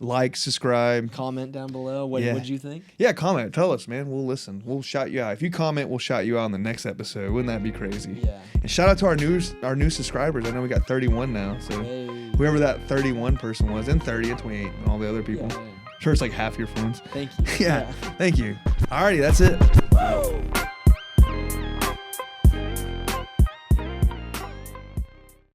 like, subscribe. Comment down below. What Yeah. would you think? Yeah, comment. Tell us, man. We'll listen. We'll shout you out. If you comment, we'll shout you out in the next episode. Wouldn't that be crazy? Yeah. And shout out to our new subscribers. I know we got 31 now. So Hey. whoever that 31 person was, and 30 and 28 and all the other people. Yeah. Sure, it's like half your friends. Thank you. Yeah. Thank you. Alrighty, that's it.